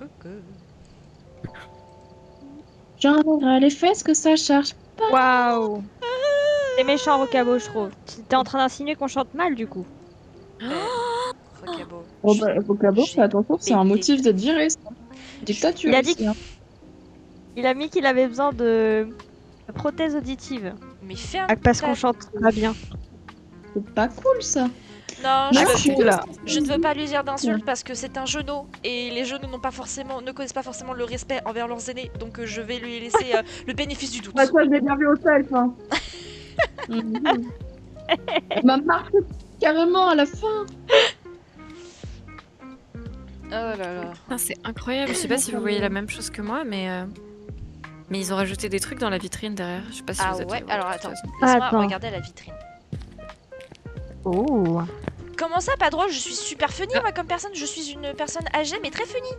Coucou. Genre, les fesses que ça charge. Waouh! C'est méchant, Rocabo, je trouve. T'es en train d'insinuer qu'on chante mal, du coup. Rocabo, Bon, bah, vocabo, fais j'ai attention, c'est un pété. motif d'être viré, ça. Je vais Dictature Il a dit ici, hein. qu'il a mis qu'il avait besoin de prothèse auditive. Mais ferme Ah, parce qu'on ta... chante pas bien. C'est pas cool, ça. Non, Moi, Ah, je suis cool. je ne veux pas lui dire d'insulte parce que c'est un genou et les genoux ne connaissent pas forcément le respect envers leurs aînés, donc je vais lui laisser le bénéfice du doute. Ouais, ça, je l'ai bien vu au self, hein. Mhm. Elle m'a marqué carrément à la fin. Oh là là. Putain, c'est incroyable. Je sais pas si vous voyez la même chose que moi, mais ils ont rajouté des trucs dans la vitrine derrière. Je sais pas si Ah vous êtes ouais, allés voir, alors de toute attends, façon. laisse-moi Attends. regarder la vitrine. Oh. Comment ça, pas drôle? Je suis super funny moi comme personne, je suis une personne âgée mais très funny.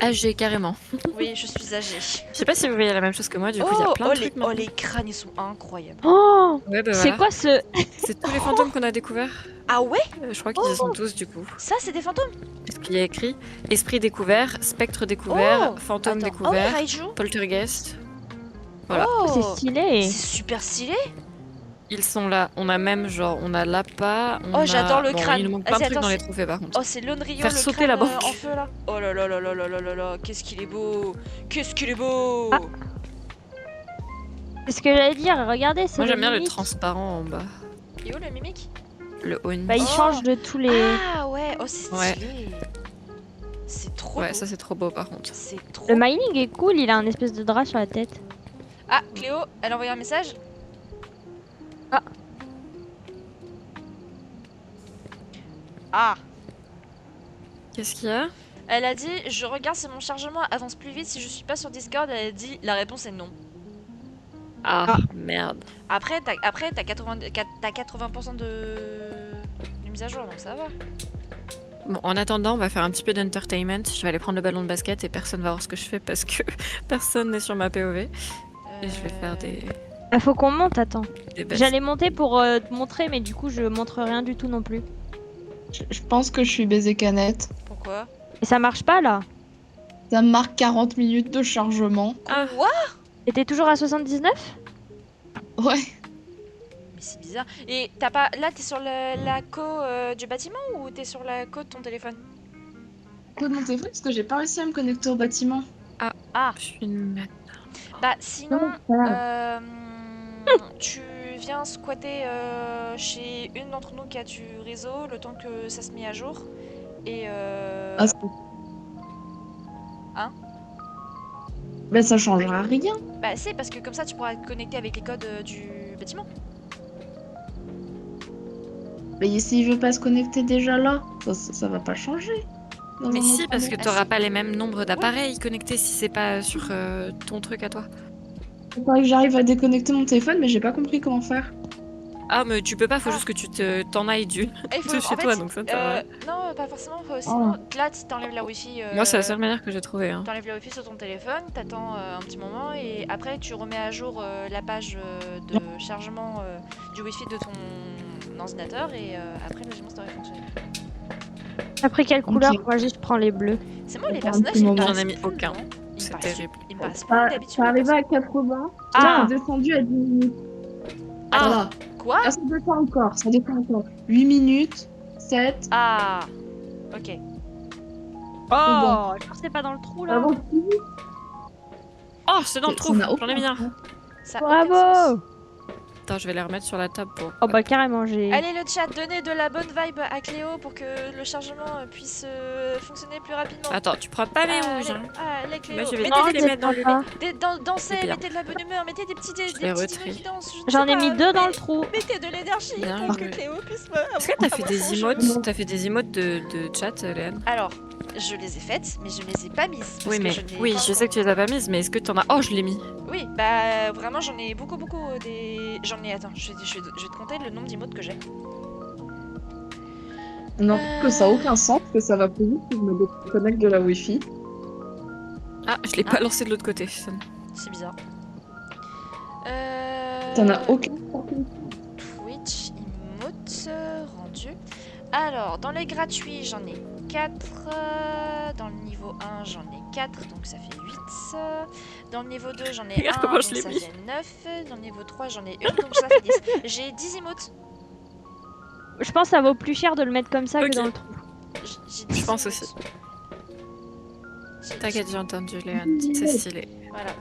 Ah, j'ai carrément. Oui, je suis âgée. Je sais pas si vous voyez la même chose que moi, du coup, il y a plein de trucs oh maintenant. les crânes ils sont incroyables. Oh! Ouais, bah C'est voilà. quoi ce... C'est tous les fantômes qu'on a découverts. Ah ouais? Je crois qu'ils y sont tous, du coup. Ça c'est des fantômes? Parce qu'il y a écrit esprit découvert, spectre découvert, fantôme Attends. découvert, Oh, Raiju. poltergeist. Voilà. Oh, C'est stylé. c'est super stylé. Ils sont là. On a même, genre, on a l'appât. Oh, j'adore le crâne. Il nous manque plein de Vas-y, trucs attends, dans les c'est- trophées, par contre. Oh, c'est l'Onryo, Faire le sauter crâne la banque. en feu là. Oh là là là là là là là là, qu'est-ce qu'il est beau. Qu'est-ce qu'il est beau. Ah. C'est ce que j'allais dire. Regardez, c'est Moi, le j'aime bien le mimique. transparent en bas. Et où le mimique? Le Oni. Bah, il Oh. change de tous les... Ah ouais, oh c'est Ouais. stylé. C'est trop Ouais, beau. ça, c'est trop beau, par contre. C'est trop Le mining est cool, il a un espèce de drap sur la tête. Ah, Cléo, elle a envoyé un message. Ah. Ah. Qu'est-ce qu'il y a? Elle a dit, je regarde si mon chargement avance plus vite si je suis pas sur Discord. Elle a dit, la réponse est non. Ah, merde. Après, t'as 80% de mise à jour, donc ça va. Bon, en attendant, on va faire un petit peu d'entertainment. Je vais aller prendre le ballon de basket et personne va voir ce que je fais parce que personne n'est sur ma POV. Et je vais faire des Ah, faut qu'on monte, attends. bases. J'allais monter pour te montrer, mais du coup, je montre rien du tout non plus. Je pense que je suis baisée canette. Pourquoi? Et ça marche pas, là? Ça me marque 40 minutes de chargement. Ah. Quoi? Et t'es toujours à 79? Ouais. Mais c'est bizarre. Et t'as pas... Là, t'es sur la du bâtiment ou t'es sur la co de ton téléphone? Code mon téléphone parce que j'ai pas réussi à me connecter au bâtiment. Ah, Je suis une merde. bah sinon, Non, voilà. tu viens squatter chez une d'entre nous qui a du réseau le temps que ça se met à jour. Et Ah, Hein? Ben ça changera rien. Bah c'est parce que comme ça tu pourras te connecter avec les codes du bâtiment. Mais s'il veut pas se connecter déjà là, ça va pas changer. Dans Mais un si, autre parce que endroit. t'auras pas les mêmes nombres d'appareils connectés si c'est pas sur ton truc à toi. Il faudrait que j'arrive à déconnecter mon téléphone, mais j'ai pas compris comment faire. Ah, mais tu peux pas, faut Ah. juste que tu t'en ailles de Et chez toi, donc ça t'as... non, pas forcément. Sinon, là, tu t'enlèves la wifi. Moi, c'est la seule manière que j'ai trouvé. Hein. T'enlèves la wifi sur ton téléphone, t'attends un petit moment et après tu remets à jour la page de chargement du wifi de ton ordinateur et après logiquement ça devrait fonctionner. T'as pris quelle couleur? Ok. Moi, juste prends les bleus. C'est moi les Attends un personnages, petit ils me moment. paraissent J'en ai mis cool, aucun. non Ils me C'est paraissent- terrible. Ils me paraissent Ça, cool d'habitude. ça les arrivait personnages. à 80. Ah. C'est descendu à 10 minutes. Ah. Voilà. Quoi? Ah, ça descend encore, ça descend encore. 8 minutes, 7. Ah. Ok. Oh, je pense que c'est pas dans le trou, là. Avant, Oh, c'est dans le trou, j'en ai mis un. Ça a aucun sens. Bravo! Attends, je vais les remettre sur la table pour... Oh, bah, carrément, j'ai... Allez le chat, donnez de la bonne vibe à Cléo pour que le chargement puisse fonctionner plus rapidement. Attends, tu prends pas mes rouges, Allez, hein. allez Cléo, Moi, je vais mettez Non, les des je mettre dans les le prends pas. dansez, C'est bien. mettez de la bonne humeur, mettez des petits les dinots retrie. qui dansent. je ne J'en sais ai pas, mis deux dans mais le trou. Mettez de l'énergie Bien. pour que Cléo puisse Est-ce que t'as fait avoir des son emotes? jeu. T'as fait des emotes de chat, Léane? Alors, je les ai faites, mais je ne les ai pas mises. parce Oui, que mais... je n'ai Oui, pas je sais que tu les as pas mises, mais est-ce que t'en as... Oh, je l'ai mis. Oui, bah vraiment j'en ai beaucoup des... J'en ai... Attends, je vais te compter le nombre d'emotes que j'ai. Non, que ça a aucun sens, que ça va plus vite si je me déconnecte de la Wi-Fi. Ah, je l'ai pas lancé de l'autre côté. Ça- C'est bizarre. Ça n'a aucun sens. Twitch, emote, rendu. Alors, dans les gratuits, j'en ai 4. Dans le niveau 1, j'en ai 4, donc ça fait 8. Dans le niveau 2, j'en ai Regarde 1, comment donc je l'ai ça mis. fait 9. Dans le niveau 3, j'en ai 1, donc ça fait 10. J'ai 10 emotes. Je pense que ça vaut plus cher de le mettre comme ça Ok. que dans le trou. J'ai 10 Je pense emotes. aussi. J'ai- T'inquiète, j'ai entendu, Léon. C'est stylé. Voilà.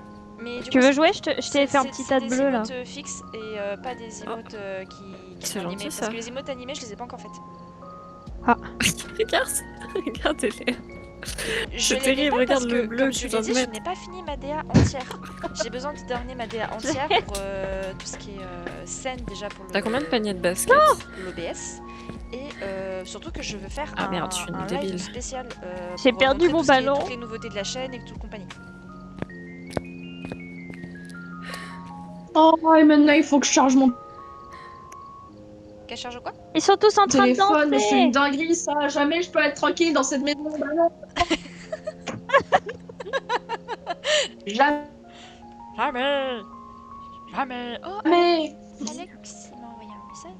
Mais du Tu coup, veux jouer? Je t'ai fait un petit tas de des bleu là. emotes fixes et pas des emotes qui C'est sont gentil, animées. ça. Parce que les emotes animées, je les ai pas encore faites. Regarde, regardez-les. Je C'est les mets terrible, pas regarde parce le que, bleu comme que je tu l'ai viens de dit, je mettre. n'ai pas fini ma DA entière. J'ai besoin de terminer ma DA entière pour tout ce qui est scène déjà pour T'as combien de paniers de basket? l'OBS. Et surtout que je veux faire Ah merde, je suis une un débile. live spécial. J'ai pour perdu montrer mon tout ce qui est- ballon. toutes les nouveautés de la chaîne et toute compagnie. Oh, et maintenant il faut que je charge mon Qu'elle charge quoi? Ils sont tous en train de téléphone. C'est une danser. dinguerie ça. Jamais je peux être tranquille dans cette maison. Bah non. Jamais. Jamais. Oh, Mais Alex m'a envoyé un message.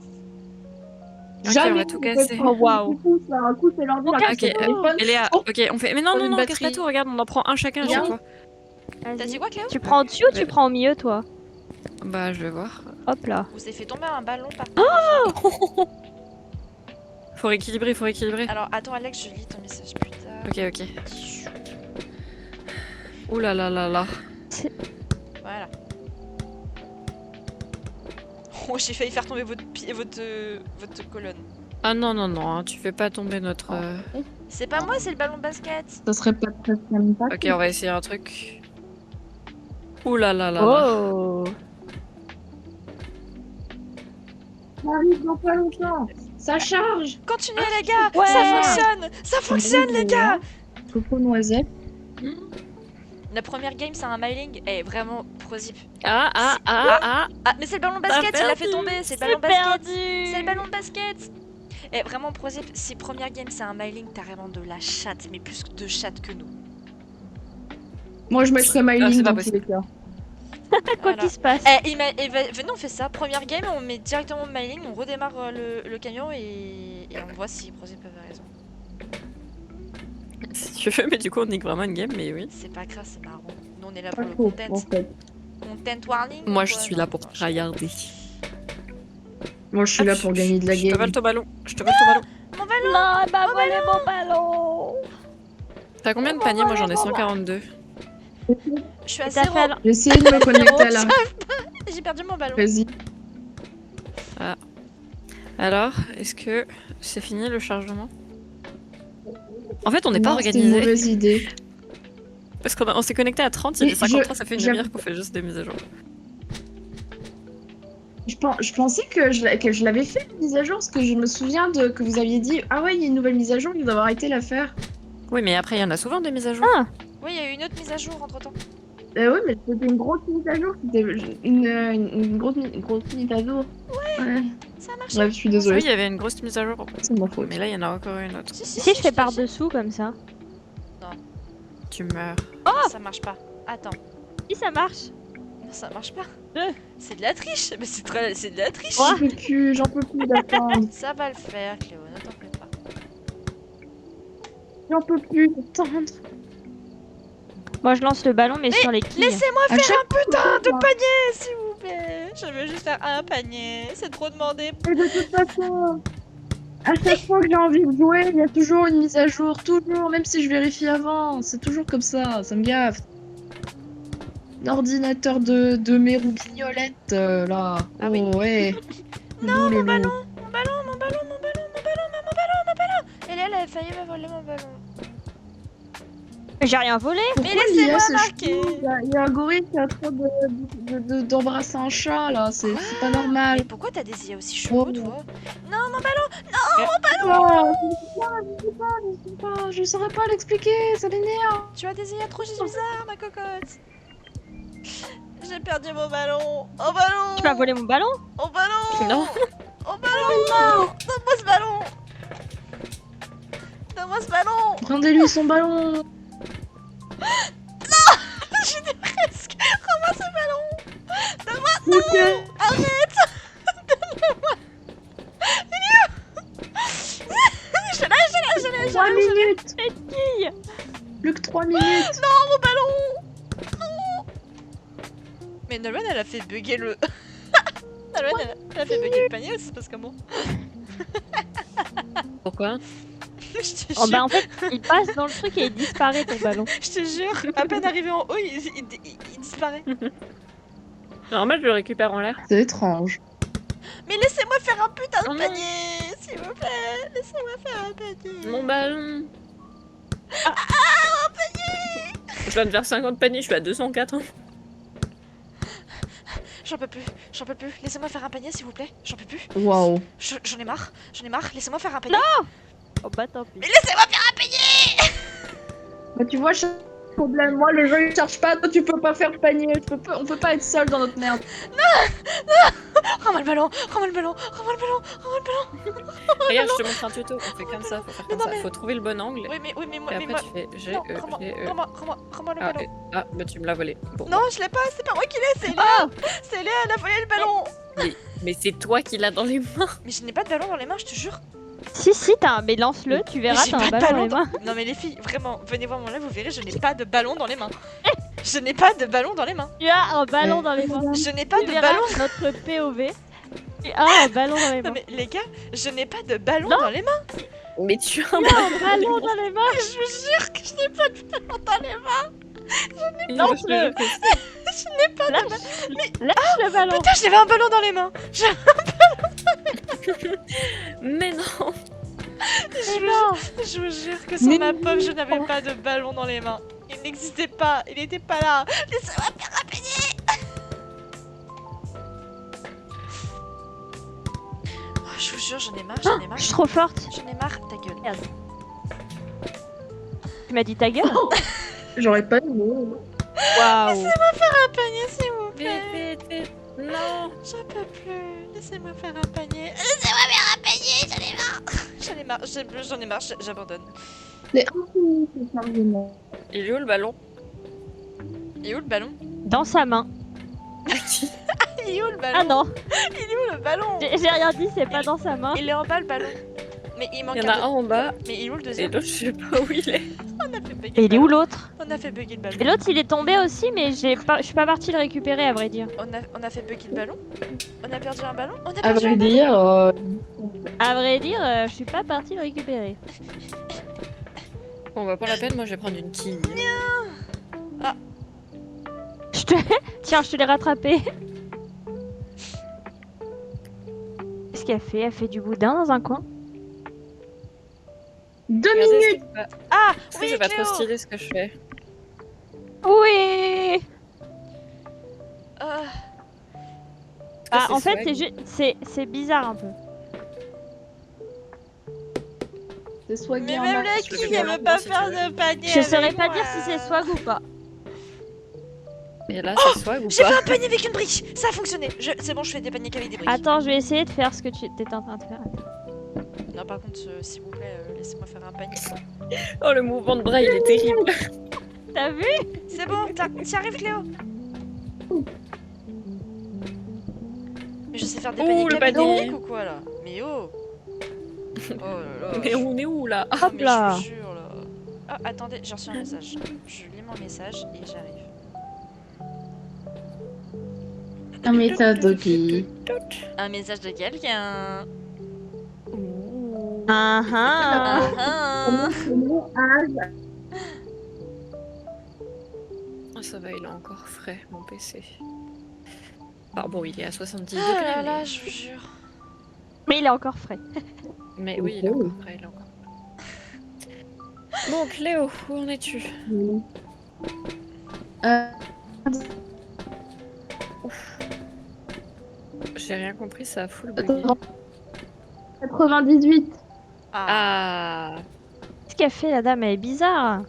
Ok, on jamais. va tout casser. Oh, waouh. Un coup c'est l'ordi, un coup Ok, c'est le téléphone. et Léa, Oh, ok, on fait. Mais non, Pas non, une non, casse batterie. pas tout, regarde, on en prend un chacun à Bien. chaque fois. T'as Vas-y. dit quoi, Cléo? Tu prends au-dessus ou tu Ouais. prends au milieu toi? Bah, je vais voir. Hop là. Vous avez fait tomber un ballon par Faut rééquilibrer, faut rééquilibrer. Alors attends Alex, je lis ton message plus tard. Ok, ok. Ouh là là là là. Voilà. Oh, j'ai failli faire tomber votre colonne. Ah non, non, non, hein, tu fais pas tomber notre. C'est pas moi, c'est le ballon de basket. Ça serait pas très sympa. Ok, on va essayer un truc. Ouh là là là là. Oh. Ça arrive dans pas longtemps. Ça charge. Continuez les gars, Ouais. ça fonctionne. Ça fonctionne les gars. Coco noisette. La première game c'est un myling. Eh vraiment prosip. Ah, ah, ah, ah. Ah mais c'est le ballon de basket, il l'a fait perdu. tomber, c'est le ballon de basket. perdu. C'est le ballon de basket. Eh vraiment prosip, si première game c'est un myling, t'as vraiment de la chatte, mais plus de chatte que nous. Moi je mettrais my Ah, c'est link pas dans tous les cas. Quoi Voilà. qu'il se passe? Venez on fait ça, première game on met directement le myling, on redémarre le camion et on voit si prosip avait raison. Si tu veux, mais du coup, on nique vraiment une game, mais oui. C'est pas grave, c'est marrant. Nous on est là Pas pour le faux, content. en fait. Content warning. Moi, ou je quoi suis Non, là pour non, je- tryharder. Moi je suis là pour gagner de la Je te game. vole ton ballon. Je te vole ton ballon. Mon ballon. Non, elle m'a volé mon ballon. T'as combien de paniers? Moi, j'en ai 142. Je suis à T'as 0. fait J'ai essayé de me connecter à la. J'ai perdu mon ballon. Vas-y. Alors, est-ce que c'est fini le chargement? En fait, on n'est pas Non, c'était une organisé. mauvaise idée. Parce qu'on s'est connecté à 30, il Mais est 53, ça fait une j'aime- demi-heure qu'on fait juste des mises à jour. Je pensais que je l'avais fait une mise à jour parce que je me souviens que vous aviez dit ah ouais il y a une nouvelle mise à jour, il doit avoir arrêté la faire. Oui, mais après, il y en a souvent des mises à jour. Ah. Oui, il y a eu une autre mise à jour entre temps. Oui mais c'était une grosse mise à jour, c'était une grosse mise à jour. Ouais. Ça a marché. Bref, je suis Oui, désolée, il y avait une grosse mise à jour. c'est ma faute. Mais là, il y en a encore une autre. Si je fais par dessous comme ça. Tu meurs. Ça marche pas. Attends. Si ça marche. Non, ça marche pas. Euh. C'est de la triche. Mais c'est de la triche. J'en peux plus d'attendre. Ça va le faire, Cléo, ne t'en fais pas. J'en peux plus d'attendre. Moi je lance le ballon mais sur les quilles. Laissez-moi À faire chaque un putain de fois. panier, s'il vous plaît. Je veux juste faire un panier. C'est trop demandé. Et de toute façon, à chaque fois que j'ai envie de jouer, il y a toujours une mise à jour, toujours, même si je vérifie avant, c'est toujours comme ça me gaffe. L'ordinateur de mes roubignolettes, là. Ah oui. Oh, ouais. Non, Loulou. mon ballon. Et là, elle a failli me voler mon ballon. J'ai rien volé. Mais Pourquoi laissez-moi l'IA, c'est marquer. chou? Il y a un gorille qui est en train d'embrasser un chat, là, c'est pas normal. Mais pourquoi t'as des IA aussi chauds, Oh. toi? Non, mon ballon. Oh, je sais pas, je saurais pas l'expliquer, ça m'énerve. Tu as des IA trop bizarres, ma cocotte. J'ai perdu mon ballon. Oh ballon. Tu m'as volé mon ballon. Oh ballon. Non. Oh ballon. Donne-moi ce ballon. Donne-moi ce ballon. Rendez-lui son ballon. J'étais presque. Rends-moi ce ballon. Ok. Arrête. Donne-le-moi. Il est où? Je l'ai. 3 minutes. Qui? Plus que 3 minutes. Mon ballon. Mais Nolwenn, elle a fait bugger le... Nolwenn, elle a fait bugger le panier, c'est parce que bon... Pourquoi? Je te Oh jure, bah en fait, il passe dans le truc et il disparaît ton ballon. je te jure, à peine arrivé en haut, il disparaît. Normal, je le récupère en l'air. C'est étrange. Mais laissez-moi faire un putain Oh de non. panier, s'il vous plaît. Laissez-moi faire un panier. Mon ballon. Je viens de faire 50 paniers, je suis à 204. Hein. J'en peux plus, j'en peux plus. Laissez-moi faire un panier, s'il vous plaît. J'en peux plus. Waouh. J'en ai marre, Laissez-moi faire un panier. Oh bah tant pis. Mais laissez-moi faire un panier. Bah, tu vois, problème. Moi, le jeu il cherche pas. Toi, tu peux pas faire panier. On peut pas être seul dans notre merde. Rends-moi le ballon, rends-moi le ballon, rends-moi le ballon, rends-moi le ballon. Regarde, je te montre un tuto. On fait comme ça, faut faire comme non, ça. mais- Faut trouver le bon angle. Oui, mais moi, Et mais après, moi... tu fais G, Non, E, rends-moi G, E. rends-moi le Ah, ballon. bah tu me l'as volé. Bon. Non, je l'ai pas, c'est pas moi qui l'ai, c'est Léa. Oh C'est Léa, elle a volé le ballon. Mais c'est toi qui l'as dans les mains. Mais je n'ai pas de ballon dans les mains, je te jure. Si, t'as un... Mais lance-le, tu verras, J'ai t'as un pas de ballon dans les ballon mains. Non mais les filles, vraiment, venez voir mon live, vous verrez, je n'ai pas de ballon dans les mains. Je n'ai pas de ballon dans les mains. Tu as un ballon dans les mains. Je n'ai pas Tu de verras ballon. notre POV. Tu as un ballon dans les Non mains. mais les gars, je n'ai pas de ballon Non. dans les mains. Mais tu as un Tu as un ballon dans les mains. Je vous jure que je n'ai pas de ballon dans les mains. ballon. Lance-le. Je n'ai pas de ballon. Lâche le ballon. Putain, j'avais un ballon dans les mains. Mais non. Je vous jure que sur ma pomme, je n'avais pas de ballon dans les mains. Il n'existait pas, il n'était pas là. Laissez-moi faire un panier. Oh, je vous jure, j'en ai marre, Je suis trop forte. J'en ai marre, ta gueule. Tu m'as dit ta gueule. J'aurais pas de mots. Waouh. Un panier, s'il vous plaît. Vite, vite, vite. Non. J'en peux plus. Laissez-moi faire un panier. Laissez-moi faire un panier, j'en ai marre. J'en ai marre, j'abandonne. C'est infini, ce argument. Il est où le ballon? Il est où le ballon? Dans sa main. Il est où le ballon? Ah non, Il est où le ballon? j'ai rien dit, c'est pas dans sa main. Il est en bas le ballon. Mais il manque Il y en a un en bas Mais il est où le et deuxième? l'autre, je sais pas où il est. On a fait bugger Et le il est où ballon. l'autre? On a fait bugger le ballon. Et l'autre il est tombé aussi, mais je suis pas partie le récupérer à vrai dire. On a fait bugger le ballon? On a perdu un ballon? On a À perdu vrai un ballon? dire, À vrai dire, je suis pas partie le récupérer. Bon, bah pour la peine, moi je vais prendre une quille. Je te... Tiens, je te l'ai rattrapé. Qu'est-ce qu'elle fait? Elle fait du boudin dans un coin? 2 Regardez, minutes. c'est pas- Ah c'est oui, pas trop Cléo. stylé ce que je fais. Oui. Ah, Ah, c'est en fait, swag. c'est bizarre un peu. C'est soit mais gain même max. la je le quille, fais elle veut bien pas si tu faire veux. de panier. Je saurais avec pas moi. dire si c'est swag ou pas. Et là, c'est swag ou J'ai fait pas? un panier avec une brique. Ça a fonctionné. C'est bon, je fais des paniers qu'avec des briques. Attends, je vais essayer de faire ce que tu étais en train de faire. Non, par contre, s'il vous plaît, laissez-moi faire un panier. Oh, le mouvement de bras, il est terrible. T'as vu? C'est bon, t'y arrives, Cléo. Mais je sais faire des Oh, paniers le qu'avec des panier. briques ou quoi là? Mais oh. Oh là là. Mais on est où là? Ah, Hop mais là. je vous jure là. Ah, attendez, j'ai reçu un message. Je lis mon message et j'arrive. Un méthode de qui? Un message de quelqu'un. Ah ah. Ah, ah. Ah, ça va, il est encore frais, mon PC. Ah bon, il est à 70 Oh degrés. là là, mais... je vous jure. Mais il est encore frais. Mais oui, il est encore frais, il est encore frais. Bon, Cléo, où en es-tu? J'ai rien compris, ça a full bugué. 98. Ah. Ah, Qu'est-ce qu'elle fait la dame? Elle est bizarre.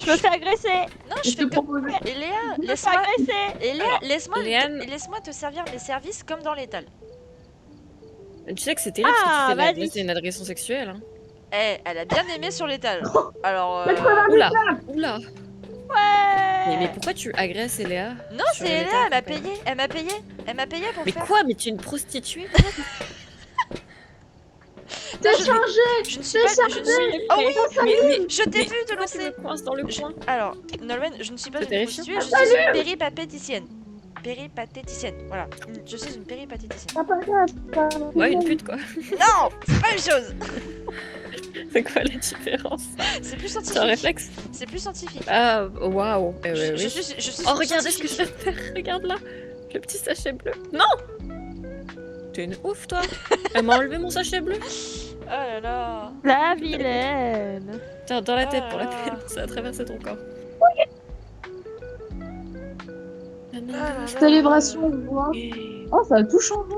Je me fais agresser. Non, Je je te fais comme. propose. Et Léa, Je me fais laisse-moi. agresser. Et Léa, laisse-moi Léane. laisse-moi te servir mes services comme dans l'étal. tu sais que c'est terrible Ah, ce que tu fais là, vas-y. c'est une agression sexuelle. Hein. Eh, elle a bien aimé sur l'étal. Alors. Oula, oula. Ouais. Mais pourquoi tu agresses Eléa? Non, sur c'est l'étal, Léa, elle m'a compagnie payé. Elle m'a payé. Elle m'a payé pour Mais le faire. quoi? Mais tu es une prostituée? T'es je- changé. Je ne suis pas. Je ne suis... Oh oui, je t'ai vu te Pourquoi tu me lancer. coinces dans le coin? Alors, Nolwenn, je ne suis pas C'est une terrifiant. prostituée, je suis une péripatéticienne. Péripatéticienne, voilà. Je suis une péripatéticienne. Ouais, une pute quoi. Non, c'est pas une chose. C'est quoi la différence? C'est plus C'est un scientifique. réflexe? C'est plus scientifique. Ah, waouh. Eh ouais, oui. Je suis Oh, regardez ce que scientifique. je viens de faire. Regarde là. Le petit sachet bleu. Non! T'es une ouf, toi. Elle m'a enlevé mon sachet bleu. Oh là là. La vilaine. Tiens, dans la tête Ah pour la là là. peine. Ça a traversé ton corps. Ah là là. Célébration, moi. Oh, ça a tout changé.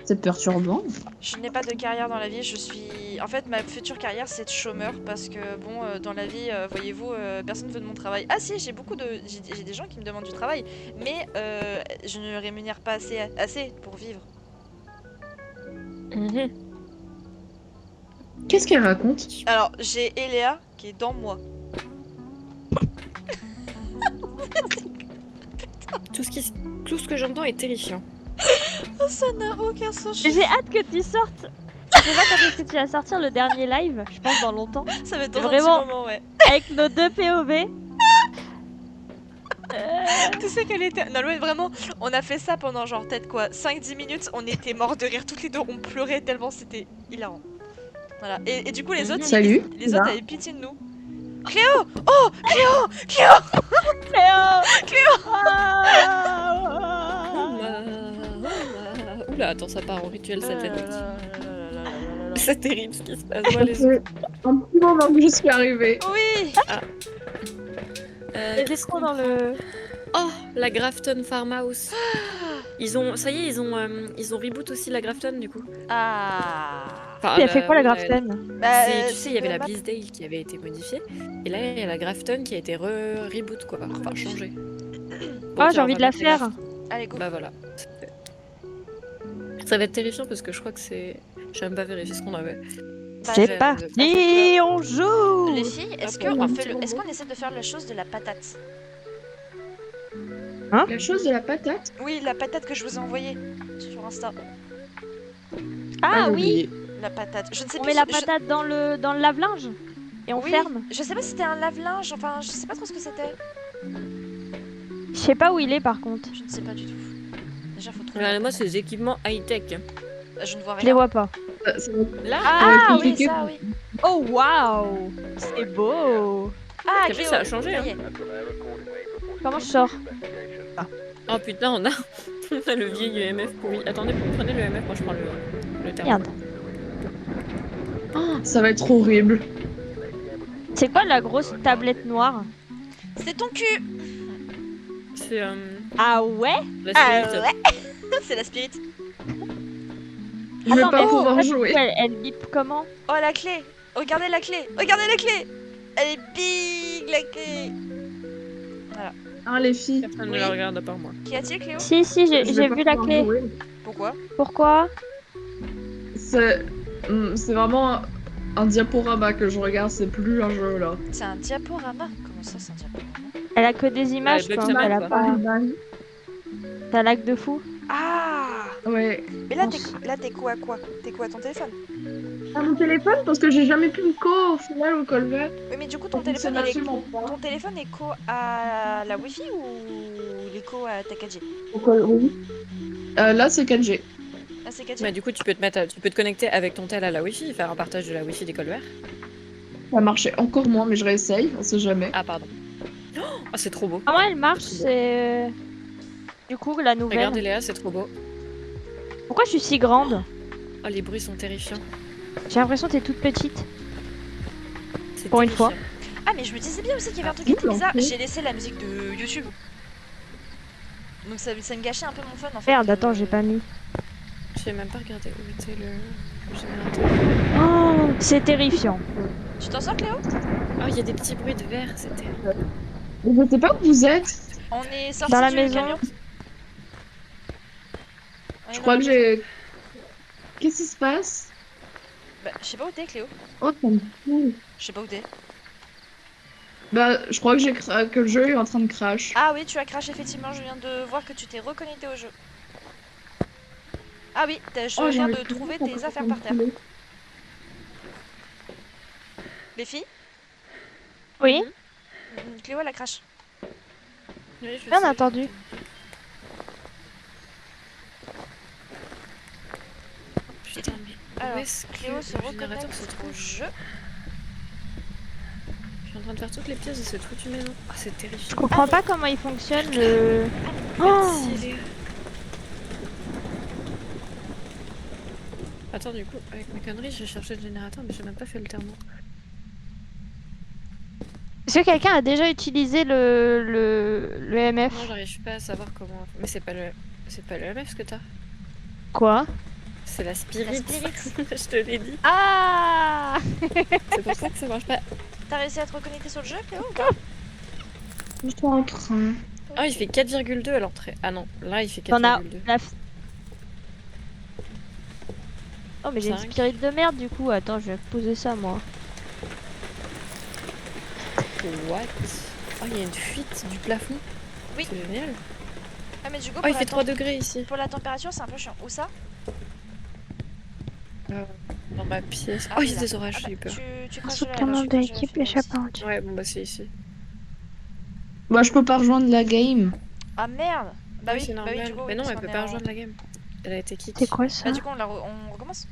C'est perturbant. Je n'ai pas de carrière dans la vie, je suis... En fait, ma future carrière, c'est de chômeur, parce que, bon, dans la vie, voyez-vous, personne ne veut de mon travail. Ah si, j'ai des gens qui me demandent du travail, mais je ne rémunère pas assez pour vivre. Mhm. Qu'est-ce qu'elle raconte? Alors, j'ai Eléa qui est dans moi. Tout ce que j'entends est terrifiant. Oh, ça n'a aucun sens. J'ai hâte que tu sortes. Je sais pas quand est-ce que tu vas sortir le dernier live, je pense dans longtemps. Ça va être dans un Vraiment. petit moment, ouais. Avec nos deux POV. Tu sais qu'elle était... Non, ouais, vraiment, on a fait ça pendant genre peut-être quoi 5-10 minutes, on était morts de rire toutes les deux, on pleurait tellement c'était hilarant. Voilà, et du coup les autres, Salut. les autres avaient pitié de nous. Cléo! Oh! Cléo! Cléo! Cléo. Oula, attends, ça part en rituel satanique. là. C'est terrible ce qui se passe. Moi, les... C'est un petit moment que je suis arrivée. Oui! J'étais trop dans le... Oh, la Grafton Farmhouse. Ils ont, ça y est, ils ont reboot aussi la Grafton du coup. Ah! Enfin, Elle fait quoi la ouais, Grafton? Bah, Tu sais, il y avait la Bleasdale qui avait été modifiée, et là il y a la Grafton qui a été reboot quoi, enfin changée. Bon, Oh, tiens, j'ai on envie va de la mettre les faire. graphes. Allez, go! Bah voilà. Ça va être terrifiant parce que je crois que c'est. J'ai même pas vérifié ce qu'on avait. Bah, C'est je- parti, on joue. Les filles, est-ce Hop, qu'on un fait petit est-ce robot. qu'on essaie de faire la chose de la patate? La chose de la patate. Oui, la patate que je vous ai envoyée sur Insta. Ah j'ai oui, oublié. La patate. Je ne sais on plus met la je- patate dans le lave-linge et on Oui, ferme. je sais pas si c'était un lave-linge, enfin, je sais pas trop ce que c'était. Je sais pas où il est par contre. Je ne sais pas du tout. Déjà, faut trouver. Regardez-moi ces équipements high-tech. Je ne vois Je les rien. vois pas. Ça va Là, Ah être oui, compliqué. ça, oui. Oh waouh, c'est beau. Ah, T'as vu, Cléo. ça a changé, ça y hein. est. Comment je sors? oh putain, on a, on a le vieil EMF pourri. Attendez, prenez le EMF, moi je prends le terme. Merde. Oh, ça va être horrible. C'est quoi la grosse tablette noire? C'est ton cul. C'est Ah ouais? la Ah spirit. ouais. C'est la spirit. Je vais Attends, pas mais pouvoir elle- jouer. Elle bip comment? Oh, la clé. Regardez la clé. Regardez la clé. Elle est big, la clé. Hein, les filles. Personne ne Oui. la regarde à part moi. Qu'y a-t-il, Cléo? Si si, je vais j'ai pas vu la pouvoir clé. jouer. Pourquoi? Pourquoi? C'est vraiment un diaporama que je regarde, c'est plus un jeu là. C'est un diaporama. Comment ça, c'est un diaporama? Elle a que des images bug quoi. sa Elle a map, pas. T'as lag de fou. Ah. Ouais. Mais là, t'es quoi, quoi? T'es quoi, ton téléphone? À mon téléphone parce que j'ai jamais pu me co au final au colvet. Oui, mais du coup, ton Ça téléphone, fonctionne il est... absolument pas. Ton téléphone est co à la Wi-Fi ou il est co à ta 4G? Au oui. Là c'est 4G. Ah, c'est 4G? Bah du coup tu peux te connecter avec ton tel à la Wi-Fi, faire un partage de la Wi-Fi des colverts. Ça marchait encore moins mais je réessaye, on sait jamais. Ah pardon. Oh c'est trop beau. Comment elle marche? C'est du coup la nouvelle. Regardez Léa, c'est trop beau. Pourquoi je suis si grande? Oh les bruits sont terrifiants. J'ai l'impression que t'es toute petite. C'est Pour une terrifiant. fois. Ah, mais je me disais bien aussi qu'il y avait un truc qui était Ouh, bizarre. l'enfer. J'ai laissé la musique de YouTube. Donc ça me gâchait un peu mon fun en fait. Merde, attends, j'ai pas mis. J'ai même pas regardé où était le générateur. Oh, c'est terrifiant. Tu t'en sors, Cléo? Oh il y a des petits bruits de verre, c'était. Je sais pas où vous êtes. On est sorti Dans la du maison. camion. On est Je dans crois la que maison. j'ai. Qu'est-ce qui se passe? Bah, je sais pas où t'es, Cléo. Oh ça me fout. Je sais pas où t'es. Bah je crois que que le jeu est en train de crash. Ah oui, tu as crash effectivement. Je viens de voir que tu t'es reconnecté au jeu. Ah oui, je Oh, viens j'arrive de plus trouver vite à tes affaires me par terre. couler. Les filles, Oui, Cléo la crache. Oui, je bien sais, entendu. Putain, mais où Alors, est-ce que Cléo se le générateur se reconnecte au trouve? jeu. Je suis en train de faire toutes les pièces de cette foutue maison. Ah, c'est Je terrifiant. comprends pas comment il fonctionne le... Oh Merci, Léa. Attends, du coup, avec mes conneries, j'ai cherché le générateur, mais j'ai même pas fait le thermo. Est-ce que quelqu'un a déjà utilisé le MF? Non, j'arrive pas à savoir comment. Mais c'est pas le MF ce que t'as. Quoi? C'est la spirit. La spirit. Je te l'ai dit. Ah C'est pour ça que ça marche pas. T'as réussi à te reconnecter sur le jeu, Cléo, ou pas? Je suis en train. Ah, il fait 4,2 à l'entrée. Ah non, là il fait T'en as 4,2. la... Oh mais j'ai une 5. spirit de merde du coup. Attends, je vais poser ça moi. What? Oh, il y a une fuite du plafond. Oui. C'est génial. Ah, mais du coup, Oh, pour, il la fait 3 temp- degrés ici. pour la température, c'est un peu chiant. Où ça? Dans ma pièce. Ah, Oh, oui, il y a là. des orages, Ah, j'ai eu peur. tu craches Sous de ton la nombre tu craches d'équipe, de la échappe fumée à aussi. un Ouais, bon, bah c'est ici. Bah, je peux pas rejoindre la game. Ah merde! Bah oui, c'est bah oui, normal. du coup, Mais oui, non, parce elle qu'on peut est pas en- rejoindre la game. Elle a été kick. C'est quoi ça? Bah, du coup, on recommence.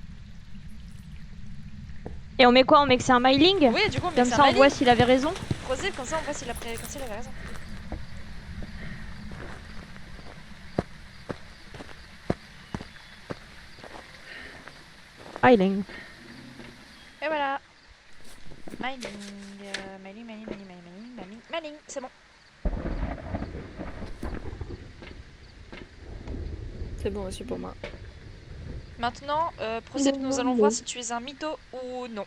Et on met quoi? On met que c'est un myling? Oui, du coup, mais Comme c'est ça un on voit mailing. s'il avait raison. Prosip, comme ça, on voit s'il avait raison. Myling. Et voilà. Mining, mining, c'est bon. C'est bon aussi pour moi. Maintenant, Prosip, nous allons voir si tu es un mytho ou non.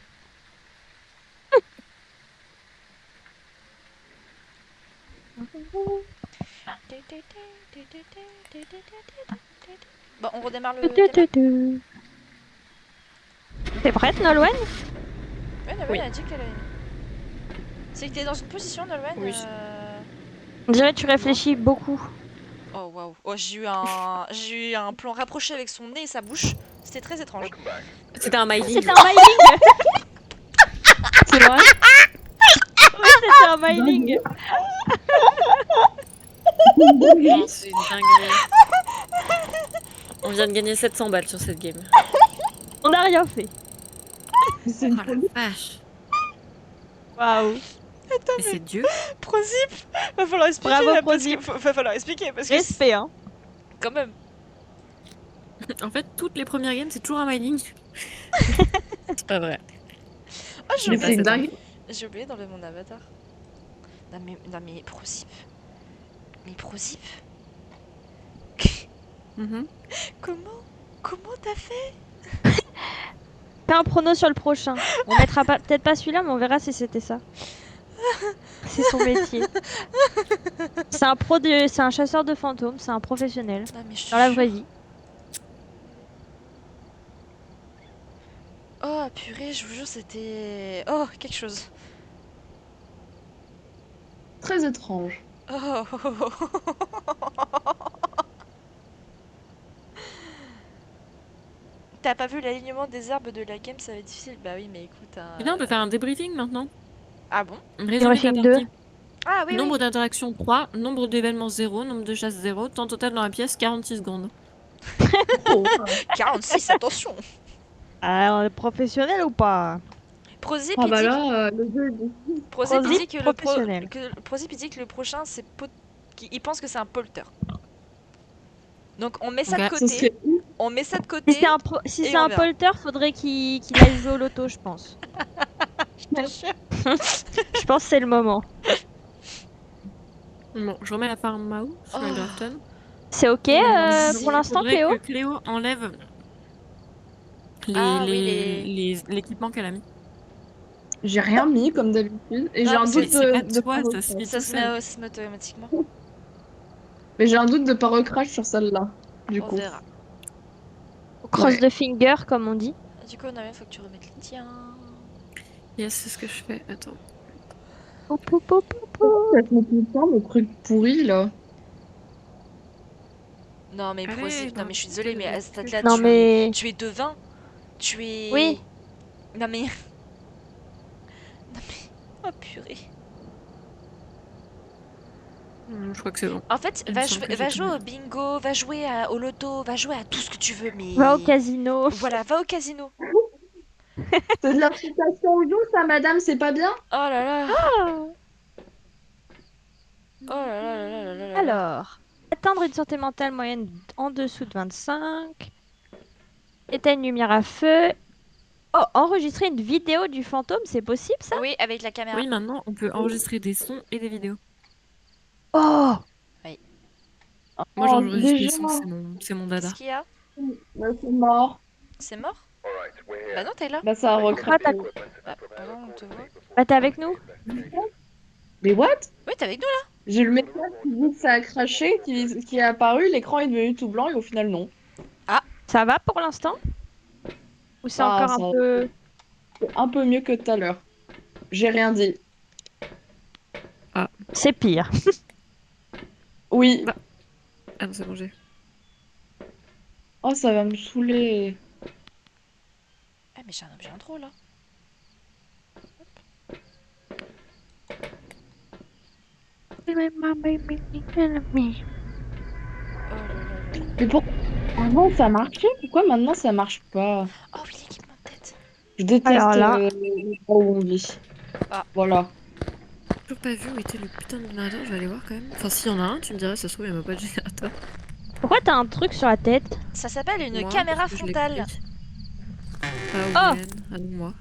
Bon, on redémarre le gameplay. T'es prête, Nolwenn? Ouais, Nolwenn Oui. a dit qu'elle allait. C'est que t'es dans une position, Nolwenn. Oui. On dirait que tu réfléchis beaucoup. Oh waouh. Oh, j'ai eu un plan rapproché avec son nez et sa bouche. C'était très étrange. C'était un myling. C'était un myling! C'est vrai? Oui, c'était un myling! Non, c'est une dinguerie. On vient de gagner 700 balles sur cette game. On n'a rien fait. C'est Oh une la folie. vache. Waouh! Mais c'est Dieu. Prosip, va falloir expliquer. Bravo, là, parce Prosip. que va falloir expliquer parce que Respect, hein. quand même. En fait, toutes les premières games, c'est toujours un myling. C'est pas vrai. Oh, Je Mais l'ai pas, c'est une cette dingue. info. j'ai oublié d'enlever mon avatar. Non mais Prosip. Mais Prosip, Mhm. comment t'as fait? Fais un prono sur le prochain. On mettra peut-être pas celui-là, mais on verra si c'était ça. C'est son métier. C'est un chasseur de fantômes, c'est un professionnel. Non mais je te Dans la jure. vraie vie. Oh purée, je vous jure, c'était... Oh, quelque chose. Très étrange. Oh. T'as pas vu l'alignement des herbes de la game, ça va être difficile. Bah oui, mais écoute... Et là, on peut faire un débriefing maintenant. Ah bon? Résumé de la Débriefing 2. partie. Ah oui, Nombre oui. d'interactions 3, nombre d'événements 0, nombre de chasses 0, temps total dans la pièce 46 secondes. Oh. 46, attention. Ah, on est professionnel ou pas? Prosip, Ah il bah dit... là, le jeu Prosip, il Prosip, dit que professionnel. Prosip, il dit que le prochain, c'est... Il pense que c'est un polter. Donc on met ça de Ok. ce côté. serait ouf. On met ça de Si côté. c'est un, si et c'est on un verra. polter, faudrait qu'il aille jouer au loto, je pense. Je te jure. Je pense que c'est le moment. Bon, je remets la farm mouse sur la Oh. Grafton. C'est ok Merci. pour l'instant, Faudrait Cléo? que Cléo enlève Ah oui, l'équipement qu'elle a mis. J'ai rien mis comme d'habitude. Et Non, j'ai un parce doute que C'est pas de toi, pas ça se recrash. met Ça tout se seul. met automatiquement. Mais j'ai un doute de pas recrash sur celle-là. Du On coup. verra. Cross Ouais. the finger, comme on dit. Du coup, Namen, faut que tu remettes les tiens. Yes, c'est ce que je fais. Attends. Pou, pou, pou, pou, pou. Ça te met tout le temps, le truc pourri là. Non mais Allez, Prozip, non mais je suis désolée, mais à ce stade-là, Non mais... tu es devin. Tu es... Oui. Non mais... Non mais... Oh purée. Je crois que c'est bon. En fait, Il me semble que j'ai va tout jouer au vu. bingo, va jouer au loto, va jouer à tout ce que tu veux, mais... Va au casino. Voilà, va au casino. C'est de l'incitation au jeu, ça, madame, c'est pas bien? Oh là là. Oh. Oh là là là là là là là. Alors, atteindre une santé mentale moyenne en dessous de 25. Éteindre une lumière à feu. Oh, enregistrer une vidéo du fantôme, c'est possible ça? Oui, avec la caméra. Oui, maintenant, on peut enregistrer des sons et des vidéos. Oh! Moi, Oh, j'enregistre les déjà, sons, c'est mon dada. Qu'est-ce qu'il y a? bah, c'est mort. C'est mort? Bah non, t'es là. Bah, ça a Pourquoi recraqué. t'as... Bah, pardon, on te voit. Bah t'es avec nous? Mais what? Oui, t'es avec nous là. J'ai le message qui dit que ça a craché, qui est apparu, l'écran est devenu tout blanc et au final, non. Ça va pour l'instant? Ou c'est Ah, encore un ça- peu... C'est un peu mieux que tout à l'heure. J'ai rien dit. C'est pire. Oui. Bah. Ah non, c'est bon, j'ai. Oh, ça va me saouler. Ah, mais j'ai un objet en trop là. Oh là là là là. Mais pourquoi avant ça marchait? Pourquoi maintenant ça marche pas? Oh oui, l'équipement de tête. Je déteste Alors là- les endroits où on vit. Ah. Voilà. Toujours pas vu où était le putain de générateur, je vais aller voir quand même. Enfin, s'il y en a un, tu me diras, ça se trouve, il n'y a pas de générateur. Pourquoi t'as un truc sur la tête? Ça s'appelle une Moi, caméra parce que je l'ai frontale. pris. Oh. Ah, ouais, ah non, moi.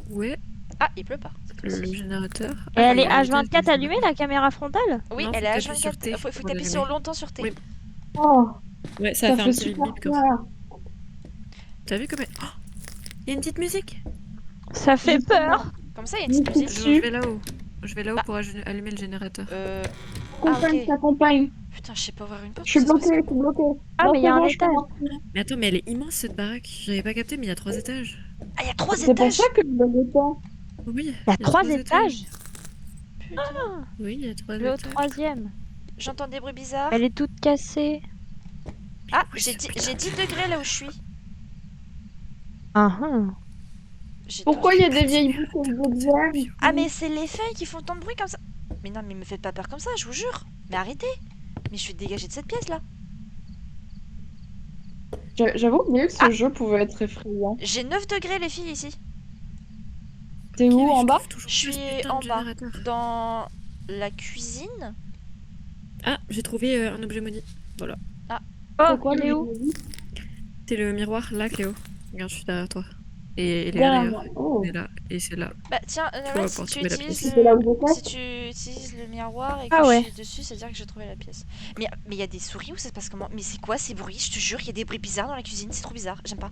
Ouais, Ah, il pleut pas. le générateur. Et Ah, elle il est y a un H24 étage, allumée, la caméra frontale? Oui, Non, elle faut est t'appuyer sur T H24. Faut pour t'appuyer sur l'allumer. longtemps sur T. Oui. Oh, Ouais, ça ça a fait un fait petit bip super bip comme ça. peur. T'as vu comme elle... Oh, il y a une petite musique. Ça fait peur. Comme ça, il y a une petite Oui, musique. Je vais là-haut. Je vais là-haut Ah. pour allumer le générateur. Compagne, ok. t'accompagne. Putain, je sais pas ouvrir une porte. Je suis ça se passe bloquée, je suis bloquée. Ah, Non, mais il y a c'est un bon, je étage. commence. Mais attends, mais elle est immense cette baraque. J'avais pas capté, mais il y a 3 étages. Ah, il y a 3 C'est pour étages. ça que je le temps. Oui, Il y a 3 étages? Putain. Oui, il y a 3 Je vais au étages. 3e. J'entends des bruits bizarres. Elle est toute cassée. Ah, Oui, j'ai c'est 10 degrés là où je suis. Ah ah. J'ai Pourquoi 12. il y a des vieilles bouteilles de bière? Ah, mais c'est les feuilles qui font tant de bruit comme ça. Mais non, mais me faites pas peur comme ça, je vous jure. Mais arrêtez. Mais je suis dégagée de cette pièce là. J'avoue oublié que ce Ah. jeu pouvait être effrayant. J'ai 9 degrés les filles ici. T'es où, en bas? Je suis en bas. Dans la cuisine. Ah, j'ai trouvé un objet maudit. Oh, C'est quoi il est le où? jeu? C'est le miroir, là, Cléo. Regarde, je suis derrière toi. Et il est Derrière là, moi. Oh. il est là, et c'est là. Bah tiens, vois, ouais, si pour tu trouver la utilises pièce. C'est là où le... j'étais? si tu utilises le miroir et que Ah je ouais. suis dessus, c'est-à-dire que j'ai trouvé la pièce. Mais il y a des souris ou ça se passe comment? Mais c'est quoi ces bruits? Je te jure, il y a des bruits bizarres dans la cuisine, c'est trop bizarre, j'aime pas.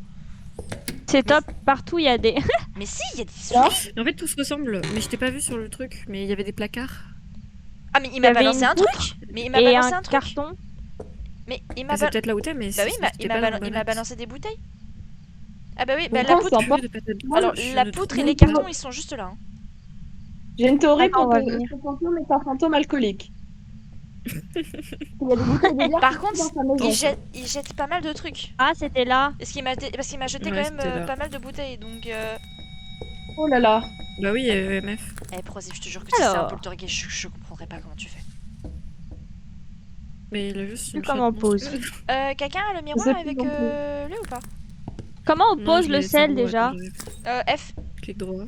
C'est top, partout il y a des... Mais si, il y a des Là souris. En fait, tout se ressemble, mais je t'ai pas vu sur le truc, mais il y avait des placards. Ah mais il y m'a avait balancé une un truc. Mais il m'a et balancé un un truc. carton. Mais il Ah, m'a c'est peut-être là où t'es, mais Bah oui, c'était pas dans le il bon m'a axe. balancé des bouteilles. Ah bah oui, bah la Pourquoi poutre. sympa. De patate douce, Alors je la ne poutre trouve et les pas. cartons, ils sont juste là. Hein. J'ai une théorie Attends, pour on va que venir. ce fantôme est un fantôme alcoolique. Il y a des bouteilles de bière Par partout contre, dans sa maison. il jette pas mal de trucs. Ah, c'était là. Parce qu'il m'a jeté Ouais, quand même c'était là. pas mal de bouteilles, donc... Oh là là. Bah oui, MF. Eh, Prozip, je te jure que si c'est un Alors. poltergeist, je comprendrais pas comment tu fais. Mais il a juste Plus une comment on chatte pose. monstrueuse. Quelqu'un a le sais miroir plus avec non lui ou pas? Comment on Non, pose je le l'ai sel sans moi, déjà? attends, je F. clique droit.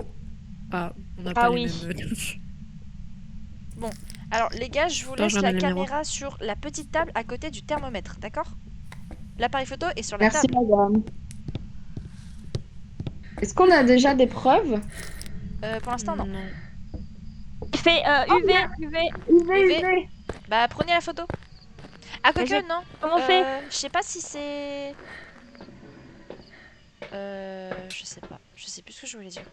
Ah, on n'a Ah pas oui. les mêmes... Alors les gars, je vous Attends, laisse je la ramène le caméra sur la petite table à côté du thermomètre, d'accord? L'appareil photo est sur la Merci table. madame. Est-ce qu'on a déjà des preuves? Pour l'instant, non. Il fait UV, UV. UV. Bah prenez la photo. Ah Mais quoique non. Comment on fait? Je sais pas si c'est... je sais pas. Je sais plus ce que je voulais dire.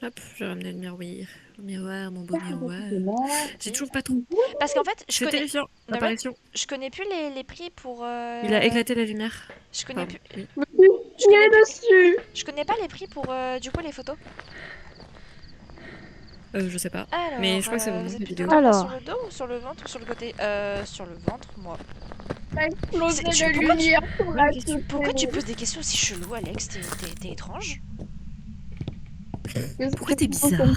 Hop, j'ai ramené le miroir. Le miroir, mon beau miroir. J'ai toujours pas trop. Parce qu'en fait, C'est terrifiant. ouais. Apparition. je connais plus les prix pour... Il a éclaté la lumière. Je connais Pardon, plus... oui. Je connais, dessus. je connais pas les prix pour du coup les photos. Je sais pas. Alors, Mais je crois que c'est bon, vous la êtes plutôt vidéo. dormir Alors. sur le dos ou sur le ventre ou sur le côté sur le ventre, moi. T'as explosé C'est- la pourquoi tu- lumière sur la Pourquoi tu poses des questions aussi cheloues, Alex? T'es étrange? Pourquoi t'es bizarre?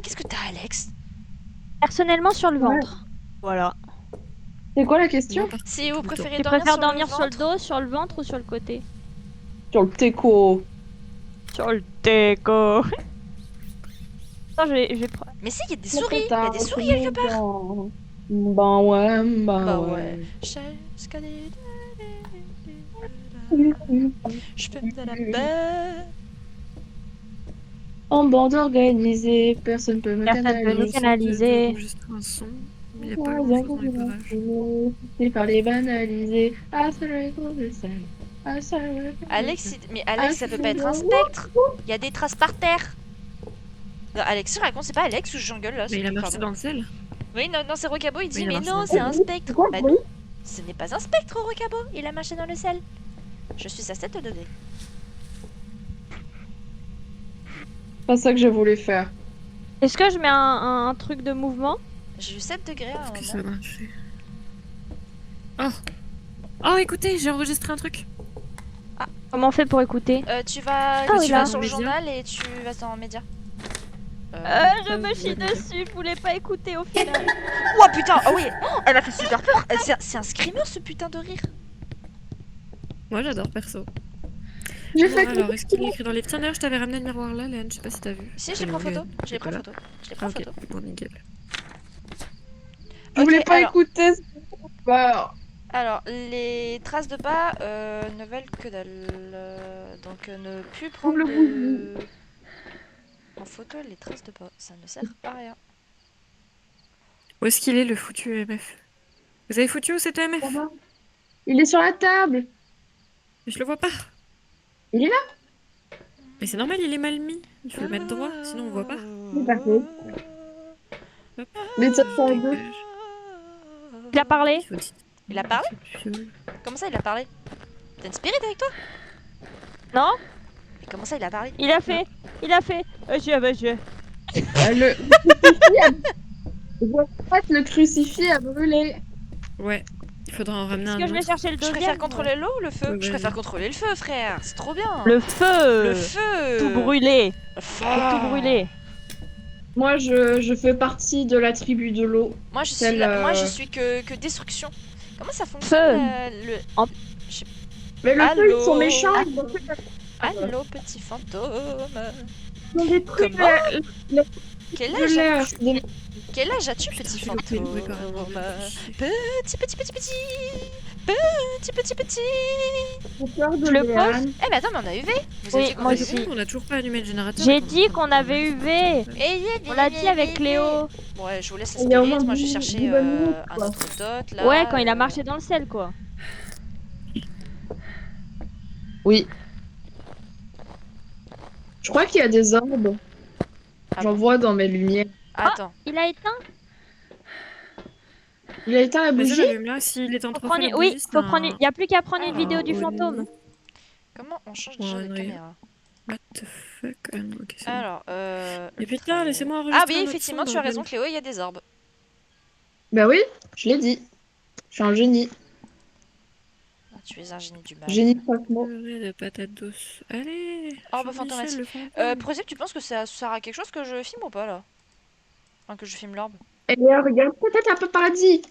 Qu'est-ce que t'as, Alex? Personnellement sur le Ouais. ventre. Voilà. C'est quoi la question? Moi, Si vous plutôt. préférez Tu dormir préfères sur dormir le sur le ventre, dos, sur le ventre ou sur le côté? Sur le teco. Sur le déco. Attends, je vais prendre. mais si, il y a des souris! Il y a des souris quelque part! Bah ouais, Bah ouais. Jusqu'à des- Je fais de la paix. En bande organisée, personne peut me Personne peut nous canaliser. canaliser. Enregistrer un son. Il n'y a pas grand chose dans les parages. C'est par les banaliser. Alex, mais Alex, ça peut pas être un spectre! Il y a des traces par terre! Non, Alex, je raconte, c'est pas Alex ou j'engueule là? Mais il a marché Pardon. dans le sel. Oui, non, non, c'est Rocabo, il dit Oui, il a mais marché non, dans le c'est sel. un spectre! Quoi, Bah oui. non, ce n'est pas un spectre, Rocabo, il a marché dans le sel. Je suis à 7 degrés. Pas ça que j'ai voulu faire. Est-ce que je mets un truc de mouvement? J'ai eu 7 degrés à un Est-ce que moment. ça marche? Oh! Oh, écoutez, j'ai enregistré un truc. Comment on fait pour écouter? Tu vas, oui, tu là. vas sur le Média. journal et tu vas dans média. Je me chie dessus, je voulais pas écouter au final. Oh putain, oh oui, oh, elle m'a fait super peur. C'est un screamer ce putain de rire. Moi, j'adore perso. J'ai Bon, fait alors, est-ce qu'il est écrit dans les livres? Tiens, d'ailleurs, je t'avais ramené le miroir là, Léane, je sais pas si t'as vu. Si, j'ai pris en photo. Je l'ai pris en photo. Je l'ai pris Ah, en ok, photo. bon, nickel. Je voulais Ok, pas alors. écouter. Bah, Alors, les traces de pas ne valent que dalle. Donc, ne plus prendre Le de... en photo les traces de pas. Ça ne sert à rien. Où est-ce qu'il est, le foutu EMF? Vous avez foutu où cet EMF? il est sur la table. Je le vois pas. Il est là. Mais c'est normal, il est mal mis. Il faut le mettre droit, sinon on voit pas. C'est parfait. Hop, Mais ça je fait un peu. dégage. Il a parlé? Il faut dire- Il a parlé? Fiole. Comment ça, il a parlé? T'as une spirit avec toi? Non? Mais comment ça, il a parlé? Il a fait. Je. Le crucifix a... Je vois pas que le crucifix a brûlé. Ouais, il faudra en ramener Est-ce un que je vais autre. chercher le Je deuxième? préfère contrôler l'eau ou le feu? Ouais, Je ouais. préfère contrôler le feu, frère. C'est trop bien. Le feu. Le feu. Tout brûlé. Ah. Tout brûlé. Moi, je fais partie de la tribu de l'eau. Moi, je suis Celle, là- moi, je suis que destruction. Comment ça fonctionne Feu. le... En- Mais le feu, ils sont méchants. Ah. Ils ont fait Allô, petit fantôme. ils ont détruit Comment le Quel de âge l'air. as-tu? Quel âge as-tu, petit J'ai loupé le fantôme? bruit quand même. Petit, petit, petit, petit. Petit, petit, petit. J'ai peur de Je le Léane. Eh, mais attends, mais on a UV. Vous Oui, avez dit qu'on moi avait aussi. UV? On a toujours pas allumé le générateur. J'ai dit qu'on avait UV. Eh, On l'a dit avec Léo. Ouais, je vous laisse la Il y a au spirit. moins Moi, je vais 10 chercher 10 minutes, un quoi. autre dot là. Ouais, quand il a marché dans le sel, quoi. Oui. Je crois qu'il y a des orbes. Ah J'en bon. vois dans mes lumières. Attends. Il a éteint. Il a éteint la Mais ça, bougie. j'allume là. S'il est en Faut trop prendre feu, une- la Oui, bougie, c'est faut prendre. un- Il y a plus qu'à prendre une Ah, vidéo du oh, fantôme. Comment on change déjà Ouais, de Henry. caméra? What the fuck? Ah non, ok, c'est bon. Alors, Et putain, laissez-moi Ah enregistrer. oui, un autre effectivement, son, tu as raison, bordel. Cléo, il y a des orbes. Bah oui, je l'ai dit. Je suis un génie. Ah, tu es un génie du mal. Génie de Pac-Man. Purée de patates douces. Allez. Orbe Jean-Michel, fantomatique. le fantôme. Prosep, tu penses que ça sert à quelque chose que je filme ou pas là? Enfin, que je filme l'orbe. Et regarde, peut-être un peu paradis.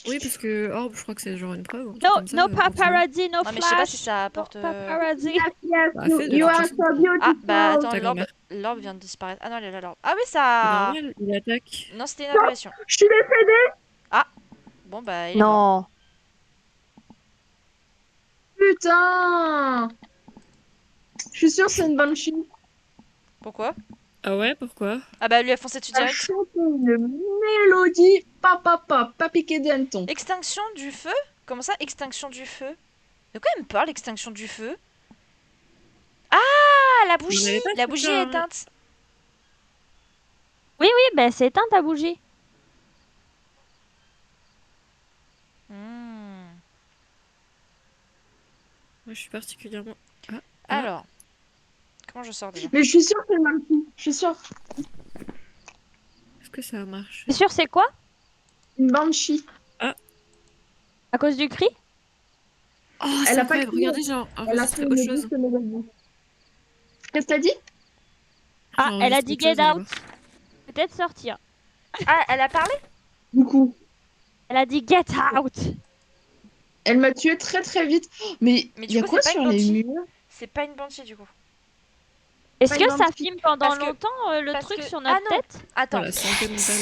Oui, parce que Orbe, je crois que c'est genre une preuve. ou un truc No, comme ça, no forcément. paparazzi, no Non, mais je sais pas flash. si ça No apporte. paparazzi. Yes, yes, Bah, you, fais de you toute are façon. so beautiful. Ah, bah attends, Ta l'orbe grand-mère. vient de disparaître. Ah non, elle est là, l'orbe. Ah oui, C'est ça. normal, il attaque. Non, c'était une apparition. Je suis décédée. Bon, bah, il est mort. Non. Putain. Je suis sûre que c'est une banshee. Pourquoi? Ah ouais, pourquoi? Ah bah, lui a foncé dessus Elle direct. chante une mélodie. Pas piqué des hannetons. Extinction du feu? Comment ça, extinction du feu? De quoi elle me parle, extinction du feu? Ah, la On bougie! avait pas La fait bougie ça, est hein. éteinte. Oui, ben c'est éteint ta bougie. Hmm. Moi, je suis particulièrement. Ah. Alors, comment je sors déjà? Mais je suis sûre que c'est une banshee. Je suis sûre. que ça a marché? C'est sûr, c'est quoi? Une banshee. À cause du cri? Oh, Elle c'est a pas incroyable. crié. Regardez, j'ai Elle a enregistré fait autre une chose. douce mélodie. Qu'est-ce que t'as dit? Ah, J'ai elle a enregistré dit autre chose, get allez out. Peut-être sortir. Ah, elle a parlé? Du coup, Elle a dit get out. elle m'a tué très très vite. Mais Mais il du y a coup, quoi c'est pas sur une les banshee. murs? C'est pas une banshee du coup. Est-ce Pas que une ça banshee. filme pendant Parce que- longtemps le parce truc que- sur Ah notre non. tête? Attends. Voilà, santé mentale.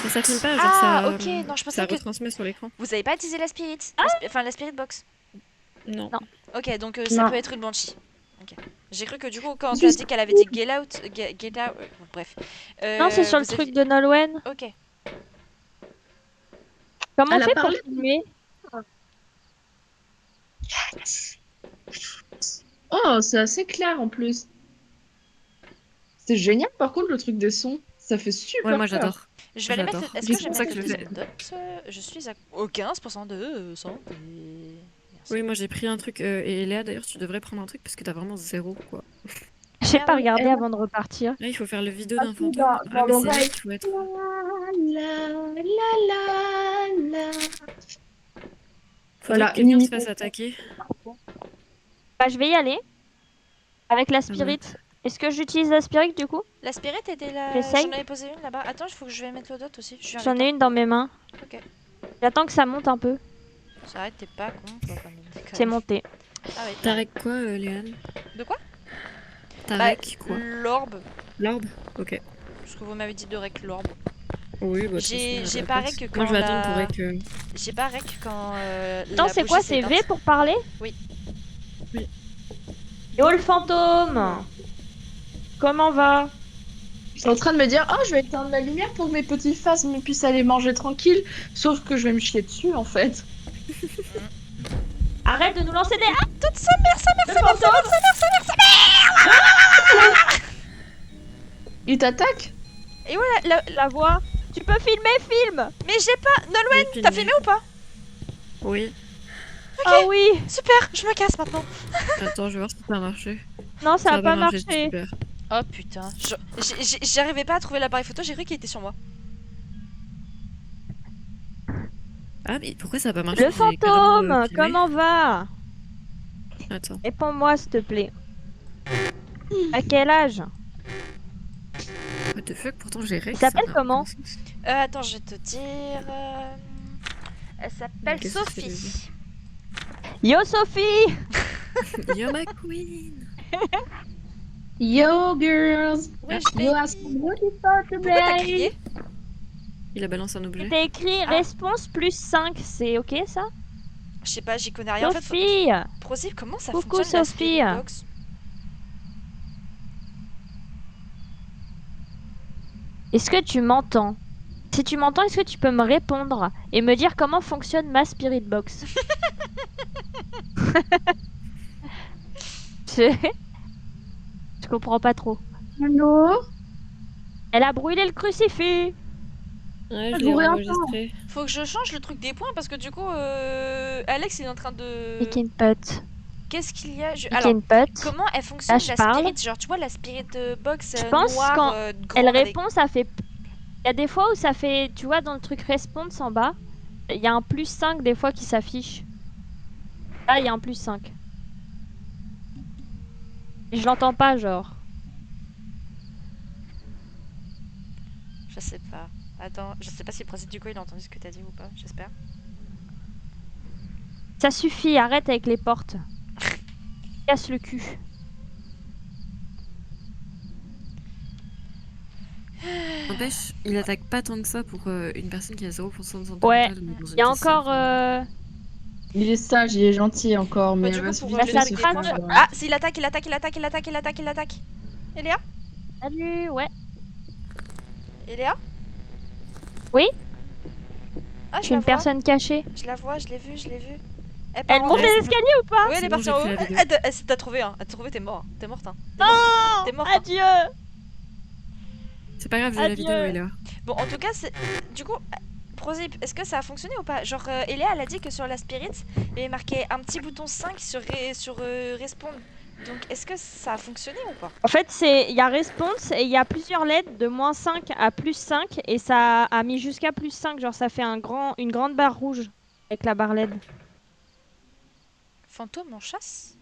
Mais ça filme pas, genre Ah, ça. ok. Non, je pensais Ça que retransmet sur l'écran. vous avez pas utilisé la spirit. Enfin, la spirit box. Non. Non. Ok, donc ça Non. peut être une banshee. Ok. J'ai cru que du coup, quand Je t'as suis dit qu'elle avait dit get out, get out, bon, bref. Non, c'est sur le vous truc aviez- de Nolwenn. Ok. Comment Elle on a fait pour parlé. filmer? Oh, c'est assez clair en plus. C'est génial par contre le truc des sons. Ça fait super Ouais, moi peur. j'adore. Je vais aller mettre. J'adore. Est-ce C'est que je vais pour ça mettre que le je le deuxième dot? Je suis au 15% de santé. Merci. Oui, moi j'ai pris un truc. Et Léa, d'ailleurs, tu devrais prendre un truc parce que t'as vraiment zéro, quoi. J'ai pas Merde. regardé Elle- avant de repartir. Là, il faut faire le vidéo Ah, d'un si, fantôme. dans Ah, mais c'est là l'oreille. qu'il faut être. La, la, la. Faudrait Voilà, que quelqu'un une se fasse attaquer. Bah, je vais y aller. Avec la Ah spirit. Est-ce que j'utilise la spirit du coup? La spirit était là. J'essaye. J'en avais posé une là-bas. Attends, il faut que je vais mettre le dot aussi. Je suis J'en ai une dans mes mains. Ok. J'attends que ça monte un peu. Ça arrête, t'es pas con, toi, quand même. C'est monté. Ah ouais. Tarek quoi, Léane? De quoi? Tarek quoi? L'orbe. L'orbe? Ok. Ce que vous m'avez dit de rec l'orbe. Oui, bah, de toute J'ai façon, j'ai la pas place. rec Moi, quand je vais attendre pour la... rec. J'ai pas rec quand Non, la c'est bougie quoi? s'est C'est V éteinte. pour parler? Oui. Oui. Yo le fantôme! Comment va? Je suis en train de me dire, oh, je vais éteindre ma lumière pour que mes petits phasmes puissent aller manger tranquille. Sauf que je vais me chier dessus en fait. Arrête de nous lancer des... Ah, Toute sa mère, le fantôme! Il t'attaque? Et voilà, La voix. Tu peux filmer, filme! mais j'ai pas... Nolwenn, J'ai t'as filmé. filmé ou pas? Oui. Ah oui! Super, je me casse maintenant. Attends, je vais voir si ça a marché. Non, ça a pas marché, marché. super. Oh putain, j'arrivais pas à trouver l'appareil photo, j'ai cru qu'il était sur moi. Ah, mais pourquoi ça a pas marché? Le J'ai carrément, fantôme! filmé. Comment va? Attends. Réponds-moi, s'il te plaît. À quel âge? What the fuck? Pourtant, j'ai rec. Il s'appelle ça n'a comment? aucun sens. Attends, je vais te dire... Elle Mais s'appelle qu'est-ce que c'est, Sophie. Yo Sophie! You're my queen. Yo girls! Ouais, je l'ai. You are so beautiful Pourquoi t'as today! crié? Il a balancé un objet. C'était écrit réponse plus 5, c'est ok ça? Je sais pas, j'y connais rien. En fait, Sophie! Prosy, comment ça Coucou, fonctionne la Sophie. Spirit Box? Est-ce que tu m'entends? Si tu m'entends, est-ce que tu peux me répondre et me dire comment fonctionne ma Spirit Box? Je comprends pas trop. Allô? Elle a brûlé le crucifix! Ouais, je je l'ai l'aurais enregistré. Faut que je change le truc des points parce que du coup, Alex il est en train de. Chicken pot. Qu'est-ce qu'il y a Alors, Chicken pot. comment elle fonctionne je la parle. Spirit? Genre, tu vois la Spirit Box Je pense noire, quand grande Elle avec- répond, ça fait... Il y a des fois où ça fait... Tu vois, dans le truc response en bas, il y a un plus 5 des fois qui s'affiche. Là, il y a un plus 5. Et je l'entends pas, genre. Je sais pas. Attends, je sais pas si Prosy du coup il a entendu ce que t'as dit ou pas, j'espère. Ça suffit, arrête avec les portes. Casse le cul. N'empêche, il attaque pas tant que ça pour une personne qui a 0% de santé Ouais. mentale, mais dans une Il y a pièce encore... seule. Il est sage, il est gentil encore, mais Bah, du elle va coup, se pour vider relever ses le truc des flingues, points, ouais. Ah, c'est il attaque, il attaque, il attaque, il attaque, il attaque, il attaque. Eléa? Salut, ouais. Eléa? Oui? Ah, Je suis une personne cachée. Je la vois, je l'ai vue, je l'ai vue. Elle monte Ouais, les c'est escaliers ou pas? Oui, elle est C'est bon, partie en j'ai haut. pris la vidéo. Elle t'a trouvé, hein. Elle t'a trouvé, t'es mort. T'es morte, hein. Non! T'es morte, hein. Adieu! C'est pas grave, j'ai la Adieu. vidéo, elle est là. Bon, en tout cas, c'est. Du coup, Prosy, est-ce que ça a fonctionné ou pas? Genre, Eléa, elle a dit que sur la Spirit, il y avait marqué un petit bouton 5 sur, sur Respawn. Donc, est-ce que ça a fonctionné ou pas? En fait, il y a response et il y a plusieurs LED de -5 à +5 et ça a mis jusqu'à +5. Genre, ça fait une grande barre rouge avec la barre LED. Fantôme en chasse?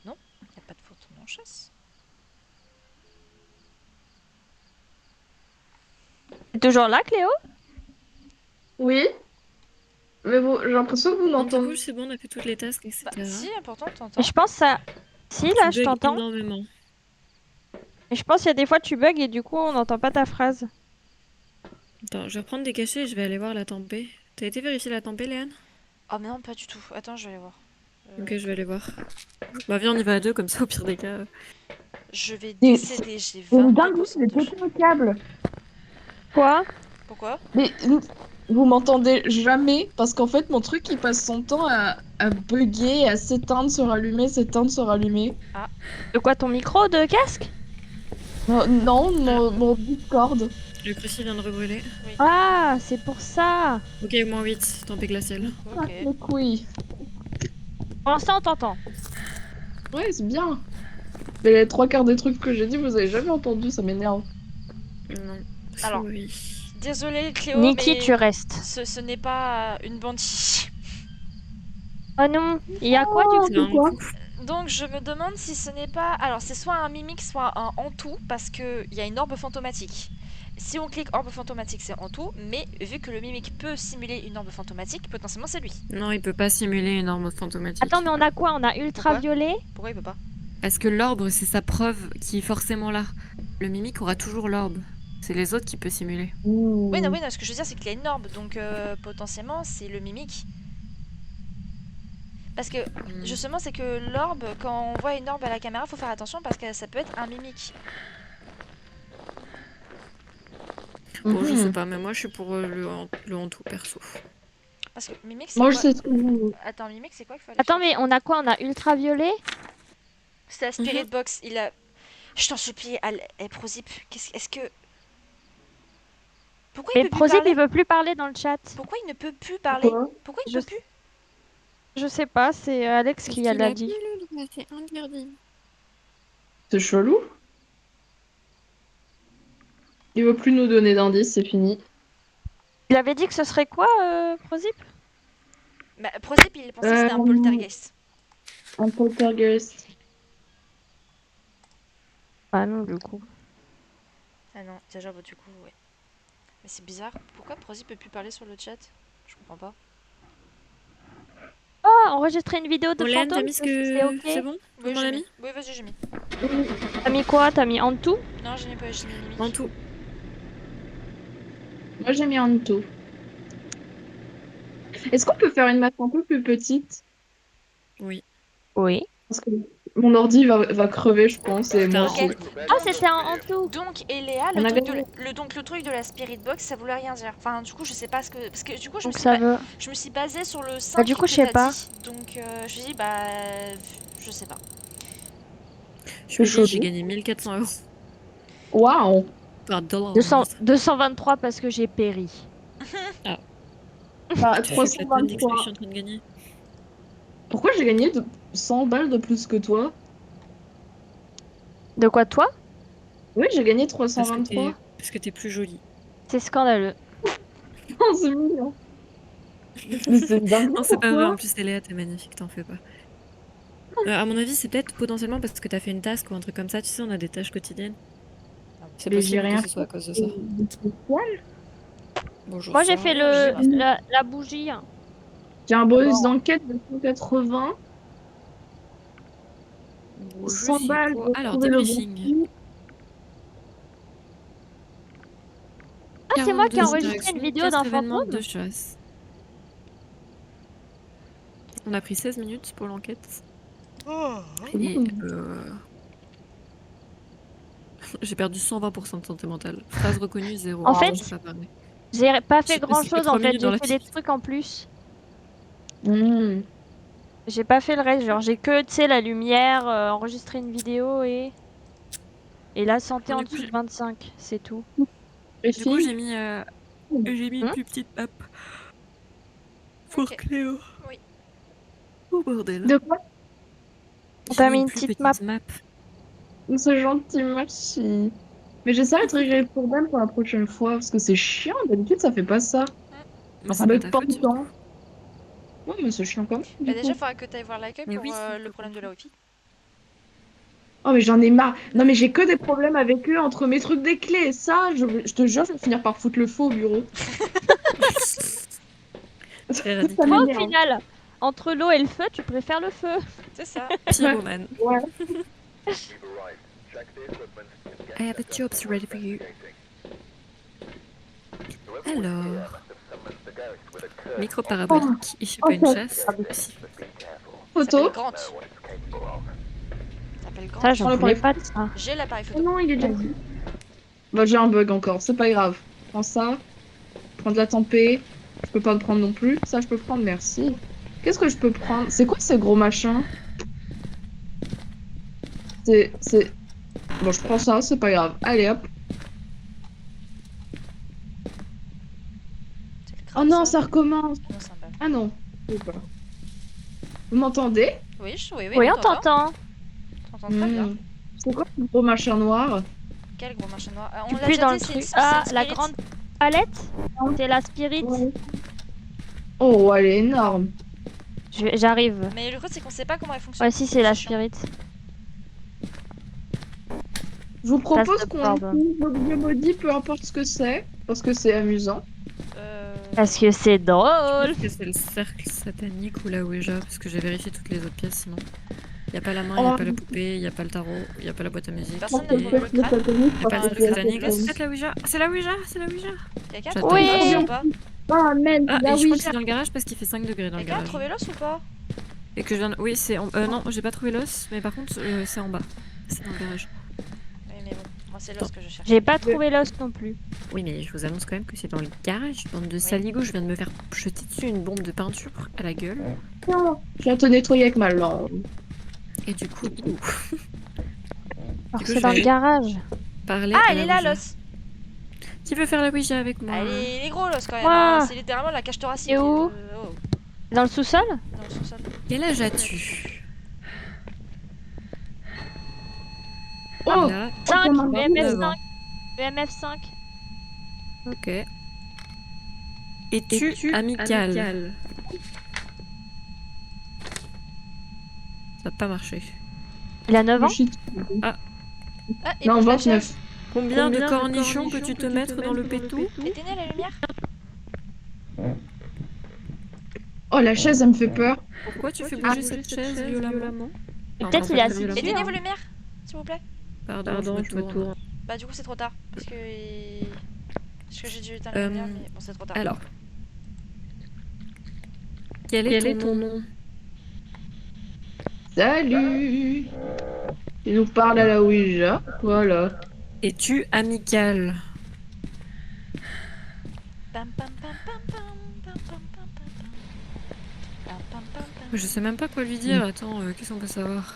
Non, il n'y a pas de fantôme en chasse. T'es toujours là, Cléo? Oui, mais bon, j'ai l'impression que vous Donc, du m'entendez. coup, c'est bon, on a fait toutes les tasks, etc. Bah, si, pourtant, Et t'entends. je pense ça. Si, là, Tu je bugs t'entends. énormément. Et je pense qu'il y a des fois tu bugs et du coup, on n'entend pas ta phrase. Attends, je vais reprendre des cachets et je vais aller voir la tempée. T'as été vérifier la tempée, Léane? Oh, mais non, pas du tout. Attends, je vais aller voir. Ok, je vais aller voir. Bah viens, on y va à deux, comme ça, au pire des cas. Je vais C'est décéder, j'ai une dinguerie, 22% j'ai de pété un câble. Quoi? Pourquoi? Mais vous m'entendez jamais parce qu'en fait, mon truc, il passe son temps à bugger, à s'éteindre, se rallumer, s'éteindre, se rallumer. De quoi, ton micro de casque? Non, mon Discord. Le crucifix vient de rebrûler. Ah, c'est pour ça. Ok, -8, tempée glaciale. Ah, Ok. les couilles. Pour l'instant, on t'entend. Ouais, c'est bien. Mais les trois quarts des trucs que j'ai dit, vous avez jamais entendu, ça m'énerve. Non. Alors. Oui. Désolée, Cléo, Niki, mais tu restes. ce n'est pas une bandit. Oh non, il y a quoi du Oh, coup? C'est un quoi? coup. Donc je me demande si ce n'est pas... Alors c'est soit un mimique, soit un Hantou, parce qu'il y a une orbe fantomatique. Si on clique orbe fantomatique, c'est Hantou, mais vu que le mimique peut simuler une orbe fantomatique, potentiellement c'est lui. Non, il peut pas simuler une orbe fantomatique. Attends, mais on a quoi? On a ultraviolet. Pourquoi il peut pas? Parce que l'orbe, c'est sa preuve qui est forcément là. Le mimique aura toujours l'orbe. C'est les autres qui peut simuler. Oui, non, ce que je veux dire, c'est qu'il y a une orbe, donc potentiellement c'est le mimique. Parce que justement, c'est que l'orbe, quand on voit une orbe à la caméra, faut faire attention parce que ça peut être un mimique. Bon, je sais pas, mais moi je suis pour le Hantou perso. Parce que mimique, c'est Moi, quoi? je sais ce que vous... Attends, mimique, c'est quoi qu'il faut aller Attends, chercher? mais on a quoi? On a ultraviolet. C'est la Spirit Box, il a... Je t'en supplie, Prozip, est-ce que... Pourquoi il Mais peut plus Prozip, parler? il veut plus parler dans le chat. Pourquoi il ne peut plus parler? Pourquoi? Pourquoi il Je peut plus? Je sais pas, c'est Alex qui l'a dit. le droit, c'est interdit. C'est chelou. Il veut plus nous donner d'indices, c'est fini. Il avait dit que ce serait quoi, Prozip? Bah, Prozip, il pensait que c'était un poltergeist. Un poltergeist. Ah non, du coup. Ah non, déjà, bah, du coup, ouais. Mais c'est bizarre, pourquoi Prozip peut plus parler sur le chat? Je comprends pas. Oh, enregistrer une vidéo de Bon, Léane, fantôme, t'as mis ce c'est que... ok. C'est bon? Oui, Comment on l'a mis? Oui, vas-y, j'ai mis. T'as mis quoi? T'as mis en tout? Non, j'ai mis pas, j'ai mis mimique. Hantou. Moi, j'ai mis un tout. Est-ce qu'on peut faire une map un peu plus petite? Oui. Oui. Parce que mon ordi va crever, je pense, et Putain, moi Ok. aussi. Ah, c'était un en tout. Donc, et Léa, On a le gagné. truc de la Spirit Box, ça voulait rien dire. Enfin, du coup, je sais pas ce que... Parce que du coup, Donc ça veut. je me suis basée sur le 5 du coup, que je sais t'as pas. dit. Donc, je me suis dit, bah... Je sais pas. Je suis chaud. j'ai gagné 1400 € Waouh! par dollar. 223 parce que j'ai péri. Bah, Tu fais que la tonne d'XP que je 323. suis en train de gagner. Pourquoi j'ai gagné 100 balles de plus que toi? De quoi, toi? Oui, j'ai gagné Parce que 323. t'es plus jolie. C'est scandaleux. Oh, c'est mignon. Mais c'est dingue. Non, c'est pas vrai, pourquoi en plus, Léa, t'es magnifique, t'en fais pas. À mon avis, c'est peut-être potentiellement parce que t'as fait une task ou un truc comme ça. Tu sais, on a des tâches quotidiennes. C'est Mais j'ai possible rien que ce soit à cause de ça. Bonjour. Moi, j'ai fait la bougie. J'ai un bonus d'enquête de 180. 100 balles pour Alors, trouver le débriefing. bon. Ah, c'est moi qui ai 42 enregistré une interactions, vidéo 4 d'un événements, fantôme. 2 chasse. On a pris 16 minutes pour l'enquête. Et j'ai perdu 120% de santé mentale. Phrase reconnue, 0. En fait, j'ai pas parlé. J'ai pas J'ai fait passé grand que chose 3 en fait, minutes dans j'ai la fait des team. trucs en plus. Mmh. J'ai pas fait le reste, genre j'ai que, tu sais, la lumière, enregistrer une vidéo et la santé Du en coup, dessous de 25, c'est tout. Les Du coup, filles, j'ai mis une plus petite map pour Ok. Cléo. Oui. Oh bordel. de quoi? On t'a J'ai mis une plus petite map. C'est gentil, merci. Mais j'essaierai de régler le problème pour la prochaine fois, parce que c'est chiant, d'habitude ça fait pas ça. Mais Enfin, c'est pas de ta temps faute, en surtout. temps. Ouais, mais c'est chiant quand même, Bah du déjà, il coup. faudra que tu ailles voir l'accueil Mais pour oui, le problème de la Wi-Fi. Oh, mais j'en ai marre. Non, mais j'ai que des problèmes avec eux entre mes trucs des clés et ça, je te jure, je vais finir par foutre le feu au bureau. Très Ça radical. Toi, au m'énerve. final, entre l'eau et le feu, tu préfères le feu. C'est ça. Pyromane. Ouais. I have a jobs ready for you. Alors, micro parabolique, et je fais pas une chasse. Si. Ça Photo. s'appelle Grant. Ça s'appelle Grant. Ça, j'en Oh, voulais l'appareil pas de ça. J'ai l'appareil Oh photo. non, il est déjà pris. Bah, j'ai un bug encore, c'est pas grave. Prends ça. Prends de la tempée. Je peux pas le prendre non plus. Ça, je peux prendre, merci. Qu'est-ce que je peux prendre? C'est quoi ces gros machins? C'est... Bon, je prends ça, c'est pas grave. Allez, hop. C'est le Oh crâne, non, ça recommence. Non, c'est un bal. Ah non. Je sais pas. Vous m'entendez? Oui, oui, Oui, on t'entend. t'entend. T'entends très bien. C'est quoi ce gros machin noir? Quel gros machin noir. Tu On l'a plus déjà dans dit, le c'est truc. une, Ah, c'est une la spirit. grande palette. C'est la spirit. Ouais. Oh, elle est énorme. J'arrive. Mais le truc, c'est qu'on sait pas comment elle fonctionne. Ouais, si, c'est la chiant. spirit. Je vous propose Passe de qu'on corde. utilise l'objet body, peu importe ce que c'est, parce que c'est amusant. Parce que c'est Je drôle. pense que c'est le cercle satanique ou la Ouija, parce que j'ai vérifié toutes les autres pièces sinon. Y a pas la main, y a Oh. pas la poupée, y a pas le tarot, y a pas la boîte à musique. Personne et- n'a trouvé le crâne. Y a pas le Enfin, cercle le satanique. crâne. C'est peut-être la Ouija. C'est la Ouija, c'est la Ouija. Quelqu'un a J'attends. trouvé Oui. l'os ou pas? Ah, man, Ah, là et je oui, crois que c'est dans le garage parce qu'il fait 5 degrés dans le Quelqu'un a garage. trouvé l'os ou pas? Et que je viens de... Oui, c'est en... non, j'ai pas trouvé l'os, mais par contre, c'est en bas. C'est dans le garage. Oui, mais bon, moi c'est l'os que je cherche. J'ai pas trouvé l'os non plus. Oui, mais je vous annonce quand même que c'est dans le garage. Bande de saligots, je viens de me faire jeter dessus une bombe de peinture à la gueule. non, je viens te nettoyer avec ma langue. Et du coup, il Alors Du coup, c'est je dans vais le garage. parlait Ah, à il la est là Ouija. l'os. Qui veut faire la Ouija avec moi? Ah, il est gros l'os quand même. Ouah. Hein. C'est littéralement la cage thoracique. Et où Oh, Dans le sous-sol dans le sous-sol. Quel âge as-tu? Oh, Là, 5, ça marche. EMF 5. EMF 5. ok. Es-tu amical? Ça n'a pas marché. Il a 9 ans. Ah, et Non, bouge la 29. chaise. Combien de cornichons peux-tu te mettre dans le pétou? Éteignez la lumière. Oh, la chaise, elle me fait peur. Pourquoi tu fais bouger cette chaise violemment? Peut-être Enfin, il est pas assis violemment. Éteignez vos lumières, s'il vous plaît. Pardon, je me tourne. Bah, du coup, c'est trop tard. Parce que j'ai dû éteindre Euh, la lumière, mais bon, c'est trop tard. Alors. Quel est ton nom? Salut. Il nous parle à la Ouija. Voilà. Es-tu amical? Pam, pam, pam, pam, pam, pam, pam, pam, pam, pam. Pam, pam, pam, pam. Je sais même pas quoi lui dire. Attends, qu'est-ce qu'on peut savoir?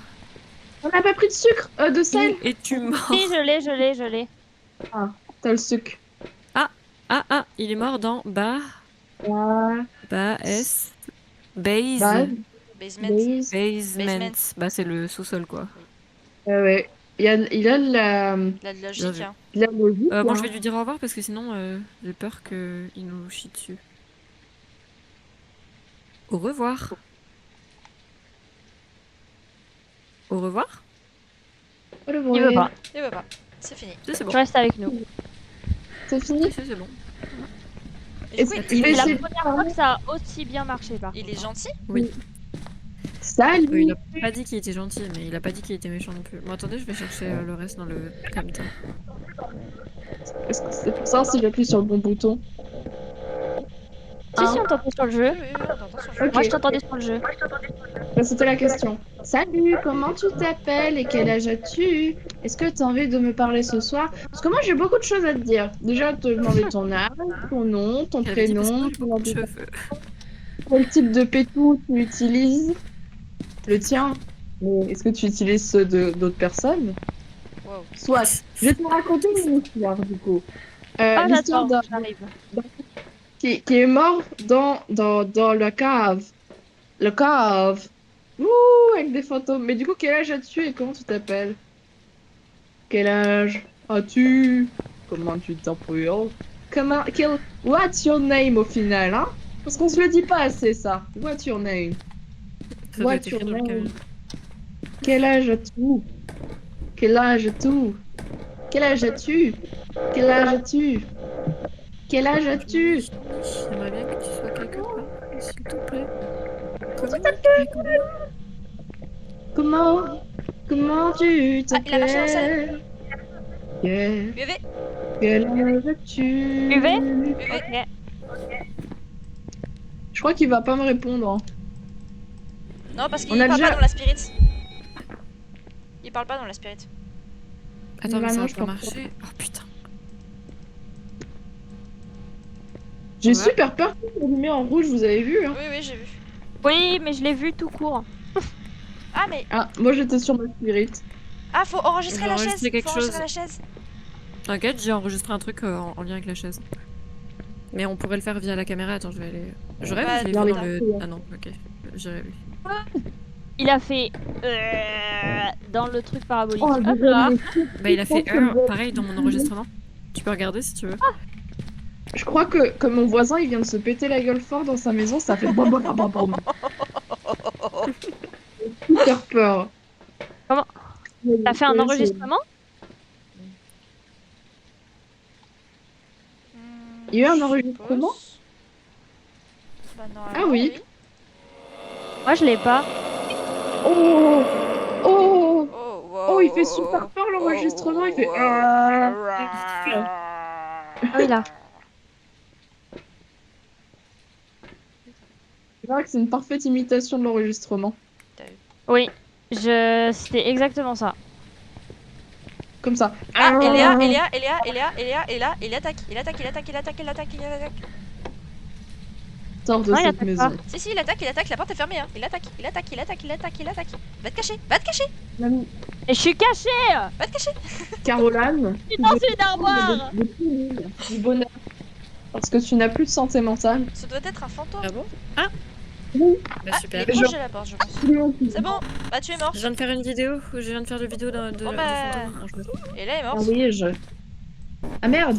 On n'a pas pris de sucre, de sel. Où es-tu mort? Si, je l'ai. T'as le sucre. Ah, il est mort dans Ouais. Base. Base. Basement. Basement. Bah, c'est le sous-sol, quoi. Ouais. Il a de la La logique, vu. hein. logique. Bon, hein. je vais lui dire au revoir parce que sinon, j'ai peur qu'il nous chie dessus. Au revoir. Au revoir. Oh, le Il veut bruit. pas. Il veut pas. C'est fini. C'est bon. Tu restes avec nous. C'est fini. C'est bon. Et du coup, Il va C'est la essayer- première fois que ça a aussi bien marché par il contre. est gentil. Salut. Il a pas dit qu'il était gentil, mais il a pas dit qu'il était méchant non plus. Bon, attendez, je vais chercher le reste dans le camtar. Est-ce que c'est pour ça si j'appuie sur le bon bouton? Si, on t'entend sur le jeu. Oui, on t'entend sur le jeu. Ok. Moi, je t'entendais sur le jeu. Bah, c'était la question. Salut, comment tu t'appelles et quel âge as-tu? Est-ce que tu as envie de me parler ce soir? Parce que moi j'ai beaucoup de choses à te dire. Déjà, te demander ton âge, ton nom, ton J'avais dit parce prénom, que j'ai beaucoup de cheveux. quel type de pétou tu utilises. Le tien. Mais est-ce que tu utilises ceux d'autres personnes? Wow. Soit. Je vais te raconter une histoire du coup. Ah, L'histoire j'attends, d'un j'arrive. qui est mort dans la cave. Le cave. Ouh, avec des fantômes. Mais du coup, quel âge as-tu et comment tu t'appelles? Quel âge as-tu? Comment tu t'appelles? What's your name au final, hein? Parce qu'on se le dit pas assez, ça. What's your name? Ça doit être What's your écrit dans le name? camion. Quel âge as-tu? Quel âge as-tu? Quel âge as-tu? Quel âge as-tu? Quel âge as-tu? J'aimerais bien que tu sois quelque part, s'il te plaît. Comment? Comment tu Ah, il a marché dans le sel. t'appelles? Yeah. UV, Quel âge as-tu? UV UV. Ok. Je crois qu'il va pas me répondre, hein. Non, parce On qu'il a parle déjà- pas dans la spirit. Il parle pas dans la spirit. Attends, mais Bah ça non, va je pas pense marcher. Oh putain. J'ai Ouais. super peur qu'il s'allume en rouge, vous avez vu, hein? Oui, oui, j'ai vu. Oui, mais je l'ai vu tout court. Ah, mais. Ah, moi j'étais sur ma spirit. Ah, faut enregistrer J'ai la enregistré chaise. quelque Faut enregistrer chose. la chaise. T'inquiète, j'ai enregistré un truc en lien avec la chaise. Mais on pourrait le faire via la caméra. Attends, je vais aller. Je rêve Bah, ou je l'ai dans vu les dans le. couilles, hein. Ah non, ok. J'irai lui. Il a fait dans le truc parabolique. Oh, Hop là. Bah, il a fait pareil dans mon enregistrement. Tu peux regarder si tu veux. Je crois que comme mon voisin il vient de se péter la gueule fort dans sa maison, ça fait bam bam bam bam bam. Super peur. Comment T'as fait un enregistrement? Il y a eu un Je enregistrement? suppose. Bah, normalement, Ah oui. Moi, je l'ai pas. Oh oh Oh, oh, il fait super peur l'enregistrement, il fait. Ah oui, là. C'est vrai que c'est une parfaite imitation de l'enregistrement. Oui. C'était exactement ça. Comme ça. Ah, Eléa, il attaque, il attaque, il attaque, il attaque, il attaque, il attaque. Sors de Non, il cette attaque maison. Si, il attaque, la porte est fermée, hein. Il attaque, il attaque, il attaque, il attaque, il attaque. Va te cacher, va te cacher, Et je suis cachée va te cacher. Caroline, Je suis dans une armoire du bonheur. Parce que tu n'as plus de santé mentale. Ce doit être un fantôme. Ah bon? Ah Oui. Bah Ah, il super. est proche de la porte, je pense. C'est bon, bah tu es mort. Je viens de faire une vidéo. Je viens de faire une vidéo de Bon, du bah. fantôme. Non, je me- Et là, elle est Ah morte. oui, Ah merde.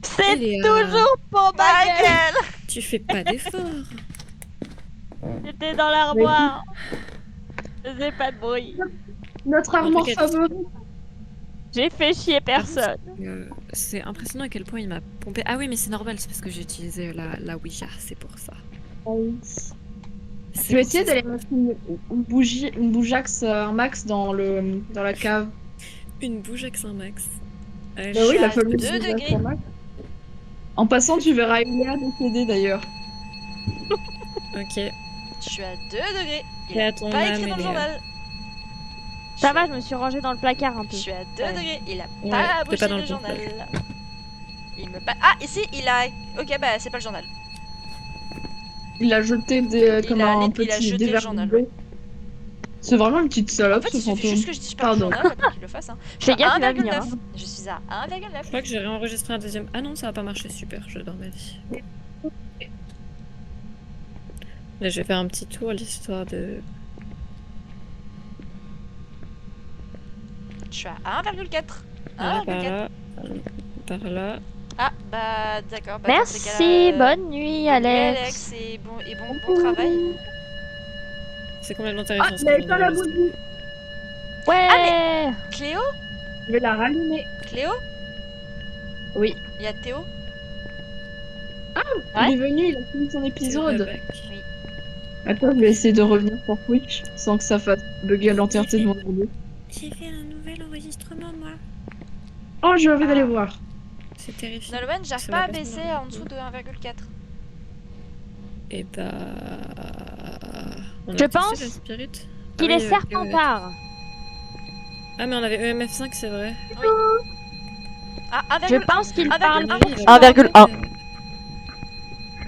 C'est Eléa, toujours pour ma gueule. Michael. Tu fais pas d'effort. J'étais dans l'armoire. Je faisais pas de bruit. Notre armoire t'inquiète. favorite. J'ai fait chier personne. C'est impressionnant à quel point il m'a pompé. Ah oui, mais c'est normal, c'est parce que j'ai utilisé la Ouija, c'est pour ça. Je vais essayer d'aller mettre une bougie, une bougeax, un max dans la cave. Une bougeax un max. Bah oui, la fameuse 2 bougeax degrés. en max. En passant, tu verras Elia décédée d'ailleurs. Ok. Je suis à 2 degrés. Il Fais a à ton pas âme, écrit dans le Eléa. journal. Ça va, je me suis rangée dans le placard un peu. Je suis à 2 Ouais. degrés. Il a Ouais, pas t'es bougé pas dans le le journal. placard. Il me pas. Ah, ici, il a. Ok, bah c'est pas le journal. Il a jeté comme a un lit- il a petit jeté le dévergondé. journal, ouais. C'est vraiment une petite En salope fait, ce il suffit fantôme. juste que je dise pas le Pardon. journal pour qu'il le fasse. Hein. Je suis Fais gaffe, à il va venir, 1,9. Je suis à 1,9. Je crois que j'ai réenregistré un deuxième. Ah non, ça va pas marcher, super, je dors ma vie. Là, je vais faire un petit tour, l'histoire de. Je suis à 1,4. Là, 1,4. par là. Par là. Ah, bah d'accord. Bah, dans ces Merci, cas-là, bonne nuit bonne nuit, Alex. et bon travail. C'est complètement Ah, terrifiant ce il que je avait viens pas la d'enregistrer. bougie. Ouais. Ah, Cléo Je vais la rallumer. Cléo Oui. Il y a Théo. Il est venu, il a fini son C'est épisode. le bac. Attends, je vais essayer de revenir sur Twitch sans que ça fasse bugger l'entièreté de mon ordi. J'ai fait un nouvel enregistrement, moi. Oh, j'ai envie d'aller Ah. voir. C'est terrifiant. Nolwenn, j'arrive Ça pas va à pas se baisser marrer. en dessous de 1,4. Et bah. On a Je tous pense fait la spirit. Qu'il Ah est oui, Serpentard. Ah, mais on avait EMF5, c'est vrai. Ah, Je 1,1. pense qu'il 1,1. parle 1,1.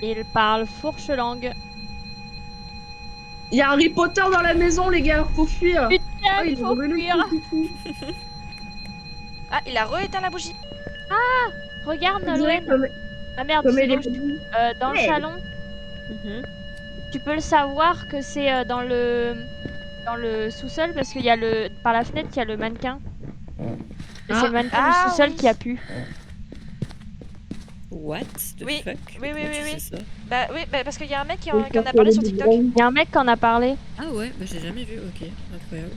Il parle fourche-langue. Il y a Harry Potter dans la maison, les gars, faut fuir. Putain, Oh, il est faut brûlé, fuir. le petit. Ah, il a re-éteint la bougie. Regarde On dirait Nolwenn. comme- Ah merde, comme c'est elle est moche. venue. Dans le Ouais. salon, Mhm. tu tu peux le savoir que c'est dans le sous-sol parce qu'il y a par la fenêtre, il y a le mannequin. Et c'est le mannequin du Ah sous-sol oui. qui a pu. What the Oui. fuck? Oui, Comment tu oui. sais ça? Bah oui, bah, parce qu'il y a un mec qui Oui, en a parce parlé que sur le TikTok. drone, Il y a un mec qui en a parlé. Ah ouais, bah j'ai jamais vu, ok, incroyable.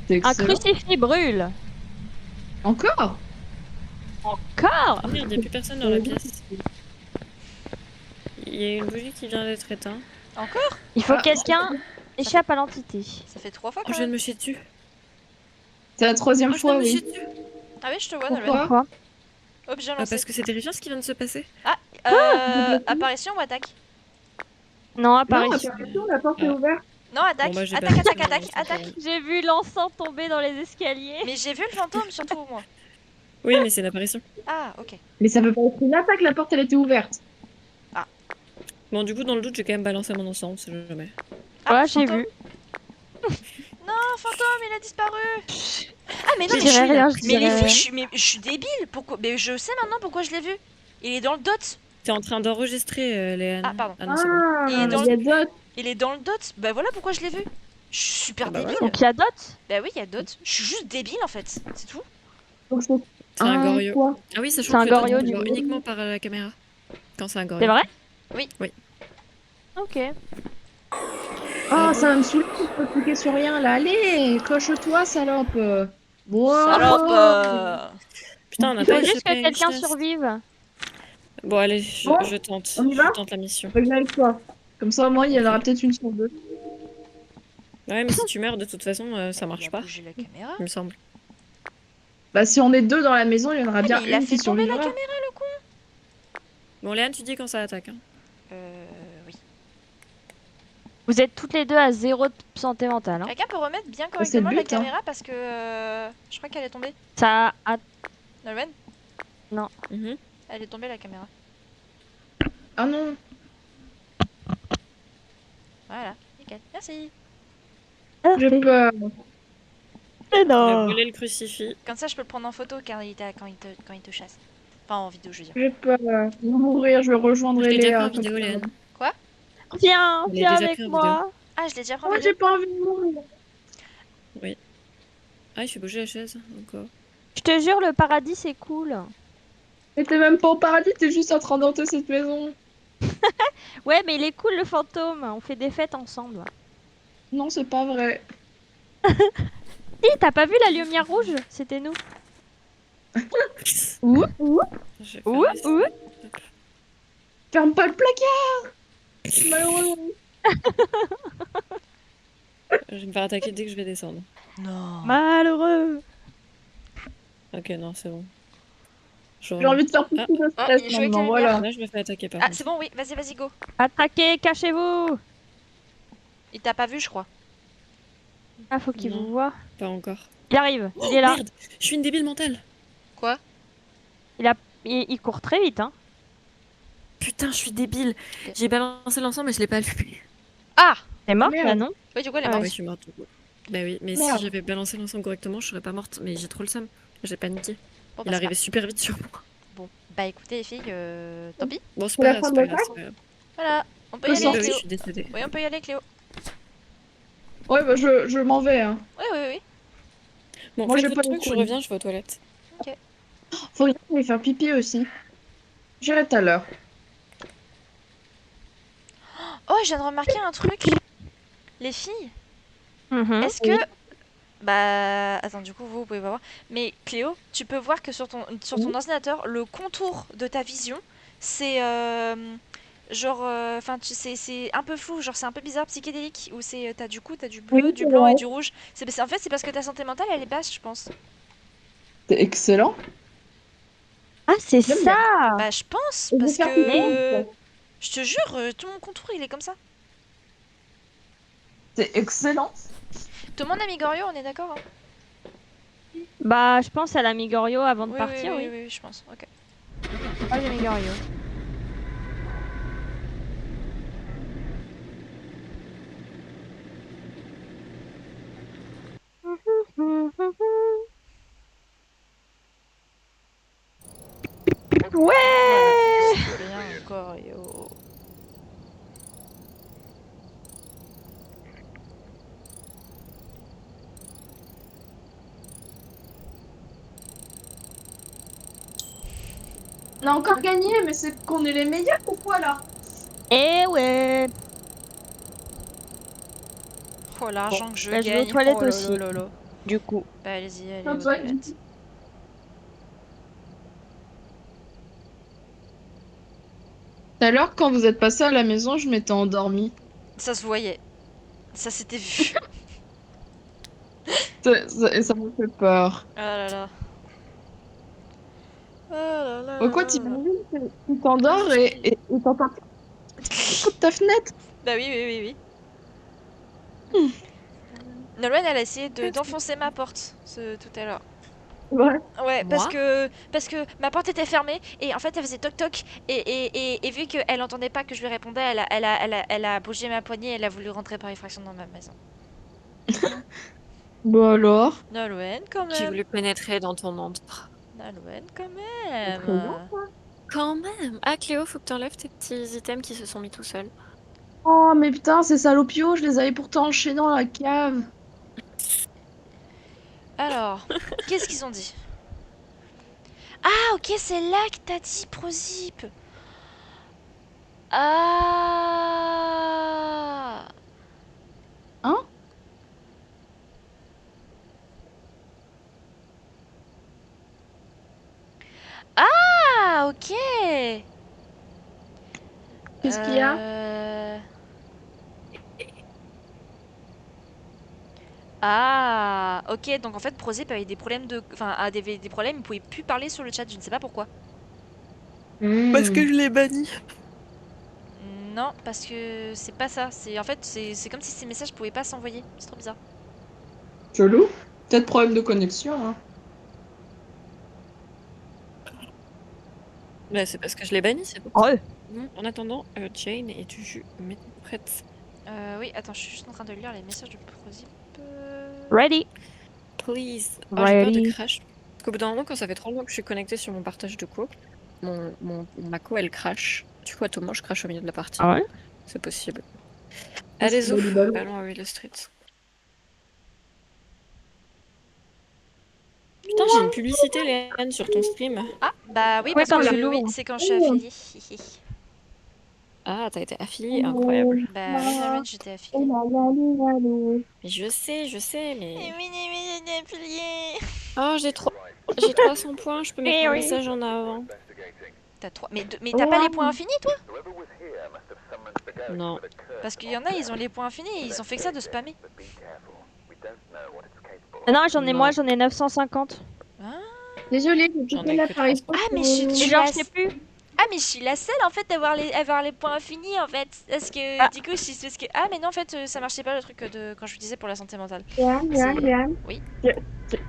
C'est Un excellent. crucifix brûle. Encore? Encore? Oh merde, y'a plus personne dans la pièce. Il y a une bougie qui vient d'être éteinte. Encore? Il faut Ah, que quelqu'un échappe à l'entité. Ça fait 3 fois Oh, quand je viens de même. me chier dessus. C'est la troisième Oh, je viens fois, de me chier oui. dessus. Ah oui, je te vois, Nolwenn. Pourquoi? Pourquoi? Objet Bah, lancé. parce que c'est terrifiant ce qui vient de se passer. Ah, Quoi? apparition ou attaque? Non, Non, apparition. apparition, la porte est Ah. ouverte. Non, attaque. Bon, bah, j'ai Attaque, balancé attaque, mon attaque, lance attaque. interrompu. J'ai vu l'encens tomber dans les escaliers. Mais j'ai vu le fantôme surtout, moi. Oui, mais c'est une apparition. Ah, ok. Mais ça peut pas être une attaque, la porte elle était ouverte. Bon, du coup, dans le doute, j'ai quand même balancé mon encens, on sait jamais. Ah, Ouais, j'ai fantôme. vu. Non, fantôme, il a disparu. Ah, mais non, Je mais dirais rien, je mais dirais les rien. filles, je suis débile. Pourquoi? Mais je sais maintenant pourquoi je l'ai vu. Il est dans le dot. T'es en train d'enregistrer, Léane. Ah, pardon. Ah non, c'est bon. Ah, Il est dans il y a d'autres. Il est dans le dot. Bah voilà pourquoi je l'ai vu. Je suis super Ah bah débile. voilà. Donc il y a d'autres? Bah oui, il y a d'autres. Je suis juste débile en fait. C'est tout. Donc c'est C'est un Goryo. quoi? Ah oui, C'est sachant un que le Goryo, doute, on du le voit coup. uniquement par la caméra. Quand c'est un Goryo. C'est vrai? Oui. Ok. Ah, ça va me saouler, je peux cliquer sur rien là. Allez, coche-toi, salope. Wow. Salope. Putain, on a Il faut pas juste échappé à que une quelqu'un chasse. survive. Bon, allez, Bon, je tente. on y va Je tente la mission. Faut que j'aille avec toi. Comme ça, au moins, il y en aura peut-être une sur deux. Ouais, mais si tu meurs, de toute façon, ça Il marche a pas, bougé la caméra. il me semble. Bah, si on est deux dans la maison, il y en aura Ah, bien mais il a une fait qui tomber la survivra. caméra, le con. Bon, Léane, tu dis quand ça attaque. Hein. Oui. Vous êtes toutes les deux à 0 de santé mentale. Hein. Quelqu'un peut remettre bien c'est le correctement la but, hein. caméra parce que je crois qu'elle est tombée. Ça a... Nolwenn, Mhm. elle est tombée la caméra. Ah non. Voilà, nickel. Merci. J'ai peur. Mais Il a non. brûlé le crucifix. Comme ça, je peux le prendre en photo car quand il te chasse. Enfin, en vidéo, je veux dire. J'ai peur. Je vais mourir, je rejoindre Je l'ai déjà Léa. pris en vidéo, Léane. Viens, On l'a viens déjà avec pris en moi. Ah, je l'ai déjà pris en Moi, vidéo. j'ai pas envie de mourir. Ah, il fait bouger la chaise, encore. Je te jure, le paradis c'est cool. Mais t'es même pas au paradis, t'es juste en train d'hanter cette maison. Ouais, mais il est cool le fantôme. On fait des fêtes ensemble. Non, c'est pas vrai. Si, t'as pas vu la lumière rouge? C'était nous. Ouh. Je vais Ouh, fermer ça. ouh. Ferme pas le placard. Malheureusement. Je vais me faire attaquer dès que je vais descendre. Non. Malheureux. Ok, non, c'est bon. J'ai envie de faire beaucoup de Ah, stress il joue avec maintenant, la voilà. Là, je me fais attaquer par Ah, contre. c'est bon, oui. Vas-y, go. Attaquez, cachez-vous. Il t'a pas vu, je crois. Ah, faut qu'il Non. vous voie. Pas encore. Il arrive, Oh, il est là. merde, je suis une débile mentale. Quoi? Il court très vite, hein. Putain, je suis débile. J'ai balancé l'ensemble mais je l'ai pas allumé. Ah! T'es morte Merde. là, non? Oui, du coup, elle est Ah morte. Ouais, je suis morte. du coup. Bah oui, mais Merde. si j'avais balancé l'ensemble correctement, je serais pas morte. Mais j'ai trop le seum. J'ai paniqué. Bon, Il bah, arrivait super vite sur moi. bon, bah écoutez, les filles, tant pis. Bon, c'est C'est la pas grave, fin c'est de pas la grave, c'est pas grave. Voilà, on peut y Faut aller, Bah sortir. oui, Cléo. je suis décédée. Oui, on peut y aller, Cléo. Ouais, bah je m'en vais. Hein. Oui. Bon, Moi, faites j'ai votre pas de truc, je colis. reviens, je vais aux toilettes. Faut que j'aille faire pipi aussi. J'irai tout à l'heure. Oh, je viens de remarquer un truc. Les filles, Mhm. est-ce que... Bah... Attends, du coup, vous pouvez pas voir. Mais Cléo, tu peux voir que sur ton ordinateur, le contour de ta vision, c'est... genre... Enfin, c'est un peu flou, genre c'est un peu bizarre, psychédélique. Où c'est... T'as du bleu, Oui, du c'est blanc et vrai. du rouge. En fait, c'est parce que ta santé mentale, elle est basse, je pense. C'est excellent. Ah, c'est J'aime ça. Bah, je pense, Je vais parce faire que... pipi. Je te jure, tout mon contour, il est comme ça. C'est excellent. Tout le monde a mis Gorio, on est d'accord, hein? Bah, je pense à la Migorio avant de Oui, partir, oui. oui, je pense. Ok. Ah, la Migorio. Ouais. Bien, Gorio. On a encore gagné, mais c'est qu'on est les meilleurs ou quoi là? Eh ouais. Oh, l'argent que je bah, je vais aux gagne. toilettes Oh là aussi. là là là. Du coup. Bah, allez-y, allez Ah, aux toi, toilettes. Tout à l'heure, quand vous êtes passé à la maison, je m'étais endormie. Ça se voyait. Ça s'était vu. Et ça me fait peur. Ah là là. Ah là là Bon, là quoi, là là. tu t'endors et t'entends coup de ta fenêtre. Bah oui, oui, oui, oui. Nolwenn, elle a essayé d'enfoncer ma porte tout à l'heure. Ouais. Ouais, Moi parce que ma porte était fermée et en fait elle faisait toc toc et vu qu'elle entendait pas que je lui répondais, elle a bougé ma poignée et elle a voulu rentrer par effraction dans ma maison. Bon alors. Nolwenn, quand J'ai même. voulu pénétrer dans ton ventre. Nolwenn, quand C'est très bien. même. Quand même. Ah Cléo, faut que t'enlèves tes petits items qui se sont mis tout seuls. Oh, mais putain, ces salopios, je les avais pourtant enchaînés dans la cave. Alors, qu'est-ce qu'ils ont dit? Ah, ok, c'est là que t'as dit Prozip. Ah. Hein? Ah, ok. Qu'est-ce qu'il y a? Ah, ok, donc en fait Prozip avait des problèmes Enfin, avait des problèmes, il pouvait plus parler sur le chat, je ne sais pas pourquoi. Parce que je l'ai banni. Non, parce que c'est pas ça. En fait, c'est comme si ces messages pouvaient pas s'envoyer. C'est trop bizarre. Chelou. Peut-être problème de connexion, hein. Bah, c'est parce que je l'ai banni, c'est bon. Ouais. Bon, en attendant, Jane, es-tu prête? Oui, attends, je suis juste en train de lire les messages de Prozip. Ready. Please. Oh, j'ai peur de Ready. crash. Parce qu'au bout d'un moment, quand ça fait 3 mois que je suis connectée sur mon partage de co, ma co, elle crash. Du coup, à tout moment, je crash au milieu de la partie. Ah ouais? C'est possible. Ah, c'est Allez, ouf, validable. allons à Willow Street. Putain, j'ai une publicité, Léane, sur ton stream. Ah, bah oui, Ouais, parce quand que je l'ouvre. oui, c'est quand je suis affiliée. Ah, t'as été affiliée, incroyable. Bah oui, Nolwenn, j'étais affiliée. Mais je sais, mais... oui, j'étais affiliée. Oh, j'ai 300 points, je peux mettre Eh mon oui. message en avant. T'as 3... Mais t'as pas les points infinis, toi? Non. Parce qu'il y en a, ils ont les points infinis et ils ont fait que ça de spammer. Non, j'en ai Non. moi, j'en ai 950. Désolée, j'ai J'en coupé ai que l'appareil. 300. Ah, mais je Et suis genre, la... je sais plus. Ah, mais je suis la seule en fait d'avoir avoir les points infinis en fait. Parce que Ah. du coup, parce que... Ah, mais non, en fait, ça marchait pas le truc quand je vous disais pour la santé mentale. Yann. Oui. J'ai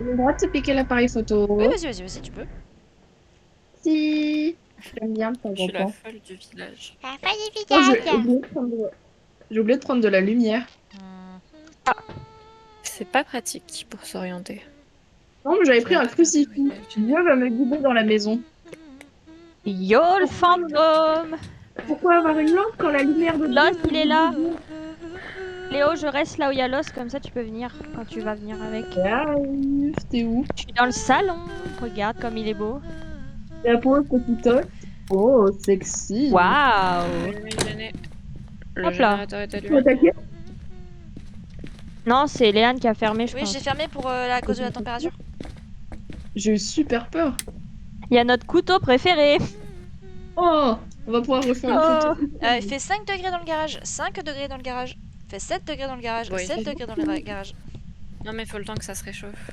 le droit de te piquer l'appareil photo. Oui, vas-y, tu peux. Si. J'aime bien de temps Je suis en la temps. folle du village. Oh, j'ai oublié de prendre de la lumière. C'est pas pratique pour s'orienter. Non, mais j'avais pris un crucifix. Dieu va me guider dans la maison. Yo le fantôme. Pourquoi avoir une lampe quand la lumière de L'os, Dieu il est là. Léo, je reste là où il y a l'os, comme ça tu peux venir quand tu vas venir avec. arrive? T'es où? Je suis dans le salon. Regarde comme il est beau. T'es la pauvre petite os. Oh, sexy. Waouh. Le Hop là. générateur est Tu allumé. veux attaquer? Non, c'est Léane qui a fermé, je Oui, pense. j'ai fermé pour la cause de la température. J'ai eu super peur. Il y a notre couteau préféré. Oh, on va pouvoir refaire une Oh. photo. Il fait 5 degrés dans le garage, 5 degrés dans le garage, fait 7 degrés dans le garage, Oui. 7 degrés dans le garage. Non mais faut le temps que ça se réchauffe.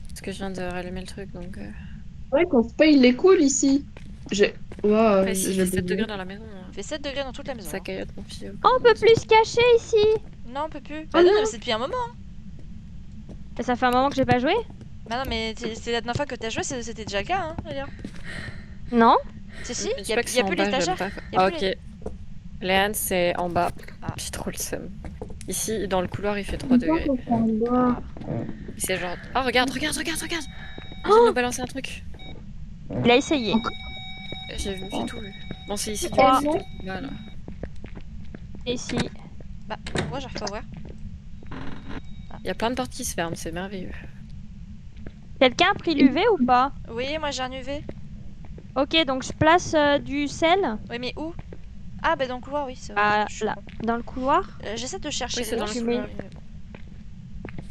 Parce que je viens de rallumer le truc donc... C'est vrai qu'on se paye les cools ici. J'ai. Wow, Après si j'ai fait 7 oublié. degrés dans la maison, Il fait 7 degrés dans toute la maison. ça hein. caillote mon fille. Oh, on peut plus se cacher ici. Non, on peut plus. Oh Bah non, non. mais c'est depuis un moment. hein. Et ça fait un moment que j'ai pas joué. Bah non, mais c'est la dernière fois que t'as joué, c'était déjà le cas, hein, d'ailleurs. Non. Si, Je dis y pas a que c'est en plus bas, l'étagère. j'aime pas. Y a Ah, plus ok. Léane c'est en bas. Ah. J'ai trop le seum. Ici dans le couloir il fait 3 degrés. C'est genre... Oh regarde. Je viens de nous balancer un truc. Il a essayé. J'ai tout vu. Bon c'est ici du Trois. coup. Voilà. Ici. Bah, moi j'arrive pas à ouvrir. Il y a plein de portes qui se ferment, c'est merveilleux. Quelqu'un a pris l'UV ou pas? Oui, moi j'ai un UV. Ok, donc je place du sel Oui, mais où? Ah, bah dans le couloir, oui, c'est vrai. je suis là, con. dans le couloir. J'essaie de chercher Oui, c'est dans le tu couloir.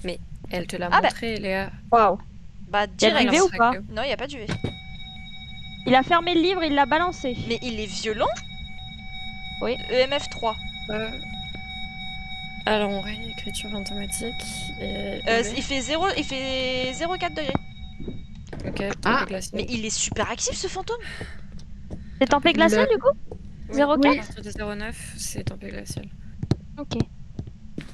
mais bon. Elle te l'a Ah, bah. montré, Léa. Waouh. Bah, Y a de direct. l'UV ou pas? Non, y a pas d'UV. Il a fermé le livre, il l'a balancé. Mais il est violent. Oui. EMF 3. Alors, on règle écriture automatique. Et Il fait 0,4 degrés. Ok, Ah, tempête glaciale. Mais il est super actif ce fantôme. C'est tempête glaciale du coup? Oui, 0,4? à partir de 0,9, c'est tempête glaciale. Ok.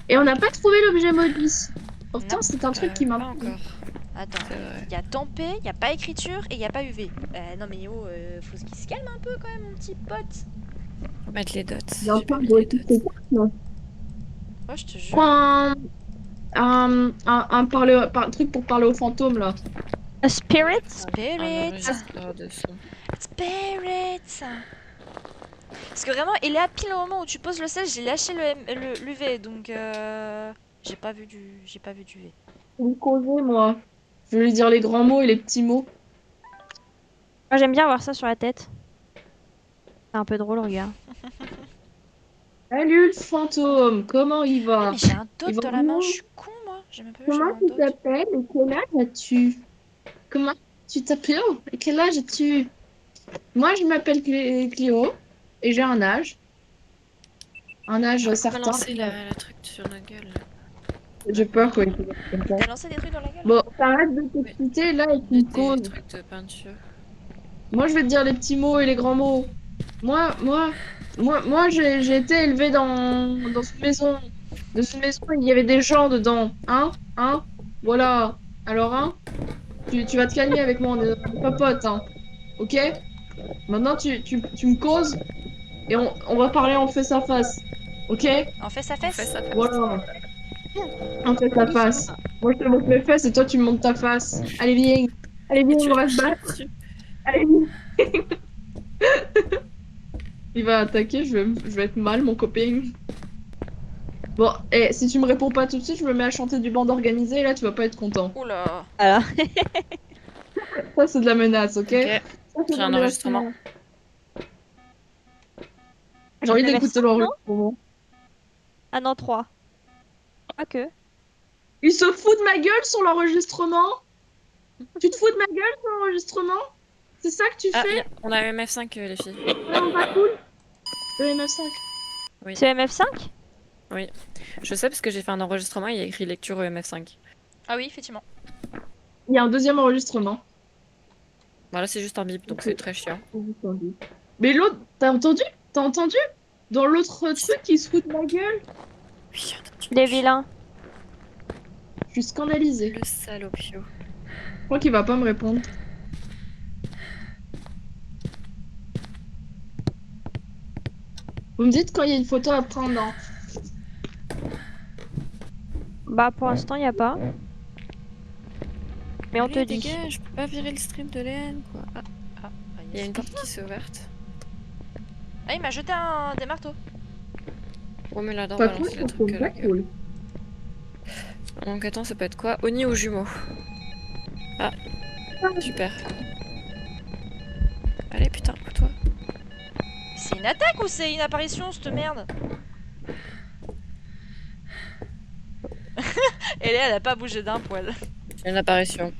Et on n'a pas trouvé l'objet maudit. Pourtant, Non. c'est un truc qui Pas m'a. encore, Attends. c'est vrai. Il y a tempête, il y a pas écriture et il y a pas UV. Non mais oh, faut qu'il se calme un peu quand même mon petit pote. Faut mettre les dots. Il y a J'ai pas encore mis de les dots. non. Ouais, je te jure. Quoi, un truc pour parler aux fantômes là. A spirit? Un Spirit. enregistreur de son. Spirit. Parce que vraiment, il est à pile au moment où tu poses le sel, j'ai lâché l'UV donc j'ai pas vu du UV. Je vais lui causer, moi. Je vais lui dire les grands mots et les petits mots. Moi j'aime bien avoir ça sur la tête. C'est un peu drôle, regarde. Salut le fantôme, comment il Eh, va? mais j'ai un Il dog va dans la main, bien. je suis con moi. J'ai même pas vu, j'avais Comment un tu dog. t'appelles et quel âge as-tu? Comment tu t'appelles et quel âge as-tu? Moi, je m'appelle Cléo et j'ai un âge. Un âge Je peux certain. balancer la truc sur notre gueule. J'ai peur quoi. T'as lancé des trucs dans la gueule? Bon, t'arrêtes de t'exciter là et tu me Des causes. trucs de peinture. Moi, je vais te dire les petits mots et les grands mots. Moi, j'ai été élevée dans une maison. Dans une maison, il y avait des gens dedans. Hein? Voilà. Alors, hein? Tu vas te calmer avec moi, on est pas potes, hein. Ok? Maintenant, tu me causes et on va parler en face à face. Ok? En fait sa On fait fesse? ça. Voilà. En face à face. Moi, je te montre mes fesses et toi, tu me montres ta face. Allez, viens. Allez, viens, on va se battre. Allez, viens. Il va attaquer, je vais être mal, mon copain. Bon, et si tu me réponds pas tout de suite, je me mets à chanter du bande organisé et là, tu vas pas être content. Oula. Voilà. Ça, c'est de la menace, ok? Ok, Ça, c'est j'ai de un la enregistrement. menace. J'ai envie Je vais d'écouter mettre l'enregistrement. Ah non, 3. Pas que. Il se fout de ma gueule sur l'enregistrement? Tu te fous de ma gueule sur l'enregistrement? C'est ça que tu Ah, fais? on a MF5, les filles. Ouais, on va cool? EMF5. C'est MF5? Je sais parce que j'ai fait un enregistrement, il y a écrit lecture EMF5. Ah oui, effectivement. Il y a un deuxième enregistrement. Voilà, c'est juste un bip, donc c'est très chiant. Mais l'autre, t'as entendu? T'as entendu? Dans l'autre truc, il se fout de ma gueule? Oui, Il est vilain. Je suis scandalisée. le salopio. Je crois qu'il va pas me répondre. Vous me dites quand il y a une photo à prendre, hein. Bah pour l'instant, il n'y a pas. Mais on te Allez, dit. dégage, je peux pas virer le stream de Léane, quoi. Ah, Ah, il y a une porte qui s'est ouverte. Ah, il m'a jeté des marteaux. Oh, mais là-dedans, Pas balance cool, les trucs à la pas gueule. cool. Donc attends, ça peut être quoi? Oni ou jumeau? Ah, super. Allez, putain, toi. C'est une attaque ou c'est une apparition cette merde? Elle a pas bougé d'un poil. J'ai une apparition.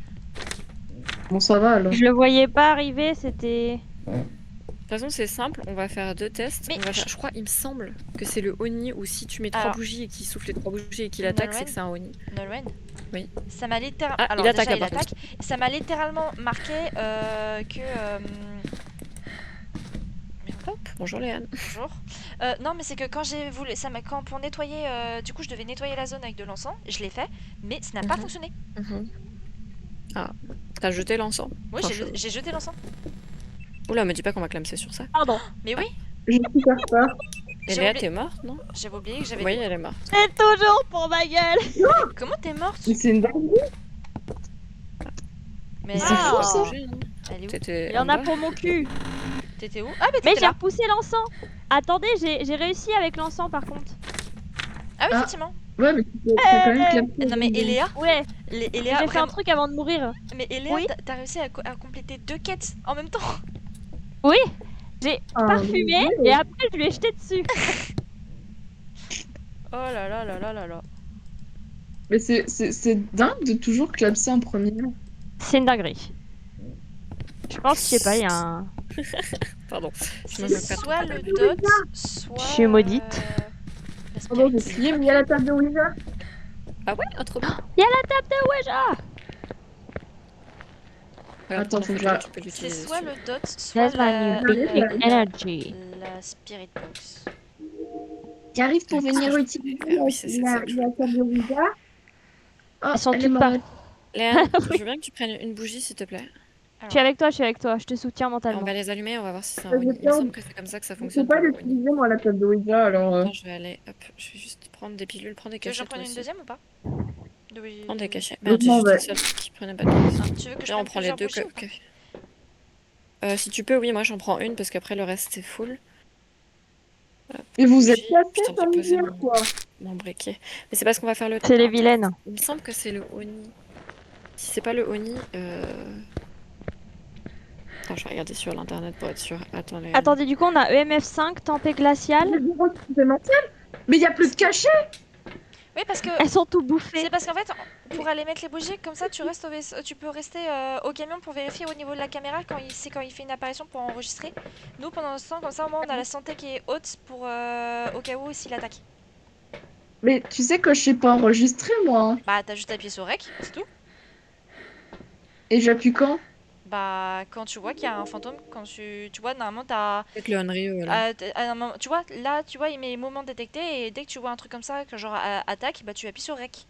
Bon, ça va alors. Je le voyais pas arriver, c'était. De toute façon, c'est simple, on va faire 2 tests. Mais On va faire- je crois, il me semble que c'est le Oni où si tu mets 3 Alors. bougies et qu'il souffle les 3 bougies et qu'il attaque, c'est que c'est un Oni. Nolwenn? Oui. Ça m'a littéralement. Ah, Alors, il attaque, déjà, il par contre. attaque. Ça m'a littéralement marqué que. Hop, bonjour Léane. Bonjour. Non, mais c'est que quand j'ai voulu. Quand pour nettoyer. Du coup, je devais nettoyer la zone avec de l'encens. Je l'ai fait, mais ça n'a pas Mhm. fonctionné. Ah, t'as jeté l'encens. Oui, Oh, j'ai jeté l'encens. Oula, me dis pas qu'on va clamser sur ça. Pardon. Mais oui, J'ai super peur. Et J'ai Léa, oublié- t'es morte, non? j'avais oublié que j'avais. Oui, elle est morte. C'est toujours pour ma gueule. Comment t'es morte? Mais c'est une dinguerie. Mais C'est fou, ça. elle est où? T'étais Il y en en a bas. pour mon cul. T'étais où? Ah, mais Mais t'étais j'ai là. repoussé l'encens. Attendez, j'ai réussi avec l'encens par contre. Ah oui, Ah. effectivement. Ouais, mais t'as quand même clapé. Non, mais Eléa, Ouais, Eléa, j'ai fait un vraiment- truc avant de mourir. Mais Eléa, Oui. t'as réussi à compléter 2 quêtes en même temps. Oui, j'ai Ah, parfumé oui. et après je lui ai jeté dessus. Oh là là là là là là. Mais c'est dingue de toujours clapser en premier. C'est une dinguerie. Je pense, je sais pas, il y a un... Pardon. Je me C'est moque pas soit trop. le dot, soit. Je suis maudite. La Pardon, j'ai spirit. crié, mais il y a la table de Ouija. Ah ouais, oh, trop bien. Il y a la table de Ouija. Regarde, Attends, prends la faut que photo, je- tu peux C'est l'utiliser soit dessus. le dot, soit That's my la, new la- big energy. la spirit box. Qui arrive pour Qu'est-ce que venir je utiliser voulais faire? Oui, c'est ça que je la voulais table de Ouija. Oh, Elles sont elle est toutes par... morte. Léane, je veux bien que tu prennes une bougie, s'il te plaît. Je suis avec toi, je te soutiens Et on mentalement. va les allumer, on va voir si c'est un J'ai Oni. Il me peur. semble que c'est comme ça que ça Je sais fonctionne pas pour le Oni. l'utiliser, moi, la table de Ouija, alors... Attends, je vais aller. Hop, je vais juste prendre des pilules, prendre des Tu veux que j'en cachets. Toi prenne une aussi. deuxième ou pas? Oui. Prends des cachets. Je Merde, j'ai m'en juste vais. le seul qui prenait pas de place. Ah, tu veux que je Là, on prenne prend les plusieurs deux. bougies ou pas? Si tu peux, oui, moi j'en prends une parce qu'après le reste c'est full. Et vous Bougie. êtes cassés Putain, j'ai sans me posé dire, quoi. mon briquet. Mais c'est parce qu'on va faire le. C'est les Attends, vilaines. il me semble que c'est le Oni. Si c'est pas le Oni. Attends, je vais regarder sur l'internet pour être sûr. Attends, les. Attendez, du coup, on a EMF5, tempête glaciale. J'ai zéro supplémentaire. Mais il y a plus de cachet. Oui, parce que. Elles sont tout bouffées. C'est parce qu'en fait, pour aller mettre les bougies, comme ça, tu restes au vaisseau- tu peux rester au camion pour vérifier au niveau de la caméra quand il fait une apparition pour enregistrer. Nous, pendant ce temps, comme ça, au moins, on a la santé qui est haute pour au cas où s'il attaque. Mais tu sais que je sais pas enregistrer, moi. Hein. Bah, t'as juste appuyé sur REC, c'est tout. Et j'appuie quand? Bah, quand tu vois qu'il y a un fantôme, quand tu vois, normalement, t'as. Peut-être le Onryo là. À un moment- tu vois, là, tu vois, il met moment détecté et dès que tu vois un truc comme ça, que genre attaque, bah tu appuies sur REC.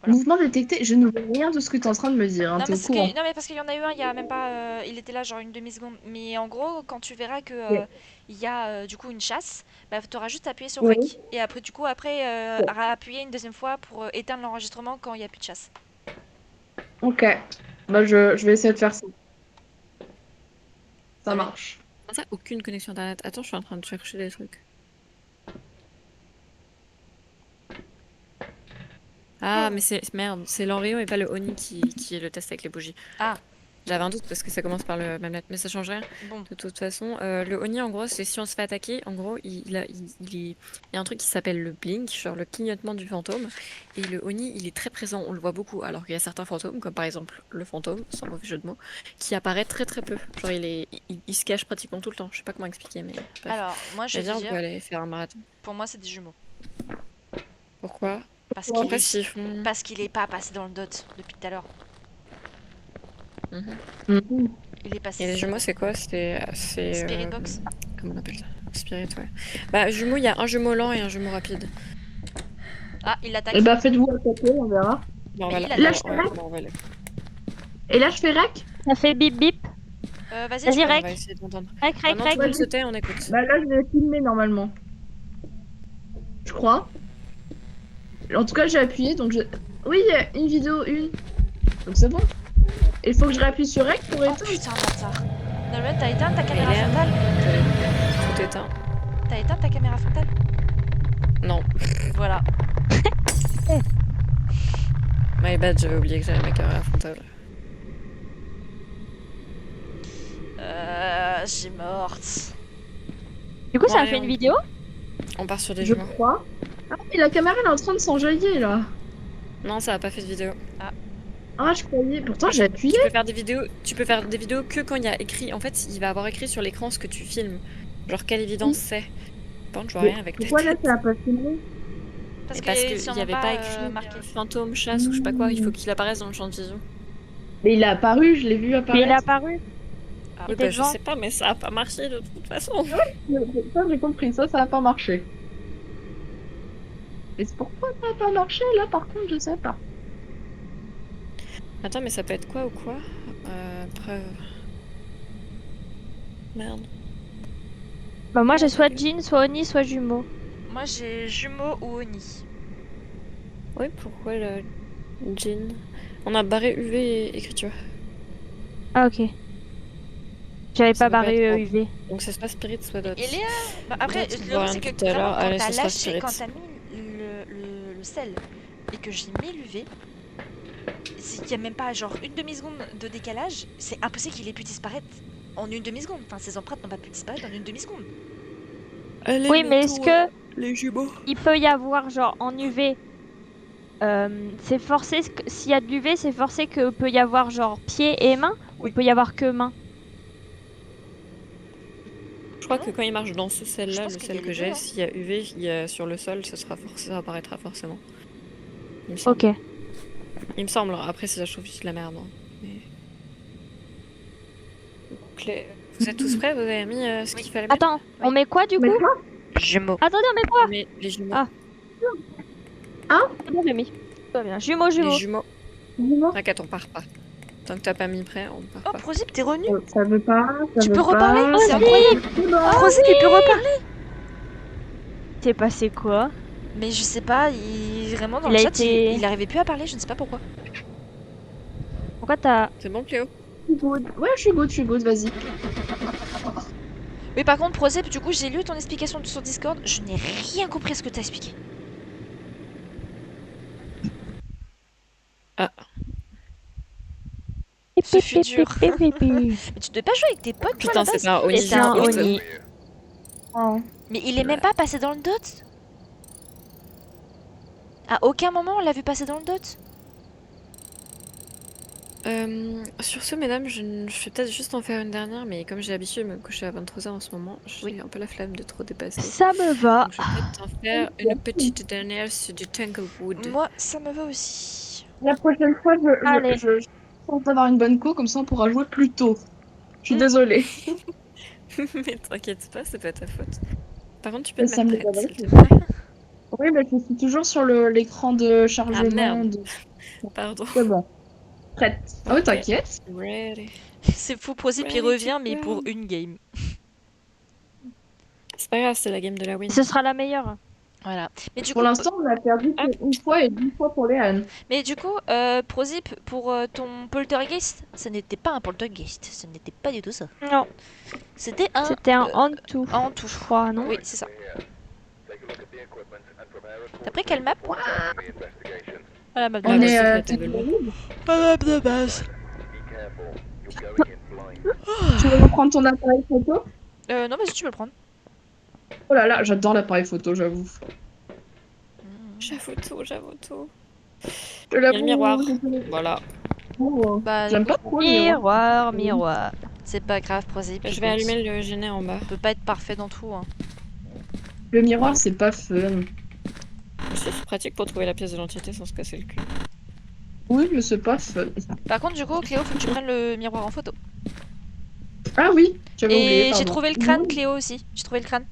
Voilà. Mouvement détecté. Je ne vois rien de ce que tu es en train de me dire. Hein, Non, t'es mais au courant. non, mais parce qu'il y en a eu un, il y a même pas. Il était là, genre une demi-seconde. Mais en gros, quand tu verras que Ouais. il y a du coup une chasse, bah t'auras juste appuyé sur Ouais. REC. Et après, du coup, après, Ouais. appuyer une deuxième fois pour éteindre l'enregistrement quand il n'y a plus de chasse. Ok. Bah, je vais essayer de faire ça. Ça Ouais. marche. Comment ça, aucune connexion internet. Attends, je suis en train de chercher des trucs. Ah, mais c'est merde, c'est l'Onryo et pas le Oni qui est le test avec les bougies. Ah. J'avais un doute parce que ça commence par le même lettre, mais ça change rien. Bon. De toute façon, le Oni, en gros, c'est si on se fait attaquer, en gros, il y a un truc qui s'appelle le blink, genre le clignotement du fantôme. Et le Oni, il est très présent, on le voit beaucoup. Alors qu'il y a certains fantômes, comme par exemple le fantôme, sans mauvais jeu de mots, qui apparaît très très peu. Genre il se cache pratiquement tout le temps. Je sais pas comment expliquer, mais bref. Alors, moi, je Je veux vais dire, te on peut dire, aller faire un marathon. pour moi, c'est des jumeaux. Pourquoi? Parce Ouais. qu'il Après, est... s'ils font... parce qu'il est pas passé dans le dot depuis tout à l'heure. Mhm. Mhm. Il est passé. Et les jumeaux, c'est quoi? C'est Spirit box. comment on appelle ça? Spirit, ouais. Bah, jumeaux, il y a un jumeau lent et un jumeau rapide. Ah, il l'attaque. Et bah, faites-vous attaquer, on verra. Bon, Mais voilà. il a lâché Ouais, là. bon, on va aller. Et là, je fais rec. Ça fait bip bip. Vas-y, Vas-y, tu peux- On Rec. va essayer d'entendre. Rec, rec, Maintenant, tout le rec. monde se tait, on écoute. Bah, là, je vais filmer normalement. Je crois. En tout cas, j'ai appuyé, donc je... Oui, il y a une vidéo, une. Donc c'est bon. Et il faut que je réappuie sur rec pour Oh éteindre. putain, bâtard. Nolwenn, t'as éteint ta caméra Hélène. frontale? Tout éteint. T'as éteint ta caméra frontale? Non. Voilà. My bad, j'avais oublié que j'avais ma caméra frontale. J'ai morte. Du coup, Bon, ça a allez, fait une on- vidéo. On part sur des Je jumeaux. crois. Ah, mais la caméra, elle est en train de s'enjailler, là. Non, ça a pas fait de vidéo. Ah, je croyais. Pourtant, j'ai appuyé. Tu peux faire des vidéos que quand il y a écrit. En fait, il va avoir écrit sur l'écran ce que tu filmes. Genre quelle évidence c'est. Bon, je vois rien avec ta Pourquoi là, tête. ça a pas filmé? Parce Et parce qu'il est qu'il n'y sûrement avait pas écrit marqué. fantôme, chasse ou je sais pas quoi. Il faut qu'il apparaisse dans le champ de vision. Mais il a apparu, je l'ai vu Mais apparaître. il est apparu. Ah, Il Oui, était bah, je devant. sais pas, mais ça a pas marché de toute façon. Ça, j'ai compris. Ça a pas marché. Et c'est pourquoi ça a pas marché, là, par contre, je sais pas. Attends, mais ça peut être quoi ou quoi? Preuve. Merde. Bah, moi, j'ai soit Jean, soit Oni, soit jumeau. Moi j'ai jumeau ou Oni. Oui, pourquoi le jean? On a barré UV et écriture. Ah, ok. J'avais Ça pas peut barré être- UV. Donc c'est soit spirit, soit dot. Et Léa bah, après, Dot, le voir truc, un c'est que tout à l'heure. vraiment, Allez, quand ce t'as sera lâché, spirit. quand t'as mis le sel et que j'ai mis l'UV, s'il y a même pas genre une demi-seconde de décalage, c'est impossible qu'il ait pu disparaître en une demi-seconde. Enfin, ses empreintes n'ont pas pu disparaître en une demi-seconde. Allez, Oui, mais est-ce que les jumeaux. il peut y avoir genre en UV c'est forcé s'il y a de l'UV, c'est forcé que peut y avoir genre pieds et mains ou il peut y avoir que mains. Je crois que quand il marche dans ce Je sel-là, pense le qu'il y a sel les que deux, j'ai, hein. s'il y a UV, il y a sur le sol, ça apparaîtra forcément. Il me semble. Ok. Il me semble. Après, si ça chauffe juste de la merde. Hein. Mais... Vous êtes tous prêts? Vous avez mis ce qu'il fallait mettre? Attends, on met quoi du Mais coup? quoi? Jumeaux. Attendez, on met quoi? Mais les jumeaux. Ah. C'est bon, j'ai mis. Tout va bien. Jumeaux, Les jumeaux. jumeaux. Dis-moi. T'inquiète, on part pas. Tant que t'as pas mis prêt, on part Oh, pas. Prozip, t'es revenu. Ça veut pas. Ça Tu veut peux pas. reparler, c'est ça incroyable. veut pas. Prozip, il peut reparler. C'est passé quoi? Mais je sais pas, vraiment dans Il le a chat, été- il arrivait plus à parler, je ne sais pas pourquoi. Pourquoi t'as... C'est bon, Cléo? Je suis good. Ouais, je suis good, vas-y. Oui, par contre, Prozip, du coup, j'ai lu ton explication sur Discord, je n'ai rien compris à ce que t'as expliqué. Ce fut dur. Mais tu devais pas jouer avec tes potes, toi, à Putain, la base. c'est un Et Oni. c'est un Oni. Oni. Oh. Mais il est même pas passé dans le dot. À aucun moment on l'a vu passer dans le dot. Sur ce, mesdames, je vais peut-être juste en faire une dernière, mais comme j'ai l'habitude de me coucher à 23h en ce moment, j'ai un peu la flemme de trop dépasser. Ça me va. Donc je vais peut-être en faire une petite dernière sur du Tanglewood. Moi, ça me va aussi. La prochaine fois, Allez. je pense avoir une bonne co, comme ça on pourra jouer plus tôt. Je suis désolée. Mais t'inquiète pas, c'est pas ta faute. Par contre, tu peux te Ça me mettre prête, va. s'il te plaît. Oui, mais je suis toujours sur l'écran de chargement. merde. Pardon. C'est bon. Prête. Ah oui, Ok. t'inquiète. Ready. C'est fou, Prozip il Ouais, revient, mais tu pour peux. une game. C'est pas grave, c'est la game de la win. Ce sera la meilleure. Voilà. Mais du Pour coup, l'instant, on a perdu une fois et 10 fois pour Léane. Prozip, pour ton poltergeist, ce n'était pas un poltergeist, ce n'était pas du tout ça. Non, C'était un c'était un Hantu. en tout. Je crois, non? Oui, c'est ça. T'as pris quelle map? Voilà, map de On bah, est c'est euh, la table. map de base. Tu veux reprendre ton appareil photo? Non, vas-y, tu peux le prendre. Oh là là, j'adore l'appareil photo, j'avoue. J'avoue tout, j'avoue tout. Je Il y a le l'avoue, miroir. je- Voilà. Oh, Bah, J'aime pas trop le miroir. Miroir, miroir. c'est pas grave, Prozip. Je vais allumer le génet en bas. On peut pas être parfait dans tout. Hein. Le miroir, c'est pas fun. C'est pratique pour trouver la pièce de l'entité sans se casser le cul. Oui, mais c'est pas fun. Par contre, du coup, Cléo, faut que tu prennes le miroir en photo. Ah oui, j'avais oublié, Et j'ai pardon. trouvé le crâne, Cléo aussi. J'ai trouvé le crâne.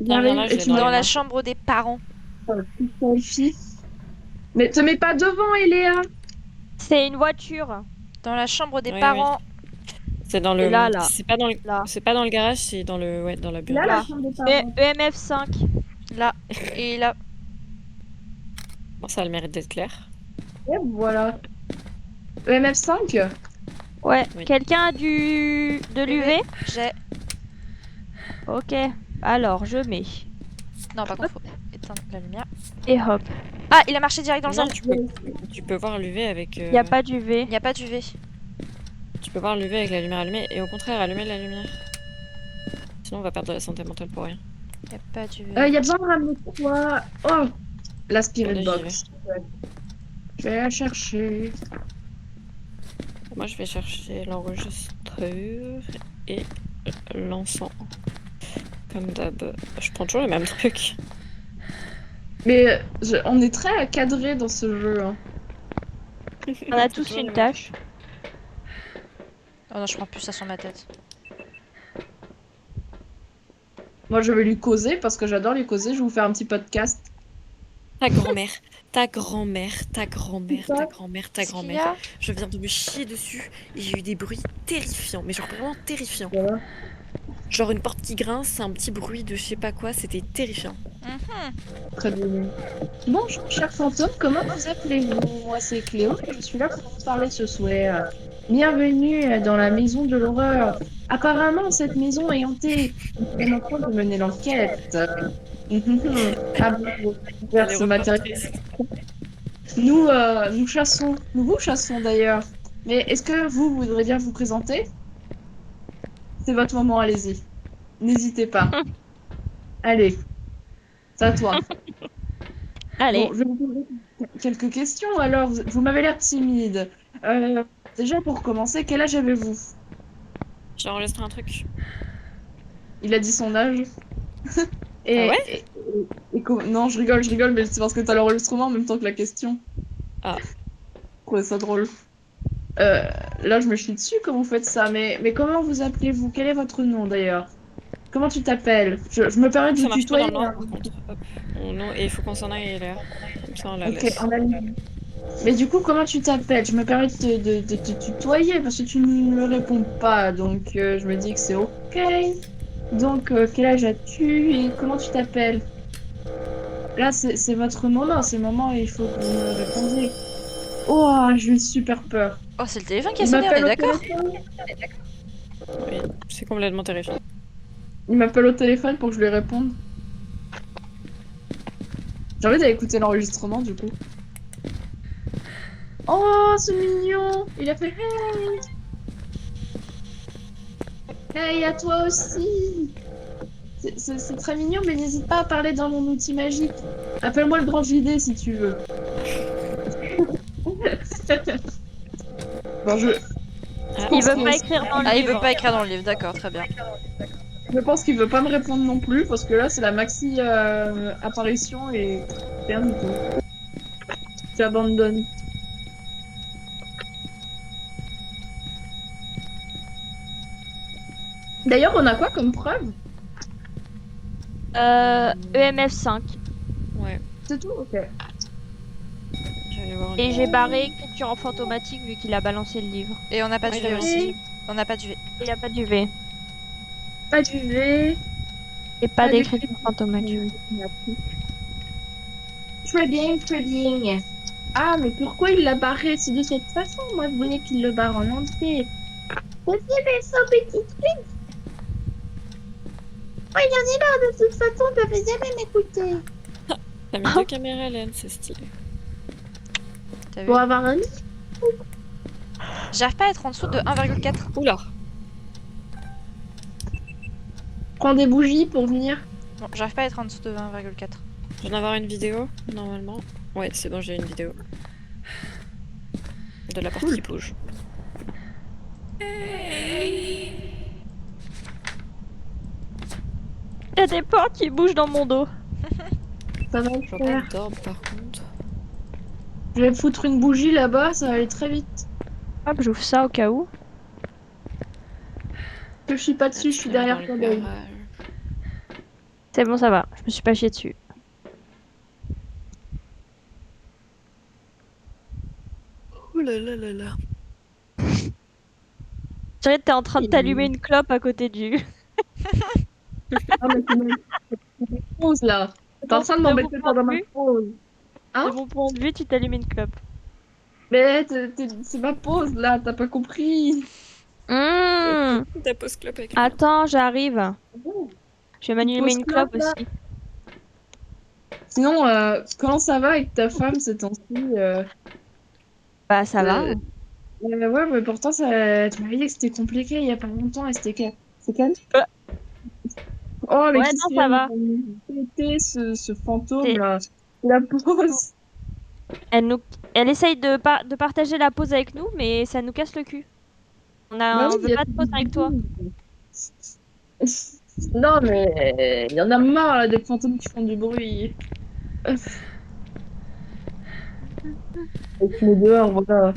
Bien, Viens là, et je l'ai tu dans m'as les Dans la mains. chambre des parents. selfie. Mais te mets pas devant, Eléa. C'est une voiture. Dans la chambre des Oui, parents. C'est dans le. Et là. C'est pas dans le. Là. C'est pas dans le garage, c'est dans le. Ouais, dans la bureau. Là, Là. la chambre des parents. EMF5. Là. Et là. Bon, ça a le mérite d'être clair. Et voilà. EMF5. Ouais. Oui. Quelqu'un a de l'UV? J'ai. Ok. Alors, je mets. Non, par contre, faut éteindre la lumière. Et hop. Ah, il a marché direct dans le Non, zone. tu peux voir l'UV avec. Il n'y a pas d'UV. Il n'y a pas d'UV. Tu peux voir l'UV avec la lumière allumée et au contraire allumer la lumière. Sinon on va perdre de la santé mentale pour rien. Il n'y a pas d'UV. Il y a besoin de ramener quoi? Oh, la spirit Attendez, box. Je vais la chercher. Moi je vais chercher l'enregistreur et l'encens. Comme d'hab. Je prends toujours le même truc. Mais on est très cadré dans ce jeu. Hein. On a tous une tâche. Oh non, je prends plus ça sur ma tête. Moi, je vais lui causer parce que j'adore lui causer. Je vais vous faire un petit podcast. Ta grand-mère, ta grand-mère, ta grand-mère, ta grand-mère, ta Qu'est-ce qu'il y grand-mère. a? Je viens de me chier dessus et j'ai eu des bruits terrifiants, mais genre vraiment terrifiants. Voilà. Genre une porte qui grince, un petit bruit de je sais pas quoi, c'était terrifiant. Très bien. Bonjour, cher fantôme, comment vous appelez-vous? Moi, c'est Cléo et je suis là pour vous parler ce soir. Bienvenue dans la maison de l'horreur. Apparemment, cette maison est hantée. On est en train de mener l'enquête. Ah bon, Elle est ce matériel. reportrice. nous chassons. Nous vous chassons d'ailleurs. Mais est-ce que vous voudrez bien vous présenter? C'est votre moment, allez-y. N'hésitez pas. Allez, c'est à toi. Allez. Bon, je vais vous poser quelques questions. Alors, vous m'avez l'air timide. Euh, déjà, pour commencer, quel âge avez-vous? J'ai enregistré un truc. Il a dit son âge. Ah ouais? Non, je rigole, mais c'est parce que t'as l'enregistrement en même temps que la question. Ah. Je trouvais ça drôle. Euh, Là, je me chie dessus quand vous faites ça. Mais comment vous appelez-vous? Quel est votre nom d'ailleurs? Comment tu t'appelles? Je me permets de Ça vous marche pas dans tutoyer, le noir hein. par contre. Hop. Non, et il faut qu'on s'en aille là. Comme ça on la Ok, laisse. on a... Mais du coup, comment tu t'appelles? Je me permets de te tutoyer parce que tu ne me réponds pas. Donc, je me dis que c'est ok. Donc, quel âge as-tu et comment tu t'appelles? Là, c'est votre moment. C'est le moment où il faut que vous me répondiez. Oh, j'ai eu super peur. Oh, c'est le téléphone qui a Il sonné, on est m'appelle au d'accord? téléphone. Oui, c'est complètement terrifiant. Il m'appelle au téléphone pour que je lui réponde. J'ai envie d'aller écouter l'enregistrement du coup. Oh, c'est mignon! Il a fait hey! Hey, à toi aussi! C'est très mignon, mais n'hésite pas à parler dans mon outil magique. Appelle-moi le grand JD si tu veux. Bon, Ah, Il veut qu'il- pas écrire dans le Ah, il veut livre. pas écrire dans le livre, d'accord, très bien. je pense qu'il veut pas me répondre non plus, parce que là, c'est la maxi apparition et rien du tout. J'abandonne. D'ailleurs, on a quoi comme preuve? EMF 5. ouais. C'est tout? Ok. J'allais voir. Et j'ai barré écriture en fantomatique vu qu'il a balancé le livre. Et on n'a pas Ouais, de il a V balancé. aussi. On n'a pas de V. Il n'y a pas d'UV. Pas du V. Et pas Pas d'écriture fantomatique. Très bien, très bien. Ah, mais pourquoi il l'a barré? C'est de cette façon, moi, je voulais qu'il le barre en entier. Vas-y, mais ça, petit truc. Oh, il en est marre de toute façon, ça fait jamais m'écouter. T'as mis deux caméras, Hélène, c'est stylé. T'as vu? Pour avoir un... J'arrive pas à être en dessous de 1,4. Oula! Prends des bougies pour venir. Bon, j'arrive pas à être en dessous de 1,4. Je viens d'avoir une vidéo, normalement. Ouais, c'est bon, j'ai une vidéo. De la porte qui bouge. Il y a des portes qui bougent dans mon dos. Ça va le Je vois pas faire. d'orbe par contre. Je vais foutre une bougie là-bas, ça va aller très vite. Hop, j'ouvre ça au cas où. Je suis pas dessus, je suis derrière toi, le Dave. garage. C'est bon, ça va. Je me suis pas chié dessus. Ouh là là là là. Je dirais que t'es en train de t'allumer une clope à côté du... Ah, mais c'est ma pause là. T'es en train de De mon m'embêter point pendant de ma vue- pause. Hein? De mon point de vue, tu t'allumes une clope. Mais c'est ma pause là, t'as pas compris. Mmh. Ta pause clope avec Attends, j'arrive. Je vais m'allumer Pause une clope clope, là. aussi. Sinon, comment ça va avec ta femme ces temps-ci? Bah, ça va. Ouais, mais pourtant, tu m'avais dit que c'était compliqué il y a pas longtemps et c'est calme. Oh, mais Ouais, qu'est-ce non, qu'il ça vient va. de péter ce fantôme C'est- là? La pause. Elle essaye de partager la pause avec nous, mais ça nous casse le cul. Bah On oui, veut pas de pause avec toi. Non, mais il y en a marre là, des fantômes qui font du bruit. Avec les dehors, voilà.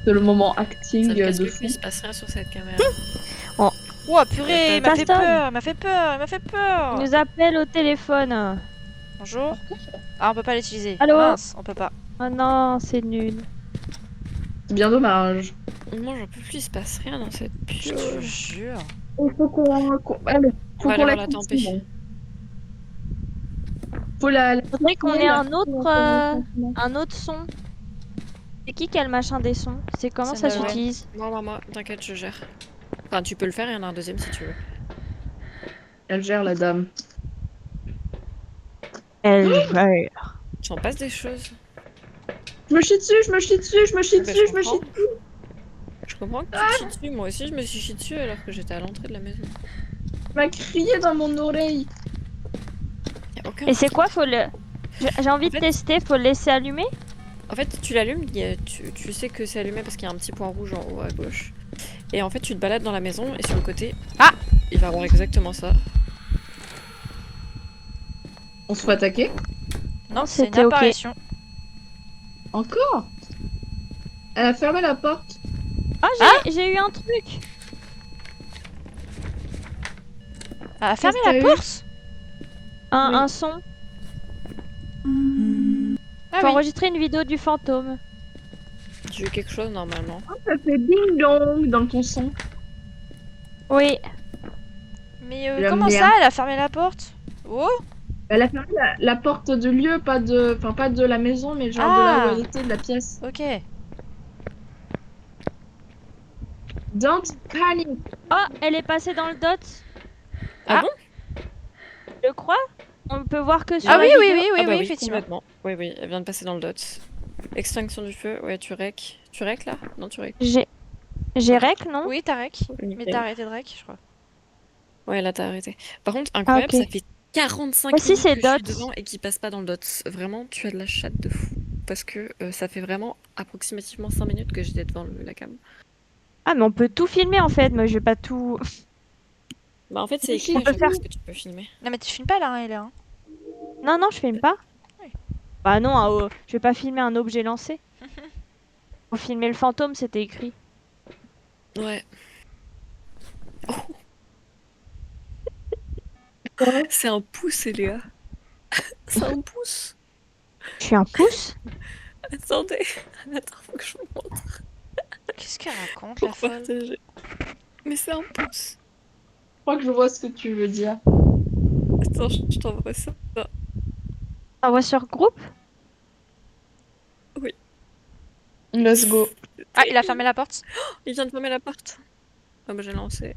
C'est le moment acting Ça me casse de le fou. cul, il se passe rien sur cette caméra. Oh purée, il m'a fait Pastor. peur, il m'a fait peur, il m'a fait peur. Il nous appelle au téléphone. Bonjour. Ah, on peut pas l'utiliser. Allô? Mince, on peut pas. Oh non, c'est nul. C'est bien dommage. Moi j'en peux plus, il se passe rien dans cette Je pute. te jure. Il faut allez, On faut va qu'on aller la voir la continue. tempête. Faut la Faudrait qu'on continuer, ait la- un autre son. C'est qui a le machin des sons? C'est comment C'est ça Nolwenn. s'utilise? Moi, t'inquiète, je gère. Enfin, tu peux le faire, il y en a un deuxième si tu veux. Elle gère la dame. Elvire. J'en passe des choses. Je me chie dessus, je me chie dessus, je me chie Ah bah, dessus, je me chie comprends. Je comprends que tu te chies dessus. Moi aussi, je me suis chié dessus alors que j'étais à l'entrée de la maison. m'a crié dans mon oreille. Y a aucun Et c'est rapport. quoi, faut le... J'ai envie En de fait- tester, faut le laisser allumer? En fait, tu l'allumes, tu sais que c'est allumé parce qu'il y a un petit point rouge en haut à gauche. Et en fait, tu te balades dans la maison et sur le côté, Ah il va avoir exactement ça. On se fait attaquer? Non, c'est une C'était ok. apparition. Encore? Elle a fermé la porte. Ah, j'ai eu un truc. Elle a fermé Qu'est-ce la que t'as eu? porte. Un, Oui. un son. Ah Faut oui. enregistrer une vidéo du fantôme. J'ai eu quelque chose normalement. Ça fait ding dong dans ton son. Oui. Mais J'aime comment bien. ça, elle a fermé la porte? Oh. Elle a fermé la porte du lieu, pas de la maison, mais genre de là où Ah. elle était, de la pièce. Ok. Don't panic. Oh, elle est passée dans le dot. Ah Ah. bon? Je crois. On peut voir que sur Ah la oui, oui, vidéo. oui, oui, Ah bah oui, oui, effectivement. complètement. Oui, oui, elle vient de passer dans le dot. Extinction du feu, ouais, tu rec. Tu rec là? Non, tu rec. J'ai Ok. rec, non? Oui, t'as rec. Mais Nickel. t'as arrêté de rec, je crois. Ouais, là t'as arrêté. Par contre, incroyable, ok. ça fait 45 Moi aussi, minutes c'est que je suis dot. devant et qu'il passe pas dans le dot. Vraiment, tu as de la chatte de fou. Parce que ça fait vraiment approximativement 5 minutes que j'étais devant la cam. Ah, mais on peut tout filmer en fait. Moi, je vais pas tout. Bah en fait, c'est Mais écrit on à peut chaque faire- fois ce que tu peux filmer. Non, mais tu filmes pas là, hein, Ella. Hein. Non, non, je filme pas. Oui. Bah non, je vais pas filmer un objet lancé. Pour filmer le fantôme, c'était écrit. Ouais. Oh, c'est un pouce, Eléa. C'est un pouce. Je suis un pouce. Attendez. Attends, faut que je vous montre Qu'est-ce qu'elle raconte, pour la folle? partager. Mais c'est un pouce. Je crois que je vois ce que tu veux dire. Attends, je t'envoie ça. Envoie sur groupe. Let's go. Ah, il a fermé la porte. Il vient de fermer la porte. Ah bah j'ai lancé.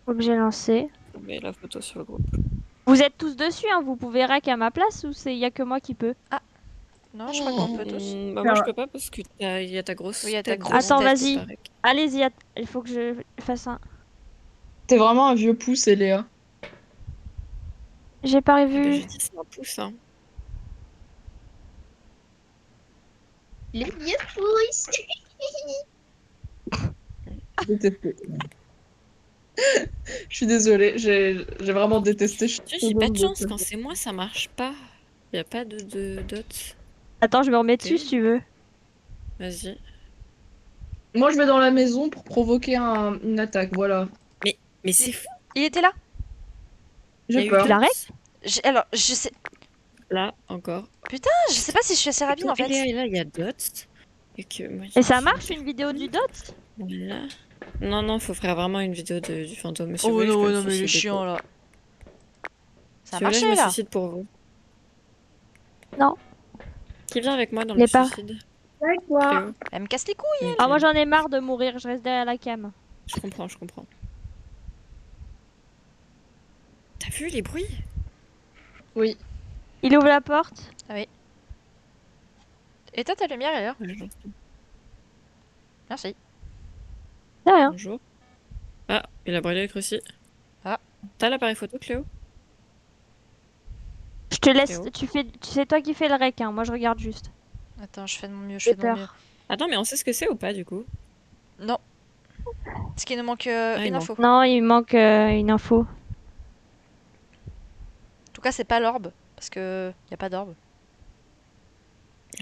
Objet lancé. Je mets la photo sur le groupe. Vous êtes tous dessus, hein. Vous pouvez rec à ma place ou y a que moi qui peux? Non, je crois qu'on peut tous. Bah moi je peux pas parce que il y a ta grosse Oui, il y a ta tête grosse devant, Attends, tête. je peux vas-y. pas rec. Allez-y, il faut que je fasse un. T'es vraiment un vieux pouce, Eléa. J'ai pas Ah bah, vu. j'ai dit c'est un pouce hein. Les vieux pouces. Détesté. Je suis désolée, j'ai vraiment détesté. Tu sais, j'ai pas de chance, quand c'est moi ça marche pas. Y a pas de dot. Attends, je me remets dessus Ok. si tu veux. Vas-y. Moi, je vais dans la maison pour provoquer une attaque, voilà. Mais c'est fou. Il était là. Y a J'ai eu peur. dot. Il arrête Alors, je sais. Là encore. Je sais pas si je suis assez rapide Quand en fait. Eléa est là, il y a dot. Et que moi, Et je ça suis- marche une vidéo du dot? Voilà. Non, non, faut faire vraiment une vidéo du fantôme. Monsieur, Oh vous voulez, je peux non, me mais il est suicider chiant pour- là. Ça a Si vous voulez, je marché me là. suicide pour vous. Non. Qui vient avec moi dans Il le est pas. suicide? Avec quoi? Cléo. Elle me casse les couilles. Ah, moi Ok. j'en ai marre de mourir, je reste derrière la cam. Je comprends, je comprends. T'as vu les bruits? Oui. Il ouvre la porte. Éteins ta lumière d'ailleurs. Ouais, j'entends. Merci. C'est rien. Bonjour. Ah, il a brûlé le crucifix. Ah. T'as l'appareil photo, Cléo? Je te laisse, Cléo. c'est toi qui fais le rec, hein. Moi je regarde juste. Attends, je fais de mon mieux, je J'ai fais de mon mieux. peur. Attends, mais on sait ce que c'est ou pas du coup? Non. Parce qu'il nous manque Ah, il une manque. info. Non, il manque une info. En tout cas, c'est pas l'orbe. Parce que y a pas d'orbe.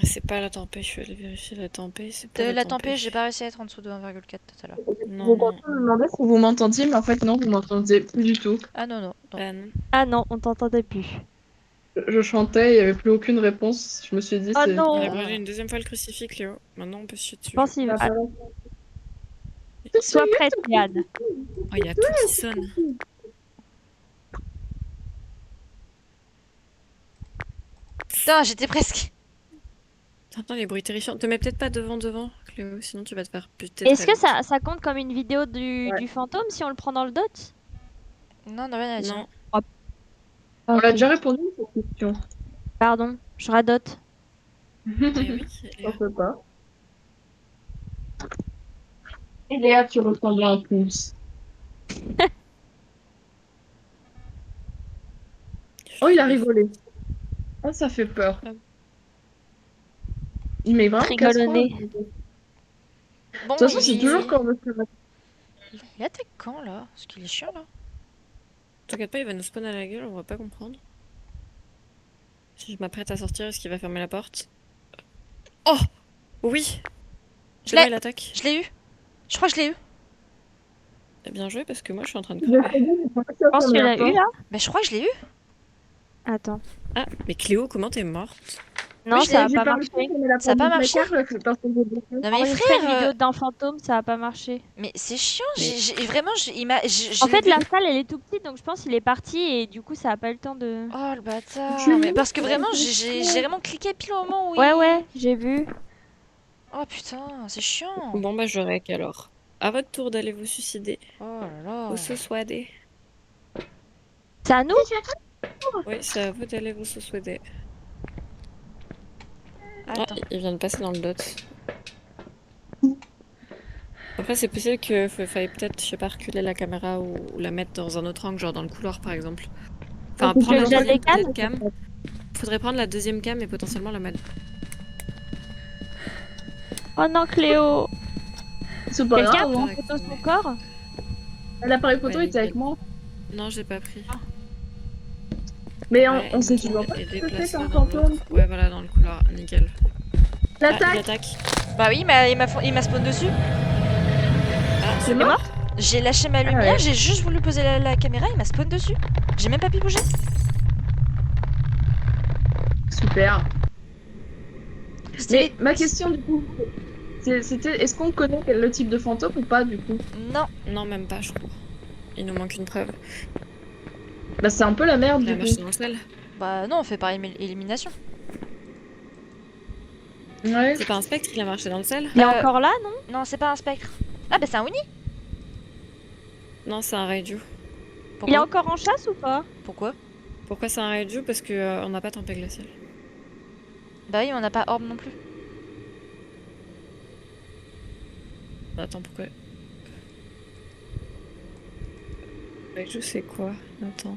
C'est pas la tempête, je suis allée vérifier la tempête. C'est pas De la tempête. tempête, j'ai pas réussi à être en dessous de 1,4 tout à l'heure. Non, Vous non. me demandez si vous m'entendiez, mais en fait, non, vous m'entendiez plus du tout. Ah non, non. non. Ah non. Ah non, on t'entendait plus. Je chantais, il n'y avait plus aucune réponse. Je me suis dit, Oh c'est. Il a non. brûlé une deuxième fois le crucifix, Cléo. Maintenant, on peut se chier dessus. Je pense qu'il Ah, va. voilà. Sois prête, Yann. Oh, il y a tout qui sonne. Putain, j'étais presque. T'entends les bruits terrifiants. Te mets peut-être pas devant, Cléo, sinon tu vas te faire buter. Est-ce très que vite. ça compte comme une vidéo du fantôme si on le prend dans le dot? Non, non, rien à dire. Non. On Ok. l'a déjà répondu à cette question. Pardon, je radote. Eh oui, Je sais pas. Et Léa, tu ressembles en plus. Oh, il a rigolé. Oh, ça fait peur. Ah. Il met vraiment 4 Rigole au ans. nez. De toute Bon, façon, c'est toujours quand on il attaque quand là? Parce qu'il est chiant là. T'inquiète pas, il va nous spawn à la gueule, on va pas comprendre. Si je m'apprête à sortir, est-ce qu'il va fermer la porte? Oh! Oui! Je C'est bon, l'ai. il attaque. Je l'ai eu. Je crois que je l'ai eu. Eh bien joué, parce que moi je suis en train de Je crever. pense que tu l'as eu là. Mais je crois que je l'ai eu. Attends. Ah, mais Cléo, comment t'es morte? Non, je ça a l'ai- pas marché. Ça a pas marché. Non mais Enregistrer une frère, vidéo d'un fantôme, ça a pas marché. mais c'est chiant. Mais- Vraiment, il m'a. je En l'ai fait, vu. la salle, elle est tout petite, donc je pense qu'il est parti et du coup, ça a pas eu le temps de. Oh le bâtard. Je- Mais parce que vraiment, j'ai vraiment cliqué pile au moment où Ouais, il. ouais, j'ai vu. Oh putain, c'est chiant. Bon bah je rec alors. À votre tour d'aller vous suicider. Oh là là. Vous souhaitez. C'est à nous? Oui, c'est à vous d'aller vous souhaiter. Ah, Attends. il vient de passer dans le dot. Après, c'est possible qu'il fallait peut-être, je sais pas, reculer la caméra ou la mettre dans un autre angle, genre dans le couloir par exemple. Enfin, Tu prendre veux la que je les deuxième cam. Faudrait prendre la deuxième cam et potentiellement la mettre. Oh non, Cléo! C'est pas Quelqu'un grave. prend en hein. photo son corps? L'appareil photo Ouais, était avec moi. Non, j'ai pas pris. Mais Ouais, on sait nickel. toujours pas Et ce que c'est déplace-le qu'un dans fantôme. l'autre. Ouais, voilà, dans le couloir, nickel. Ah, il L'attaque. attaque. Bah oui, il m'a spawn dessus. Ah, C'est mort. J'ai lâché ma lumière, ouais. j'ai juste voulu poser la caméra, il m'a spawn dessus. J'ai même pas pu bouger. Super. C'était- Mais ma question du coup, c'était est-ce qu'on connaît le type de fantôme ou pas du coup? Non. non, même pas, je crois. Il nous manque une preuve. Bah c'est un peu la merde La du marche coup. dans le sel. Bah non, on fait par élimination. Ouais. C'est pas un spectre, il a marché dans le sel? Il est Euh, encore là, non? Non, c'est pas un spectre. Ah bah c'est un Winnie. Non, c'est un Raiju. Il est Pourquoi? encore en chasse ou pas? Pourquoi? Pourquoi c'est un Raiju? Parce que on n'a pas tempête glaciale. Bah oui, on n'a pas orbe non plus. Attends, pourquoi? Raiju, c'est quoi? Attends.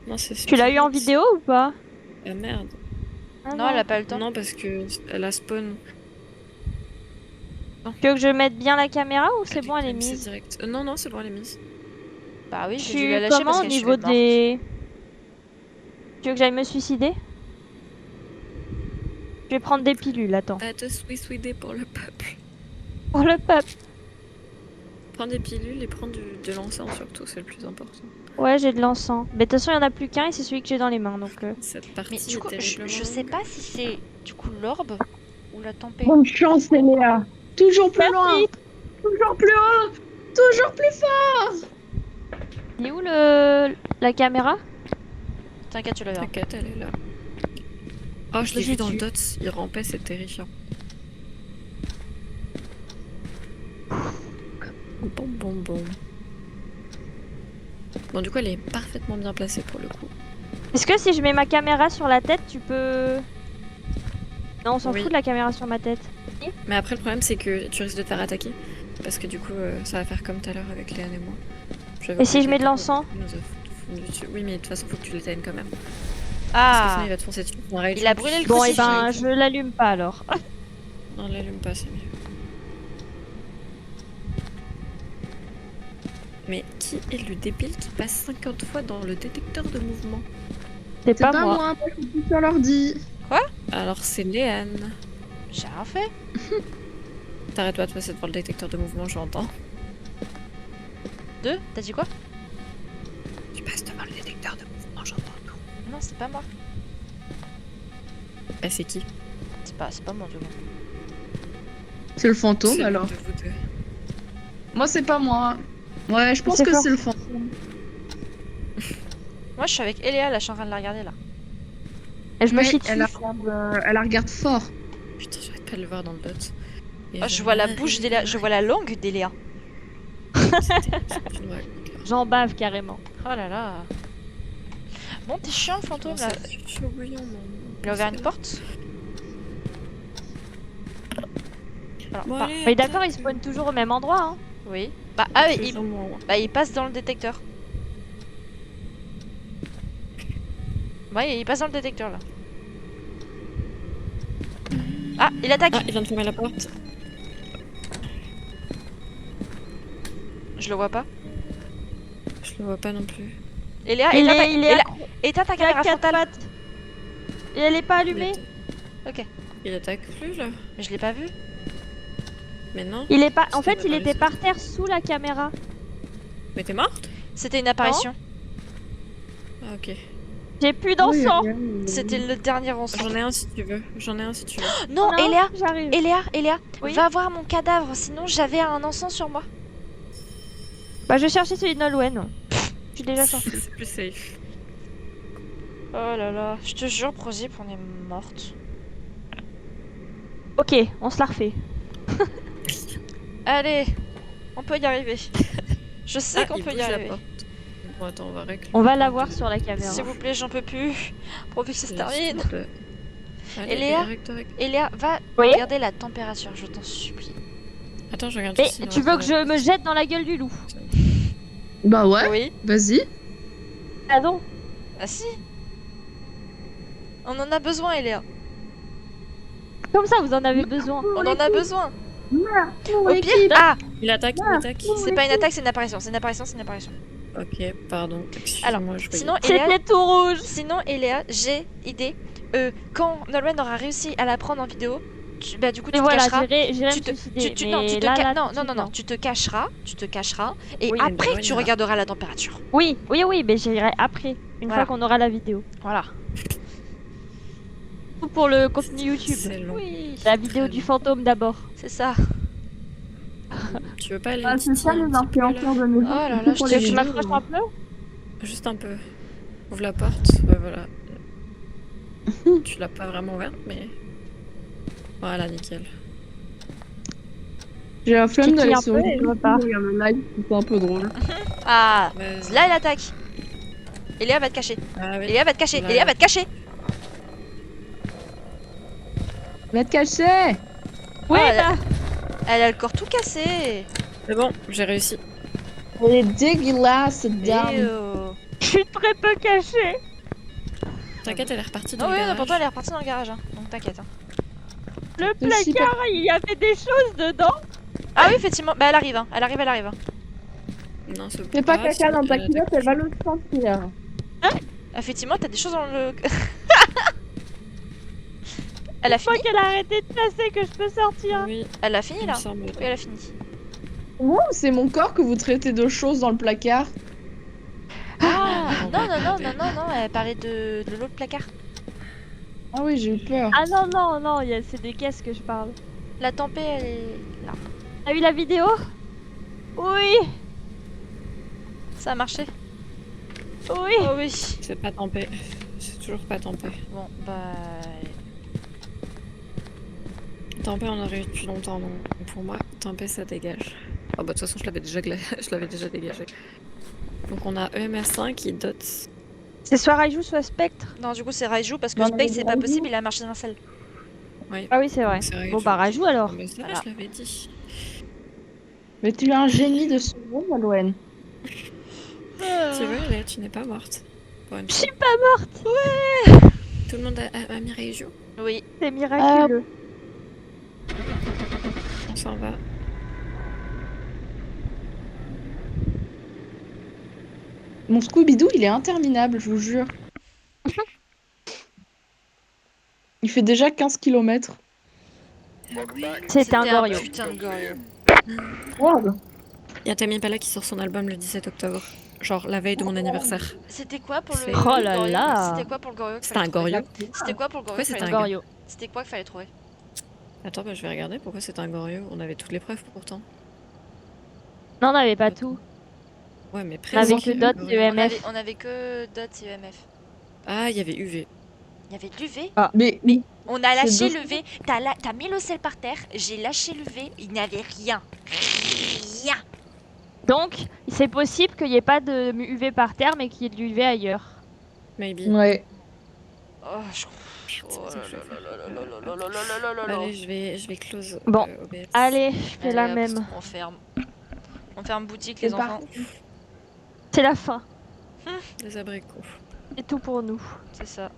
Non, c'est Tu l'as eu en Spirit. vidéo ou pas? Ah merde. Ah Non, elle a pas le temps. Non, parce que elle a spawn. Tu veux que je mette bien la caméra ou c'est Avec bon, elle est MC mise? direct. Non, non, c'est bon, elle est mise. Bah oui, Je j'ai dû suis la lâcher comment parce au que niveau je suis morte. des... Tu veux que j'aille me suicider? Je vais prendre des pilules, attends. À te suicider pour le peuple. Pour le peuple. Prends des pilules et prends de l'encens surtout, c'est le plus important. Ouais, j'ai de l'encens. Mais de toute façon, il y en a plus qu'un et c'est celui que j'ai dans les mains, donc... Cette partie Mais du est coup, terriblement je sais longue. pas si c'est du coup l'orbe ou la tempête. Bonne chance Léa. Toujours plus Merci. loin. Toujours plus haut. Toujours plus fort. Il est où la caméra? T'inquiète, tu la verras. T'inquiète, elle est là. Oh, je l'ai J'ai vu dans le tué. dot, il rampait, c'est terrifiant. Bon, bon, bon. Bon, du coup, elle est parfaitement bien placée pour le coup. Est-ce que si je mets ma caméra sur la tête, tu peux... Non, on s'en Oui. fout de la caméra sur ma tête. Mais après, le problème, c'est que tu risques de te faire attaquer. Parce que du coup, ça va faire comme tout à l'heure avec Léane et moi. Et si je mets de l'encens? Oui, mais de toute façon, faut que tu l'éteignes quand même. Parce que sinon, Ah, il va te foncer dessus. il a brûlé le Bon, et crucifix. ben, je l'allume pas alors. Non, l'allume pas, c'est mieux. Mais qui est le débile qui passe 50 fois dans le détecteur de mouvement? C'est C'est pas, pas moi. moi. Moi je suis sur l'ordi. Alors, c'est Léane. J'ai rien fait. T'arrêtes-toi de passer devant le détecteur de mouvement, j'entends. Deux? T'as dit quoi? Tu passes devant le détecteur de mouvement, j'entends tout. Non, c'est pas moi. Bah, c'est qui? C'est pas moi du coup. C'est le fantôme C'est alors. l'une de vous deux. Moi c'est pas moi. Ouais, je pense C'est que fort. c'est le fantôme. Moi, je suis avec Eléa, là, je suis en train de la regarder là. Et je me Ouais, chie dessus. elle la regarde fort. Putain, j'arrête pas de le voir dans le dot. Et Oh, je vois la bouche d'Eléa, je vois la langue d'Eléa. C'est terrible ce que tu nous racontes, là. J'en bave carrément. Oh là là. Bon, t'es chiant le fantôme là. Je suis bouillant, Il a ouvert une porte. Alors, Bon, bah, allez, Mais d'accord, il spawn toujours au même endroit. Hein. oui. Bah, ah, Je suis il... sur moi. bah, il passe dans le détecteur. Ouais, il passe dans le détecteur là. Ah, il attaque. Ah, il vient de fermer la porte. Je le vois pas. Je le vois pas non plus. Eléa, Il éteins est- il est Eléa, éteins ta Il a caméra 4 frontale. pattes. Et elle est pas allumée. Ok. Il attaque plus là. Mais je l'ai pas vu. Mais non. Il est pas. En C'était fait, il une était apparition. par terre sous la caméra. Mais t'es morte? C'était une apparition. Ah, ok. J'ai plus d'encens. C'était le dernier encens. J'en ai un si tu veux. J'en ai un si tu veux. Non, Non, Eléa, j'arrive. Eléa, Oui. va voir mon cadavre, sinon j'avais un encens sur moi. Bah, je cherchais celui de Nolwenn. Je suis déjà sortie. C'est plus safe. Oh là là, je te jure, Prozip, on est morte. Ok, on se la refait. Allez, on peut y arriver. Je sais qu'on il peut y bouge la arriver. porte. Bon, attends, on va régler. On va la voir sur la caméra. S'il vous plaît, j'en peux plus. Profite que ça se termine. Allez, Et Léa règle. Eléa, va Oui. regarder la température, je t'en supplie. Attends, je regarde Mais juste si tu veux que je me jette dans la gueule du loup? Bah ouais, Oui. vas-y. Ah non. Ah si. On en a besoin, Eléa. Comme ça, vous en avez besoin. On en a besoin. Au Au pire, ah, Il attaque, il attaque. c'est pas une attaque, c'est une apparition. C'est une apparition, c'est une apparition. Ok, pardon. Alors, Excuse-moi, je voyais. Sinon, Eléa, C'était tout rouge. sinon, Eléa, j'ai idée. Quand Nolwenn aura réussi à la prendre en vidéo, bah du coup tu Et te voilà, cacheras. j'irai Tu me te, suicider. non, tu te mais là, non, tout de non, suite, non, non, tu te cacheras, et Oui, après mais tu Nolwenn, regarderas la température. Oui, mais j'irai après, une Voilà. fois qu'on aura la vidéo. Voilà. Tout pour le contenu YouTube. C'est long. Oui, La vidéo du fantôme d'abord. c'est ça. Tu veux pas aller Ah, c'est ça titiller les un petit peu, là influenceurs de maison. Oh là là, c'est je pour te les jure. Je vidéos. m'approche un peu. Juste un peu. Ouvre la porte. Ouais, voilà. Tu l'as pas vraiment ouverte, mais. Voilà, nickel. J'ai la flemme Kiki d'aller un sur peu et je repars. regarder le live, c'est un peu drôle. Ah, Vas-y. là il attaque. Eléa va te cacher. Ah, ouais. Eléa va te cacher. Là. Eléa va te cacher. Va te cacher. Oui, elle- bah. Elle a le corps tout cassé. C'est bon, j'ai réussi. Elle est dégueulasse, cette dame. Ew. Je suis très peu cachée. T'inquiète, elle est repartie dans Non, le oui, non, garage. pourtant elle est repartie dans le garage. Hein. Donc t'inquiète. Hein. Le Je suis placard, il y avait des choses dedans. Ah oui, effectivement. Bah elle arrive. Hein. Elle arrive. Non, c'est Fais pas grave, caca dans ta elle culotte, attaque elle va le sentir. Effectivement, t'as des choses dans le. Elle a Une fois fini. qu'elle a arrêté de passer que je peux sortir. Oui, Elle a fini il là. me semble. Oui, elle a fini. Ouh, c'est mon corps que vous traitez de choses dans le placard. Ah on non, va non, non, regarder. non, non, non. Elle parlait de l'autre placard. Ah oui, j'ai eu peur. Ah non, c'est des caisses que je parle. La tempête, elle est là. T'as vu la vidéo? Oui, Ça a marché. oui. Oh oui. C'est pas tempé. C'est toujours pas tempé. Bon, bah. Tempé, on aurait eu depuis longtemps, donc pour moi, tempé, ça dégage. Ah bah de toute façon, je l'avais déjà, je l'avais déjà dégagé. Donc on a EMF5 qui dote. C'est soit Raiju, soit Spectre. Non, du coup, c'est Raiju parce que Non, Space, mais c'est pas Raiju. possible, il a marché d'un seul. Ah oui, c'est vrai. Donc c'est vrai Bon que bah je- Raiju alors. Mais ça, Voilà. je l'avais dit. Mais tu es un génie de ce monde, Nolwenn. Tu veux, là, tu n'es pas morte. Pour une Je fois. suis pas morte. Tout le monde a mis Reiju. Oui. C'est miraculeux. On s'en va. Mon Scooby-Doo, il est interminable, je vous jure. Il fait déjà 15 km. C'était un Gorio. Putain de Gorio. Wow. Il y a Tammy Pala qui sort son album le 17 octobre. Genre la veille de mon anniversaire. C'était quoi pour le C'est- Oh là Gorio là. C'était quoi pour le Gorio qu'il C'était fallait un trouver Gorio. C'était quoi pour le Gorio Pourquoi qu'il c'était fallait un trouver Gorio. C'était quoi qu'il fallait trouver Attends, bah, je vais regarder pourquoi c'est un Gorio. On avait toutes les preuves pourtant. Non, on n'avait pas tout. Ouais, mais On avait presque. que Dot Gorio. et EMF. On avait que Dots et EMF. Ah, il y avait UV. Il y avait de l'UV. Mais On a lâché C'est le V. T'as mis le sel par terre. J'ai lâché le V. Il n'y avait rien. Rien. Donc, c'est possible qu'il n'y ait pas de UV par terre, mais qu'il y ait de l'UV ailleurs. Maybe. Ouais. Oh, je... Putain, oh ça là me fait là peur. là là là là là là là là là là. Allez, je vais close Bon. OBS. Allez, je fais la Allez, hop, même. on ferme. On ferme boutique, C'est les enfants. parti. C'est la fin. Des abricots. C'est tout pour nous. C'est ça.